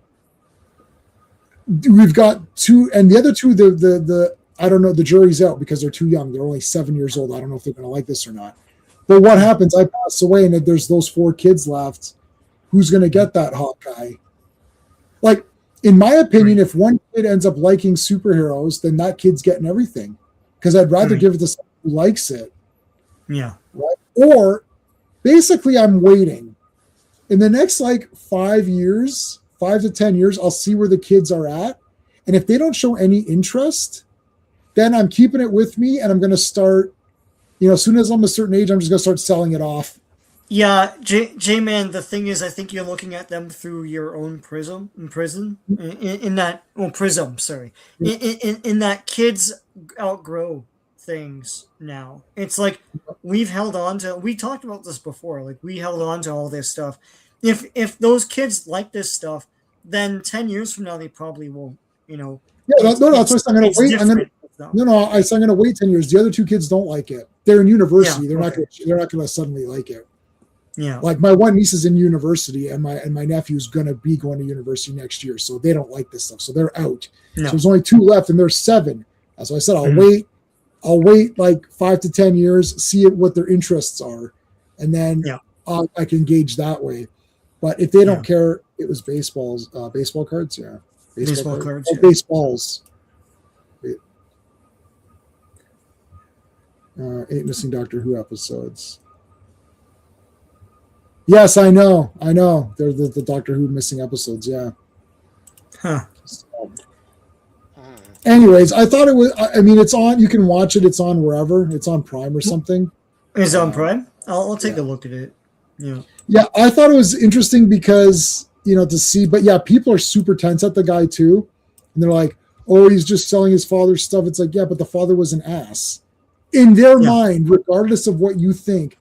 we've got 2, and the other 2, the I don't know, the jury's out because they're too young. They're only 7 years old. I don't know if they're going to like this or not. But what happens? I pass away, and there's those 4 kids left. Who's going to get that Hawkeye? Like, in my opinion, if one kid ends up liking superheroes, then that kid's getting everything. Because I'd rather give it to someone who likes it. Yeah. Right? Or basically, I'm waiting. In the next 5 years, 5 to 10 years, I'll see where the kids are at. And if they don't show any interest, then I'm keeping it with me, and I'm going to start, as soon as I'm a certain age, I'm just going to start selling it off. Yeah, J-Man, the thing is, I think you're looking at them through your own prism, sorry. In that kids outgrow things now. It's like we talked about this before, like we held on to all this stuff. If those kids like this stuff, then 10 years from now, they probably won't, Yeah, that's why I'm going to wait. I'm going to wait 10 years. The other 2 kids don't like it. They're in university. They're not going to suddenly like it. Yeah. Like my one niece is in university, and my nephew's going to be going to university next year. So they don't like this stuff. So they're out. No. So there's only 2 left, and there's 7. As I said, I'll wait. I'll wait 5 to 10 years, see what their interests are, and then I can gauge that way. But if they don't care, it was baseball cards. Yeah. Baseball cards. Oh, baseballs. 8 missing Doctor Who episodes. Yes, I know. They're the Doctor Who missing episodes. Yeah. Huh. So, anyways, I thought it was. I mean, it's on. You can watch it. It's on wherever. It's on Prime or something. Is it on Prime? I'll take a look at it. Yeah. Yeah, I thought it was interesting because to see. But yeah, people are super tense at the guy too, and they're like, "Oh, he's just selling his father's stuff." It's like, yeah, but the father was an ass in their mind, regardless of what you think.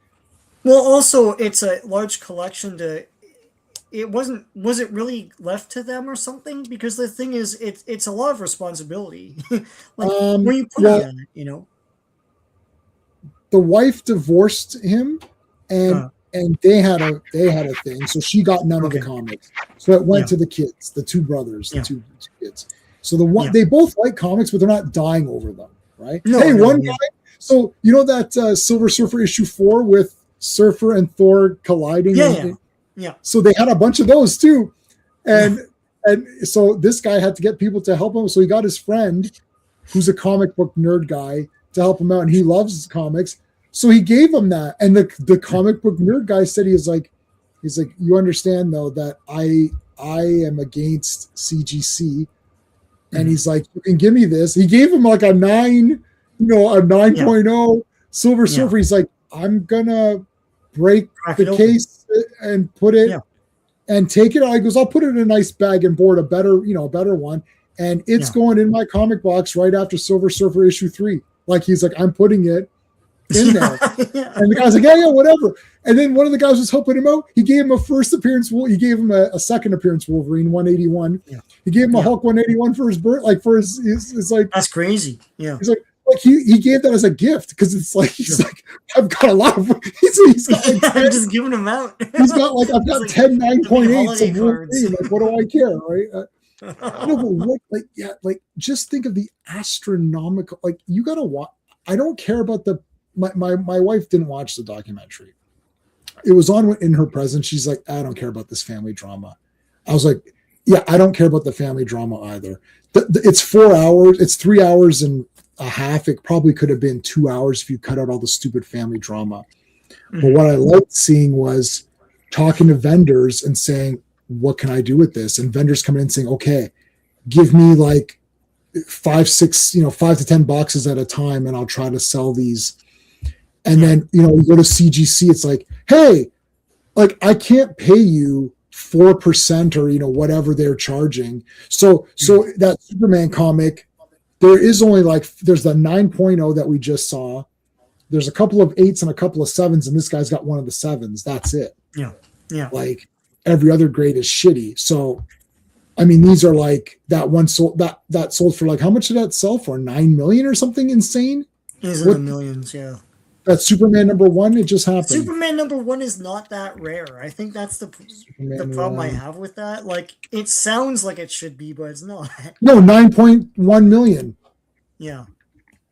Well, also, it's a large collection was it really left to them or something? Because the thing is, it's a lot of responsibility. When you put it on it, The wife divorced him, and they had a thing, so she got none of the comics. So it went to the kids, the 2 brothers, the two kids. So they both like comics, but they're not dying over them, right? One guy. So that Silver Surfer issue 4 with Surfer and Thor colliding. Yeah. So they had a bunch of those too, and so this guy had to get people to help him. So he got his friend, who's a comic book nerd guy, to help him out, and he loves comics. So he gave him that, and the comic book nerd guy said he's like, you understand though that I am against CGC, and he's like, you can give me this. He gave him like a 9, a 9.0 Silver Surfer. He's like, I'm gonna break the case and put it and take it out. He goes, I'll put it in a nice bag and board a better one. And it's going in my comic box right after Silver Surfer issue 3. Like, he's like, I'm putting it in there. And the guy's like, yeah, whatever. And then one of the guys was helping him out. He gave him a first appearance. He gave him a second appearance Wolverine 181. Yeah. He gave him a Hulk 181 for his birth. Like, for his like, that's crazy. Yeah. He's like, like he gave that as a gift because it's like he's like, I've got a lot of he's got like 10, I'm just giving them out. he's got like I've got like 10 9.8s holiday of cards. Wolverine. Like, what do I care, right? No, but what, like, yeah, like just think of the astronomical, like you gotta watch. I don't care about my wife didn't watch the documentary. It was on in her presence. She's like, I don't care about this family drama. I was like, yeah, I don't care about the family drama either. It's 4 hours. It's 3 hours and a half. It probably could have been 2 hours if you cut out all the stupid family drama. Mm-hmm. But what I liked seeing was talking to vendors and saying, what can I do with this? And vendors coming in saying, okay, give me like 5 to 10 boxes at a time, and I'll try to sell these. And then, you go to CGC, it's like, hey, like I can't pay you 4% or, whatever they're charging. So that Superman comic, there is only there's the 9.0 that we just saw. There's a couple of 8s and a couple of 7s, and this guy's got one of the 7s. That's it. Yeah. Yeah. Like every other grade is shitty. So, I mean, these are like that one sold that sold for like, how much did that sell for? 9 million or something insane? Is in the millions, yeah. That Superman #1, it just happened. Superman #1 is not that rare. I think that's the problem I have with that. Like, it sounds like it should be, but it's not. No, 9.1 million. Yeah.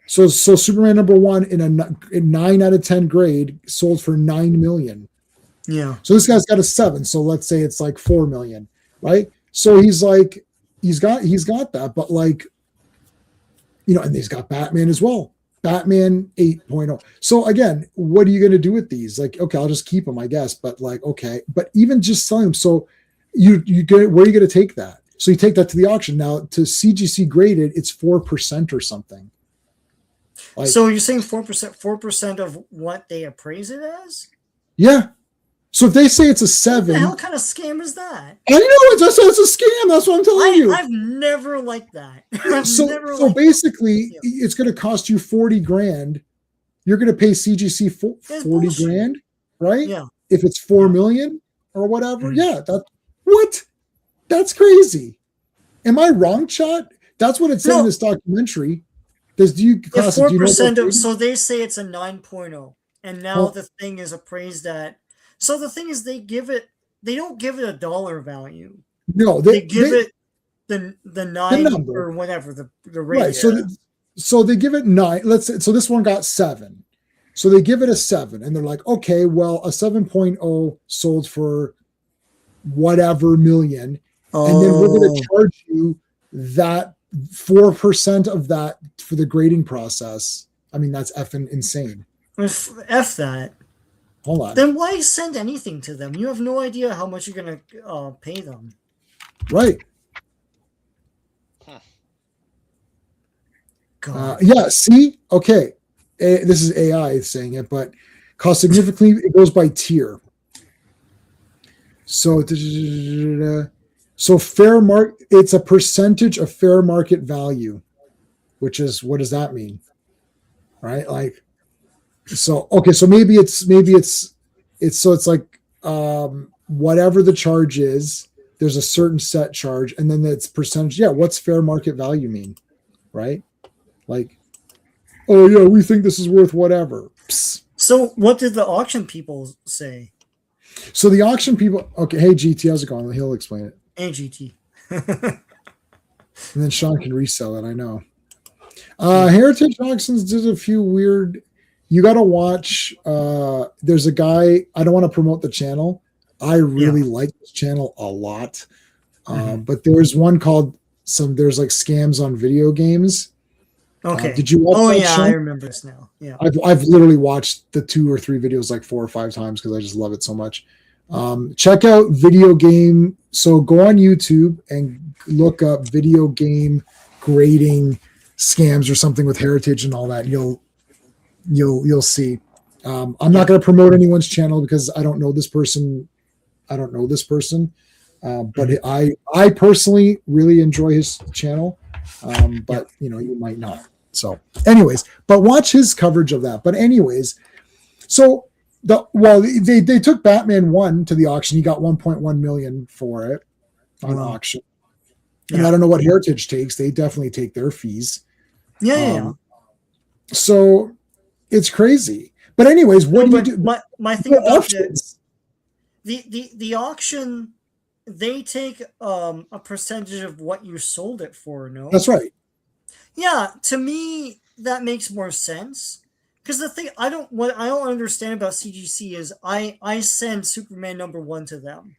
So Superman #1 in 9 out of 10 grade sold for 9 million. Yeah. So this guy's got a 7. So let's say it's like 4 million, right? So he's like, he's got that, but like, and he's got Batman as well. Batman 8.0. So again, what are you going to do with these? Like, okay, I'll just keep them, I guess. But like, okay, but even just selling them. So you get, where are you going to take that? So you take that to the auction. Now to CGC graded, it's 4% or something. Like, so you're saying 4% of what they appraise it as? Yeah. So if they say it's a 7, what the hell kind of scam is that? I know it's a scam. That's what I'm telling you. I've never liked that. So basically, it's going to cost you 40 grand. You're going to pay CGC 40 grand, right? Yeah. If it's 4 million or whatever, that's crazy. Am I wrong, Chad? That's what it said in this documentary. Do you 4% of? So they say it's a 9.0, and now the thing is appraised at. So the thing is, they don't give it a dollar value. No, they give it the 9 or whatever the rate. Right. So they give it 9. Let's say, so this one got 7. So they give it a 7, and they're like, okay, well, a 7.0 sold for whatever million, and then we're going to charge you that 4% of that for the grading process. I mean, that's effing insane. F that. Hold on. Then why send anything to them? You have no idea how much you're going to pay them. Right. God. Yeah, see? Okay. This is AI saying it, but cost significantly, it goes by tier. So fair market, it's a percentage of fair market value, which is, what does that mean? Right? Like, so, okay, so maybe it's like whatever the charge is, there's a certain set charge, and then it's percentage. Yeah, what's fair market value mean? Right? Like, oh yeah, we think this is worth whatever. Psst. So what did the auction people say? So the auction people, okay, hey GT, how's it going? He'll explain it. Hey GT. And then Sean can resell it, I know. Heritage Auctions did a few weird. You got to watch. There's a guy. I don't want to promote the channel. I really like this channel a lot. But there's one called there's like scams on video games. Okay. Did you watch that show? I remember this now. Yeah. I've literally watched the 2 or 3 videos like 4 or 5 times because I just love it so much. Check out video game. So go on YouTube and look up video game grading scams or something with Heritage and all that. You'll see. I'm not going to promote anyone's channel because I don't know this person. But I personally really enjoy his channel. But you might not. So anyways, but watch his coverage of that. But anyways, so they took Batman 1 to the auction. He got 1.1 million for it on auction. And I don't know what Heritage takes. They definitely take their fees. Yeah. So it's crazy. But anyways, what No, do you but do? my thing about Options. the auction, they take a percentage of what you sold it for. No, That's right. yeah, to me that makes more sense. Because the thing what I don't understand about CGC is I send Superman #1 to them,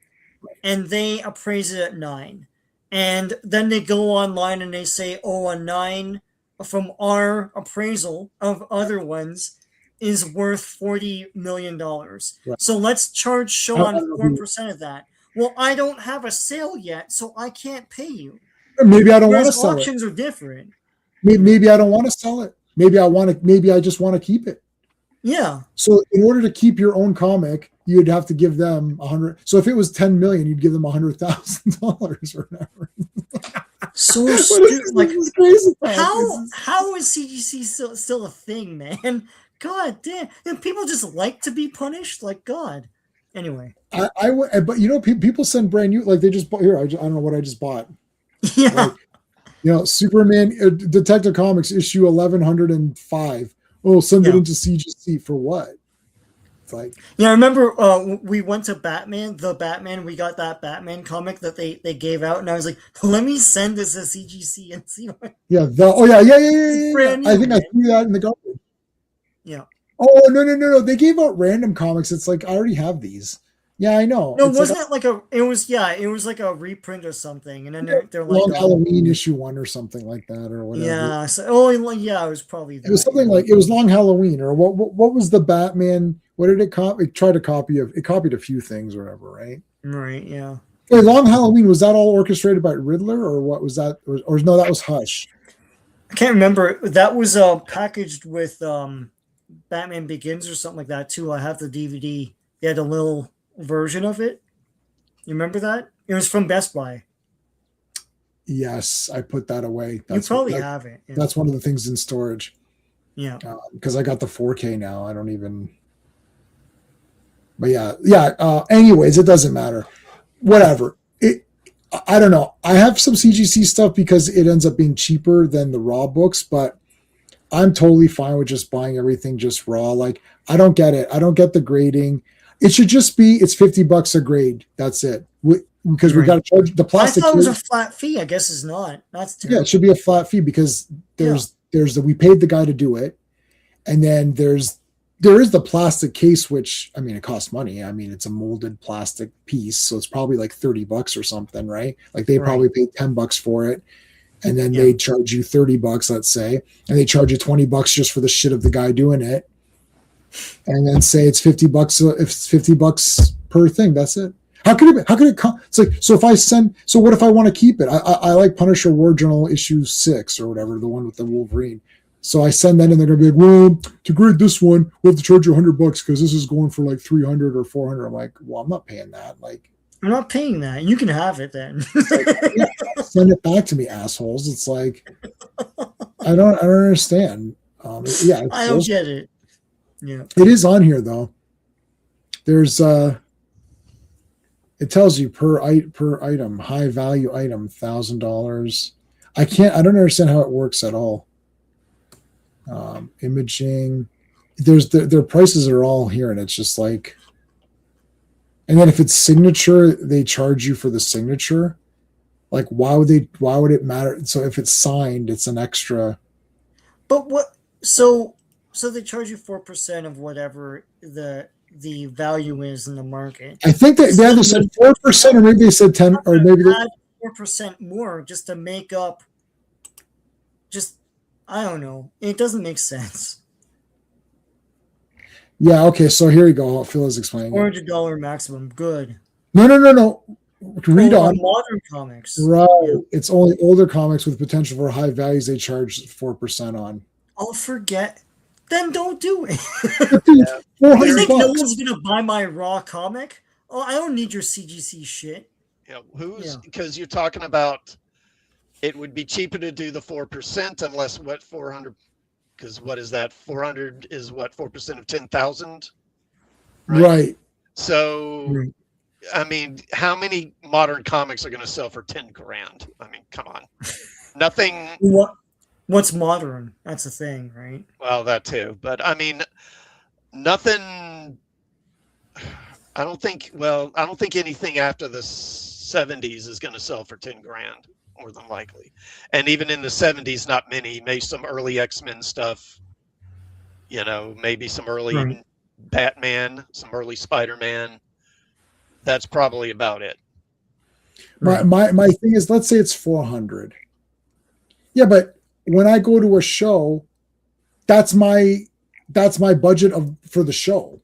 and they appraise it at 9, and then they go online and they say, oh, a 9 from our appraisal of other ones is worth $40 million. Right. So let's charge I Sean don't know 4% of that. Well, I don't have a sale yet, so I can't pay you. maybe I don't want Whereas to sell it. auctions are different. Maybe I don't want to sell it. Maybe I just want to keep it. Yeah. So in order to keep your own comic, you'd have to give them 100. So if it was 10 million, you'd give them $100,000 or whatever. So stupid. Like, crazy. how is CGC still a thing, man? God damn. And people just like to be punished? Like, God. Anyway. But people send brand new, like they just bought here. I don't know what I just bought. Yeah. Like, Superman Detective Comics issue 1105. Oh, send it into CGC for what? It's like, yeah, I remember we went to Batman, we got that Batman comic that they gave out, and I was like, let me send this to CGC and see what. Yeah. Brand new, I think man. I threw that in the garbage. Yeah. Oh, no. They gave out random comics. It's like, I already have these. Yeah, I know. No, it's wasn't it like it was like a reprint or something, and then they're like long Halloween issue 1 or something like that, or whatever. Yeah. So, it was probably that. It was something like, it was Long Halloween, or what was the Batman? What did it copy? It tried to copy it copied a few things or whatever, right? Right. Yeah. Wait, Long Halloween, was that all orchestrated by Riddler, or what was that? Or no, that was Hush. I can't remember. That was packaged with Batman Begins or something like that too. I have the DVD. They had a little version of it. You remember that? It was from Best Buy. Yes, I put that away. You probably have it. Yeah. That's one of the things in storage. Yeah. Because I got the 4K now. I don't even. But yeah. Anyways, it doesn't matter. Whatever. I don't know. I have some CGC stuff because it ends up being cheaper than the raw books, but I'm totally fine with just buying everything just raw. Like, I don't get it. I don't get the grading. It should just be, it's $50 a grade. That's it. Because we got to charge the plastic. I thought it was a flat fee. I guess it's not. That's terrible. Yeah, it should be a flat fee because we paid the guy to do it, and then there is the plastic case, which, I mean, it costs money. I mean, it's a molded plastic piece, so it's probably like $30 or something, right? Like they probably paid $10 for it, and then they charge you $30, let's say, and they charge you $20 just for the shit of the guy doing it, and then say it's $50. If it's $50 per thing, that's it. How could it come? It's like, so what if I want to keep it? I like Punisher War Journal issue 6 or whatever, the one with the Wolverine. So I send that in, they're gonna be like, well, to grade this one, we'll have to charge you $100 because this is going for like 300 or 400. I'm like, well, I'm not paying that. Like, I'm not paying that. You can have it then. Send it back to me, assholes. It's like, I don't understand. I don't get it. Yeah, it is on here though. There's it tells you per item, high value item, $1,000. I don't understand how it works at all. Imaging, their prices are all here, and it's just like, and then if it's signature, they charge you for the signature. Like, why would it matter? So if it's signed, it's an extra. But what? So they charge you 4% of whatever the value is in the market. I think they either said 4%, or maybe they said 10, or maybe they 4% more just to make up. Just, I don't know. It doesn't make sense. Yeah. Okay. So here you go. Phil is explaining. $400 maximum. Good. No. Read on. Modern comics. Right. Yeah. It's only older comics with potential for high values they charge 4% on. I'll forget. Then don't do it. $400. You think no one's gonna buy my raw comic? Oh, I don't need your CGC shit. Yeah, because you're talking about it would be cheaper to do the 4% unless 400, because what is that? 400 is what, 4% of 10,000? Right. So, I mean, how many modern comics are going to sell for $10,000? I mean, come on. Nothing. What? what's modern. That's the thing, right? Well, that too. But I mean, nothing. I don't think anything after the 70s is going to sell for 10 grand, more than likely. And even in the 70s, not many. Maybe some early X-Men stuff. You know, maybe some early Right. Batman, some early Spider-Man. That's probably about it. My thing is, let's say it's 400. Yeah, but when I go to a show, that's my budget for the show.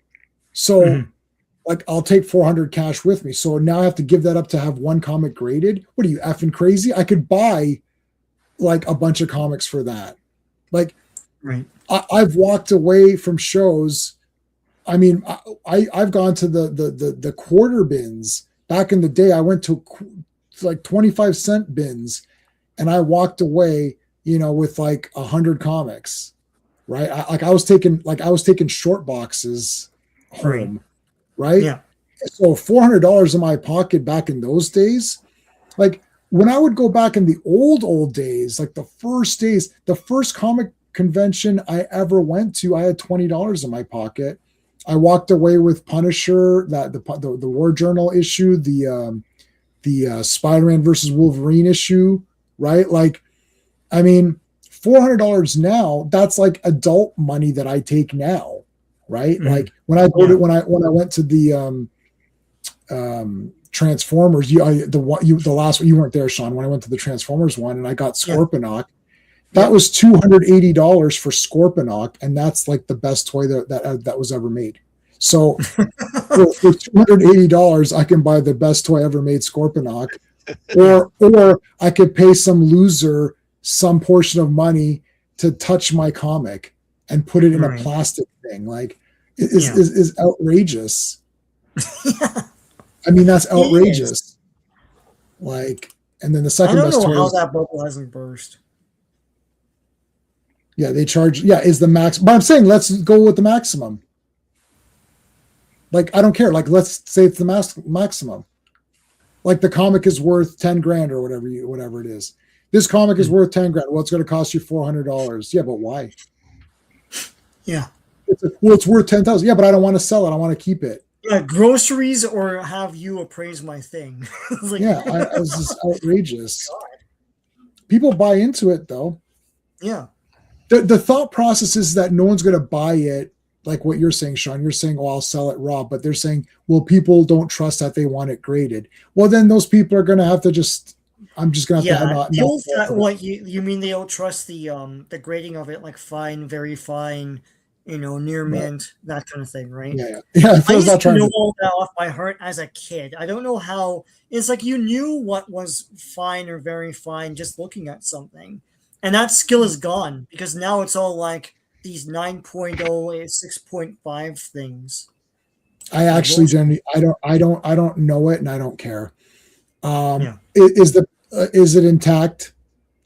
So Mhm. like I'll take 400 cash with me. So now I have to give that up to have one comic graded. What are you effing crazy? I could buy like a bunch of comics for that. Like Right. I've walked away from shows. I mean, I've gone to the quarter bins back in the day. I went to like 25-cent bins, and I walked away, with like 100 comics. Right? I was taking short boxes home. Right? Yeah. So $400 in my pocket back in those days, like when I would go back in the old days, like the first comic convention I ever went to, I had $20 in my pocket. I walked away with Punisher, that the War Journal issue, the Spider-Man versus Wolverine issue, right? Like, I mean, $400 now, that's like adult money that I take now, right? Mhm. Like when I go to when I went to the Transformers, the last one, you weren't there, Sean, when I went to the Transformers one and I got Scorponok. That was $280 for Scorponok, and that's like the best toy that was ever made. So for $280, I can buy the best toy ever made, Scorponok, or I could pay some loser some portion of money to touch my comic and put it in a plastic thing. Like, is outrageous. I mean, that's outrageous. Like, and then the second best toy. I don't know how that bubble hasn't burst. Yeah, they charge. Yeah, is the max. But I'm saying let's go with the maximum. Like, I don't care. Like, let's say it's the maximum. Like the comic is worth 10 grand or whatever it is. This comic is worth 10 grand. Well, it's going to cost you $400. Yeah, but why? Yeah. It's worth 10,000. Yeah, but I don't want to sell it. I want to keep it. Yeah, groceries or have you appraise my thing. Like, it's just outrageous. God. People buy into it though. Yeah. The thought process is that no one's going to buy it, like what you're saying, Sean. You're saying, "Oh, I'll sell it raw," but they're saying, "Well, people don't trust that; they want it graded." Well, then those people are going to have to just. I'm just going to have to. What you mean? They don't trust the grading of it, like fine, very fine, near mint, that kind of thing, right? Yeah. I used to know all that off by heart as a kid. I don't know how. It's like you knew what was fine or very fine just looking at something. And that skill is gone because now it's all like these 9.0, 6.5 things. I actually generally I don't know it and I don't care. Is it intact?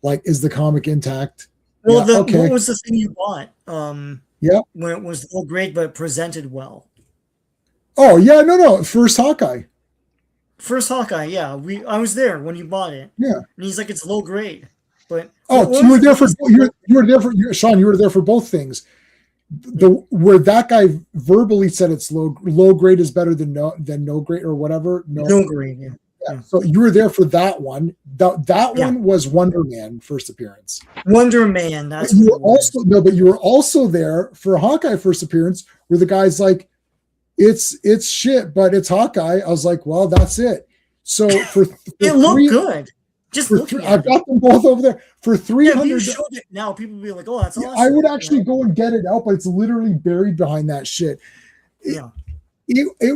Like, is the comic intact? Well, what was the thing you bought? When it was low grade but presented well. Oh yeah, no, first Hawkeye. Yeah. I was there when you bought it. Yeah, and he's like, it's low grade. But you were there for Sean. You were there for both things. Where that guy verbally said it's low grade is better than no grade or whatever. No grade. Yeah. So you were there for that one. That one was Wonder Man first appearance. Wonder Man. That's you were also there for Hawkeye first appearance, where the guy's like, "It's shit, but it's Hawkeye." I was like, "Well, that's it." So for it looked good. Just looking I've got them both over there for $300. If you showed it now, people would be like, "Oh, that's awesome." I would actually go and get it out, but it's literally buried behind that shit. It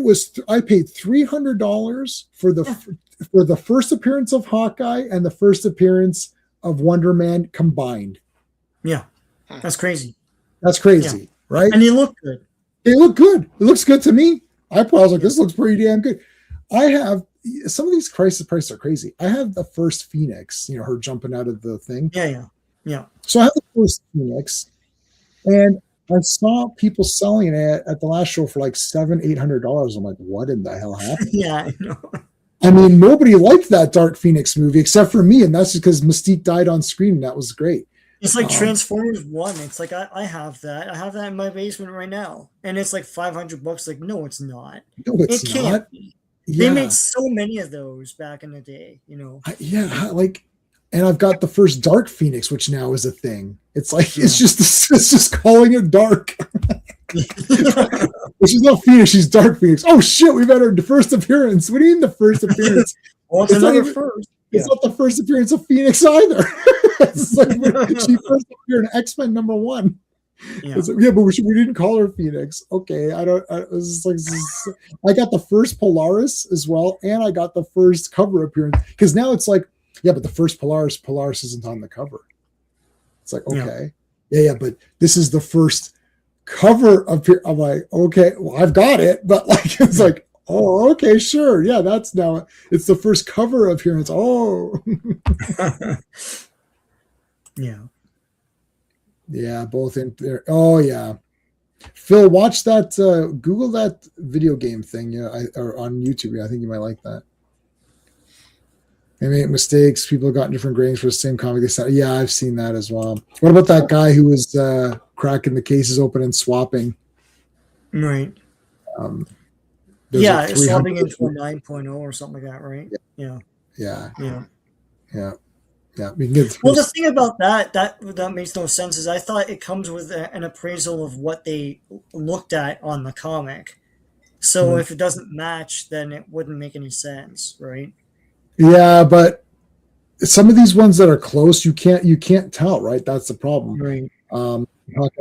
was. I paid $300 for the first appearance of Hawkeye and the first appearance of Wonder Man combined. Yeah, that's crazy. Right? And they look good. They look good. It looks good to me. I was like, this looks pretty damn good. I have. Some of these prices are crazy. I have the first Phoenix, her jumping out of the thing. Yeah. So I have the first Phoenix, and I saw people selling it at the last show for like $700-800. I'm like, what in the hell happened? Yeah, I know. I mean, nobody liked that Dark Phoenix movie except for me, and that's because Mystique died on screen, and that was great. It's like Transformers 1. It's like I have that. I have that in my basement right now. And it's like $500. Like, no, it's not. No, it's It can't not. be. They Yeah. made so many of those back in the day, you know. Like, and I've got the first Dark Phoenix, which now is a thing. It's like Yeah. it's just calling it Dark. She's not Phoenix, she's Dark Phoenix. Oh shit, we've had our first appearance. What do you mean the first appearance? Well, it's It's not another even- first. It's not the first appearance of Phoenix either. It's like she first appeared in X-Men #1. Yeah. It's like, yeah, but we didn't call her Phoenix. Okay, I got the first Polaris as well, and I got the first cover appearance because now it's like, yeah, but the first Polaris isn't on the cover. It's like, okay, yeah, but this is the first cover appear. I'm like, okay, well, I've got it, but like, it's like, oh, okay, sure, yeah, that's now it's the first cover appearance. Oh, Yeah. yeah, both in there. Oh yeah. Phil, watch that. Google that video game thing. Or on YouTube. Yeah, I think you might like that. They made mistakes. People got different gradings for the same comic. They said, "Yeah, I've seen that as well." What about that guy who was cracking the cases open and swapping? Right. There's Yeah, a it's swapping 300 into a 9.0 or something like that, right? Yeah. Yeah, Yeah. yeah, yeah. We can get Well, the thing about that makes no sense is I thought it comes with an appraisal of what they looked at on the comic. So if it doesn't match, then it wouldn't make any sense, right? yeah, but some of these ones that are close, you can't tell, right? That's the problem. Right. Talking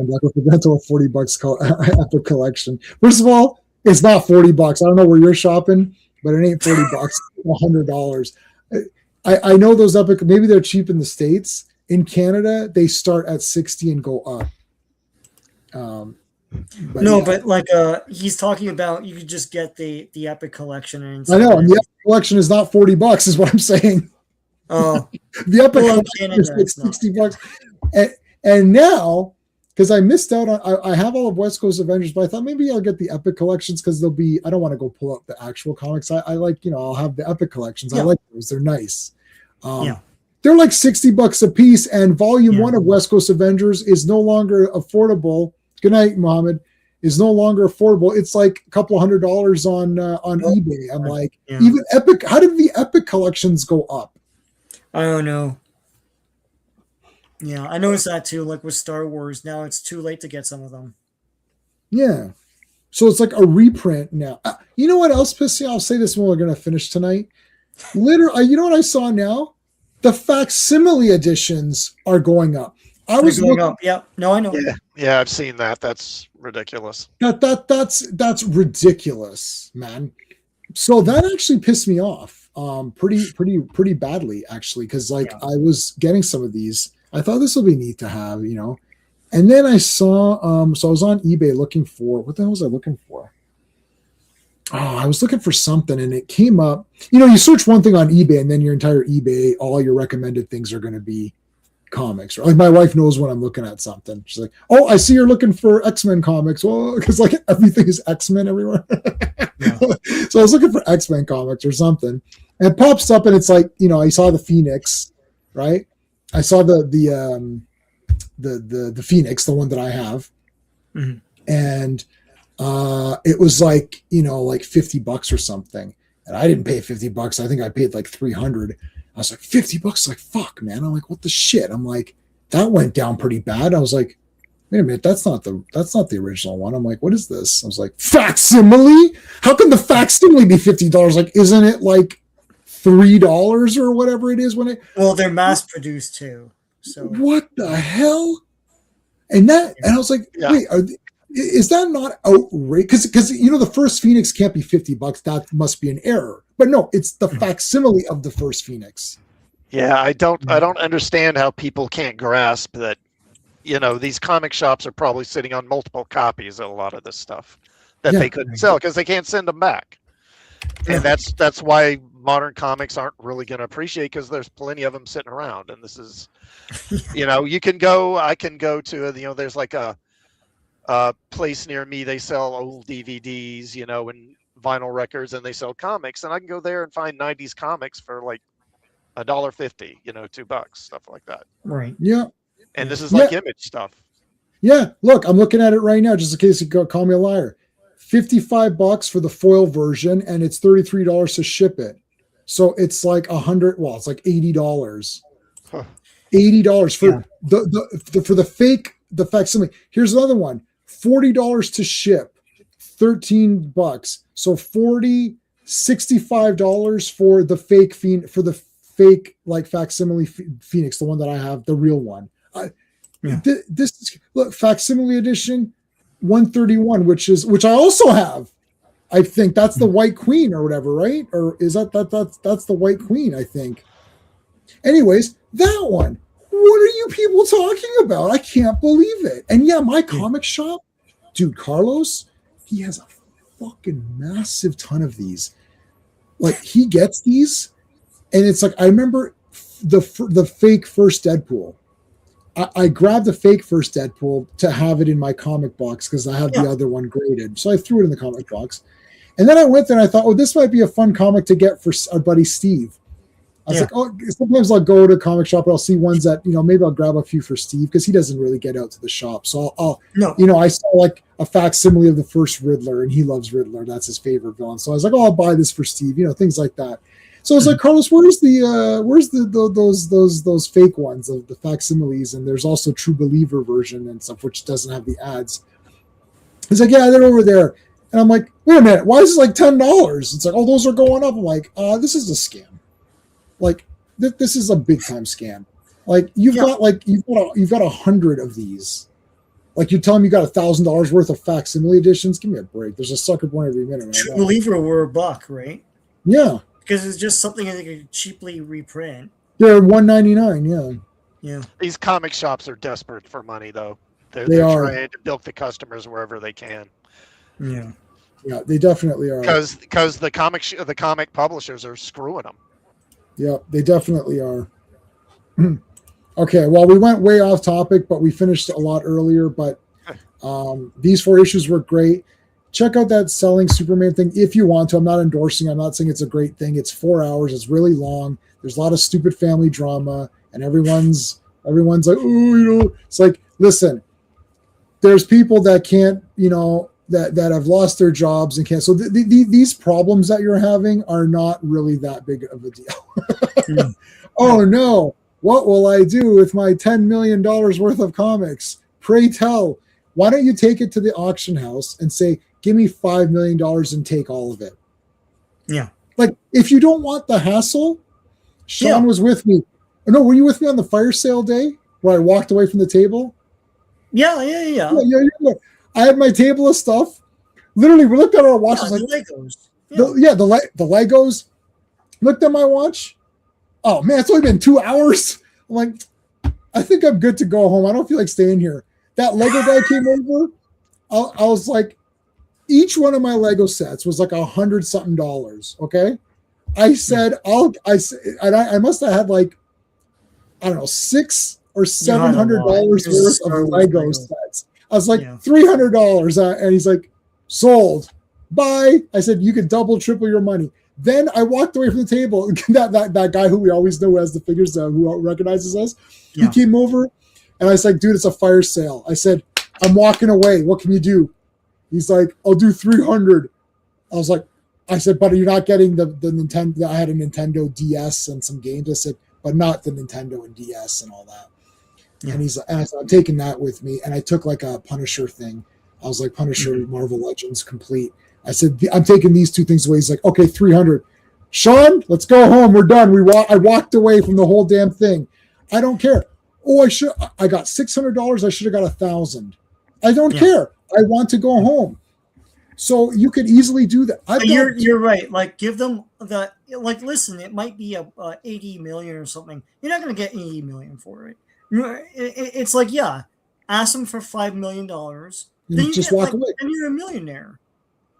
like with the rental of $40 Epic Collection. First of all, it's not $40. I don't know where you're shopping, but it ain't $40. $100. I know those Epic. Maybe they're cheap in the States. In Canada, they start at 60 and go up. But like he's talking about you could just get the Epic Collection and I know, and the Epic Collection is not $40, is what I'm saying. Oh, The Epic well, in Collection Canada, is like $60. And now, because I missed out on, I have all of West Coast Avengers, but I thought maybe I'll get the Epic Collections because they'll be, I don't want to go pull up the actual comics. I like, I'll have the Epic Collections. I Yeah. like those. They're nice. Yeah. They're like $60 a piece, and volume Yeah. 1 of West Coast Avengers is no longer affordable. Good night, Mohammed. Is no longer affordable. It's like a couple $100 on eBay. I'm like, Yeah. even Epic. How did the Epic Collections go up? I don't know. Yeah, I noticed that too. Like with Star Wars, now it's too late to get some of them. Yeah. So it's like a reprint now. You know what else pissed me? I'll say this when we're going to finish tonight. Literally, you know what I saw now? The facsimile editions are going up. I was going looking, up. Yeah. No, I know. Yeah, I've seen that. That's ridiculous. that's ridiculous, man. So that actually pissed me off pretty badly, actually, because like I was getting some of these. I thought this will be neat to have, and then I saw so I was on eBay looking for, what the hell was I looking for? Oh, I was looking for something and it came up. You search one thing on eBay and then your entire eBay, all your recommended things are going to be comics. Right? Like my wife knows when I'm looking at something. She's like, "Oh, I see you're looking for X-Men comics." Well, because like everything is X-Men everywhere. Yeah. So I was looking for X-Men comics or something, and it pops up and it's like, I saw the Phoenix, right? I saw the Phoenix, the one that I have, and it was like like $50 or something, and I didn't pay $50. I think I paid like $300. I was like, $50, like fuck, man. I'm like, what the shit? I'm like, that went down pretty bad. I was like, wait a minute, that's not the original one. I'm like, what is this? I was like, facsimile? How can the facsimile be $50? Like, isn't it like $3 or whatever it is when it? Well, they're mass produced too. So What the hell? And I was like, wait, is that not outrageous? Because the first Phoenix can't be $50. That must be an error. But no, it's the facsimile of the first Phoenix. Yeah, I don't understand how people can't grasp that. These comic shops are probably sitting on multiple copies of a lot of this stuff that they couldn't sell because they can't send them back. And that's why modern comics aren't really going to appreciate, because there's plenty of them sitting around. And this is, I can go to, there's like a place near me. They sell old DVDs, and vinyl records, and they sell comics. And I can go there and find 90s comics for like $1.50, $2, stuff like that. right. Yeah. And this is like Yeah. image stuff. Yeah, look, I'm looking at it right now, just in case you call me a liar. $55 for the foil version, and it's $33 to ship it. So it's like it's like $80. Huh. $80 for the facsimile. Here's another one. $40 to ship, $13. So $65 for the fake like facsimile Phoenix, the one that I have, the real one. This is look, facsimile edition 131, which I also have. I think that's the White Queen or whatever, right? Or is that's the White Queen, I think. Anyways, that one. What are you people talking about? I can't believe it. And yeah, my comic shop, dude, Carlos, he has a fucking massive ton of these. Like he gets these, and it's like I remember the fake first Deadpool. I grabbed the fake first Deadpool to have it in my comic box because I have the other one graded. So I threw it in the comic box. And then I went there and I thought, oh, this might be a fun comic to get for our buddy Steve. I was like, oh, sometimes I'll go to a comic shop and I'll see ones that, maybe I'll grab a few for Steve because he doesn't really get out to the shop. So I saw like a facsimile of the first Riddler and he loves Riddler. That's his favorite villain. So I was like, oh, I'll buy this for Steve, things like that. So I was like, Carlos, where's those fake ones of the facsimiles? And there's also True Believer version and stuff, which doesn't have the ads. He's like, yeah, they're over there. And I'm like, wait a minute, why is it like $10? It's like, oh, those are going up. I'm like, this is a scam. Like this is a big time scam. Like you've got 100 of these. Like you're telling me you got $1,000 worth of facsimile editions. Give me a break. There's a sucker born every minute. Right True Believer were $1, right? Yeah. Because it's just something that they could cheaply reprint. They're $1.99. Yeah. Yeah. These comic shops are desperate for money, though. They're trying to milk the customers wherever they can. Yeah. Yeah, they definitely are. Because the comic publishers are screwing them. Yeah, they definitely are. Okay, well, we went way off topic, but we finished a lot earlier. But these 4 issues were great. Check out that Selling Superman thing if you want to. I'm not endorsing. I'm not saying it's a great thing. It's 4 hours. It's really long. There's a lot of stupid family drama, and everyone's like, oh, it's like, listen, there's people that can't, that have lost their jobs and can't. So these problems that you're having are not really that big of a deal. Oh no, what will I do with my $10 million worth of comics? Pray tell. Why don't you take it to the auction house and say, give me $5 million and take all of it? Yeah. Like, if you don't want the hassle, Sean was with me. No, were you with me on the fire sale day where I walked away from the table? Yeah. I had my table of stuff. Literally, we looked at our watches. The like Legos. The Legos. Looked at my watch. Oh man, it's only been 2 hours. I'm like, I think I'm good to go home. I don't feel like staying here. That Lego guy came over. I was like, each one of my Lego sets was like $100 something. Okay, I said I must have had like, I don't know, $600 or $700 worth of Lego sets. I was like, $300, and he's like, sold. Bye. I said, you could double, triple your money. Then I walked away from the table. that guy who we always know has the figures, who recognizes us, he came over, and I was like, dude, it's a fire sale. I said, I'm walking away. What can you do? He's like, I'll do 300. I said, but you're not getting the Nintendo. I had a Nintendo DS and some games. I said, but not the Nintendo and DS and all that. Yeah. And I said, I'm taking that with me. And I took like a Punisher thing. I was like, Punisher, Marvel Legends complete. I said, I'm taking these 2 things away. He's like, okay, 300. Sean, let's go home. We're done. I walked away from the whole damn thing. I don't care. Oh, I got $600. I should have got 1,000. I don't care. I want to go home. So you could easily do that. You're right. Like, give them listen, it might be a 80 million or something. You're not going to get 80 million for it. It's like, ask them for $5 million. Then you just walk away. Then you're a millionaire.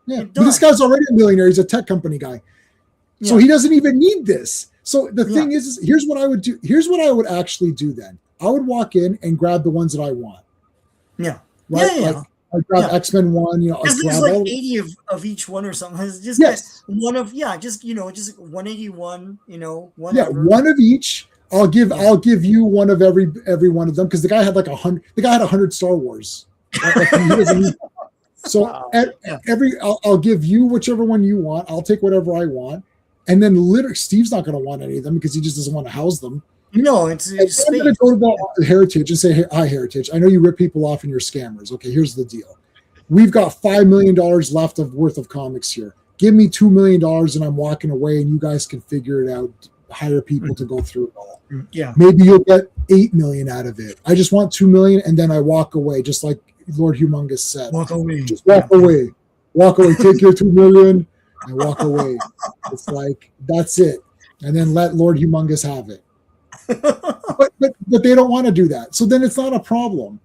Yeah, but this guy's already a millionaire. He's a tech company guy. So he doesn't even need this. So the thing is, here's what I would do. Here's what I would actually do then. I would walk in and grab the ones that I want. Yeah. Right? Yeah. Like, I grab X-Men 1, Because there's like 80 of each one or something. It's just one of, just 181, whatever. One of each. I'll give you one of every one of them because the guy had like 100. The guy had 100 Star Wars. Like, he doesn't. So I'll give you whichever one you want. I'll take whatever I want, and then literally Steve's not going to want any of them because he just doesn't want to house them. No, it's I'm going to go to the Heritage and say, hey, hi, Heritage. I know you rip people off and you're scammers. Okay, here's the deal. We've got $5 million left worth of comics here. Give me $2 million and I'm walking away, and you guys can figure it out. Hire people to go through it all. Yeah. Maybe you'll get $8 million out of it. I just want $2 million, and then I walk away, just like Lord Humongous said. Walk away. Just walk away. Walk away. Take your $2 million and walk away. It's like, that's it. And then let Lord Humongous have it. but they don't want to do that. So then it's not a problem.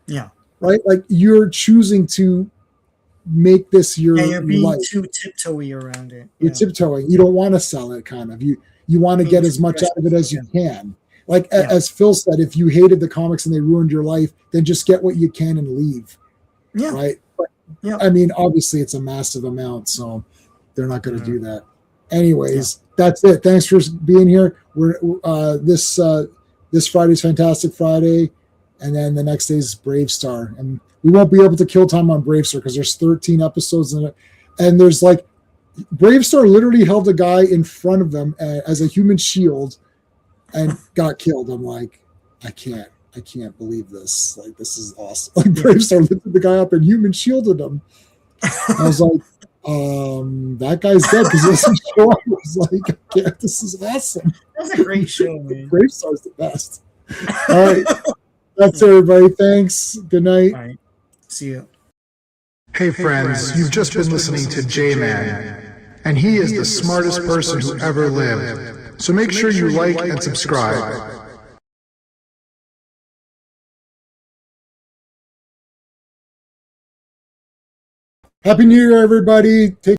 Yeah. Right? Like, you're choosing to make this your you're being life. too tiptoey around it. You're tiptoeing. You don't want to sell it, kind of. You want to get as much out of it as you can. Like as Phil said, if you hated the comics and they ruined your life, then just get what you can and leave. Yeah. Right? But, I mean, obviously it's a massive amount, so they're not going to do that. Anyways, that's it. Thanks for being here. We're this Friday's Fantastic Friday, and then the next day is Brave Star. And we won't be able to kill time on Brave Star because there's 13 episodes in it. And there's like, Brave Star literally held a guy in front of them as a human shield and got killed. I'm like, I can't believe this. Like, this is awesome. Like, Brave Star lifted the guy up and human shielded him. I was like, that guy's dead because he doesn't show up. I was like, yeah, this is awesome. That's a great show, man. Brave Star's the best. All right. That's everybody. Thanks. Good night. All right. See you. Hey friends, you've just been listening to J-Man, and he is the smartest person who ever lived. So make sure you like and subscribe. Happy New Year, everybody. Take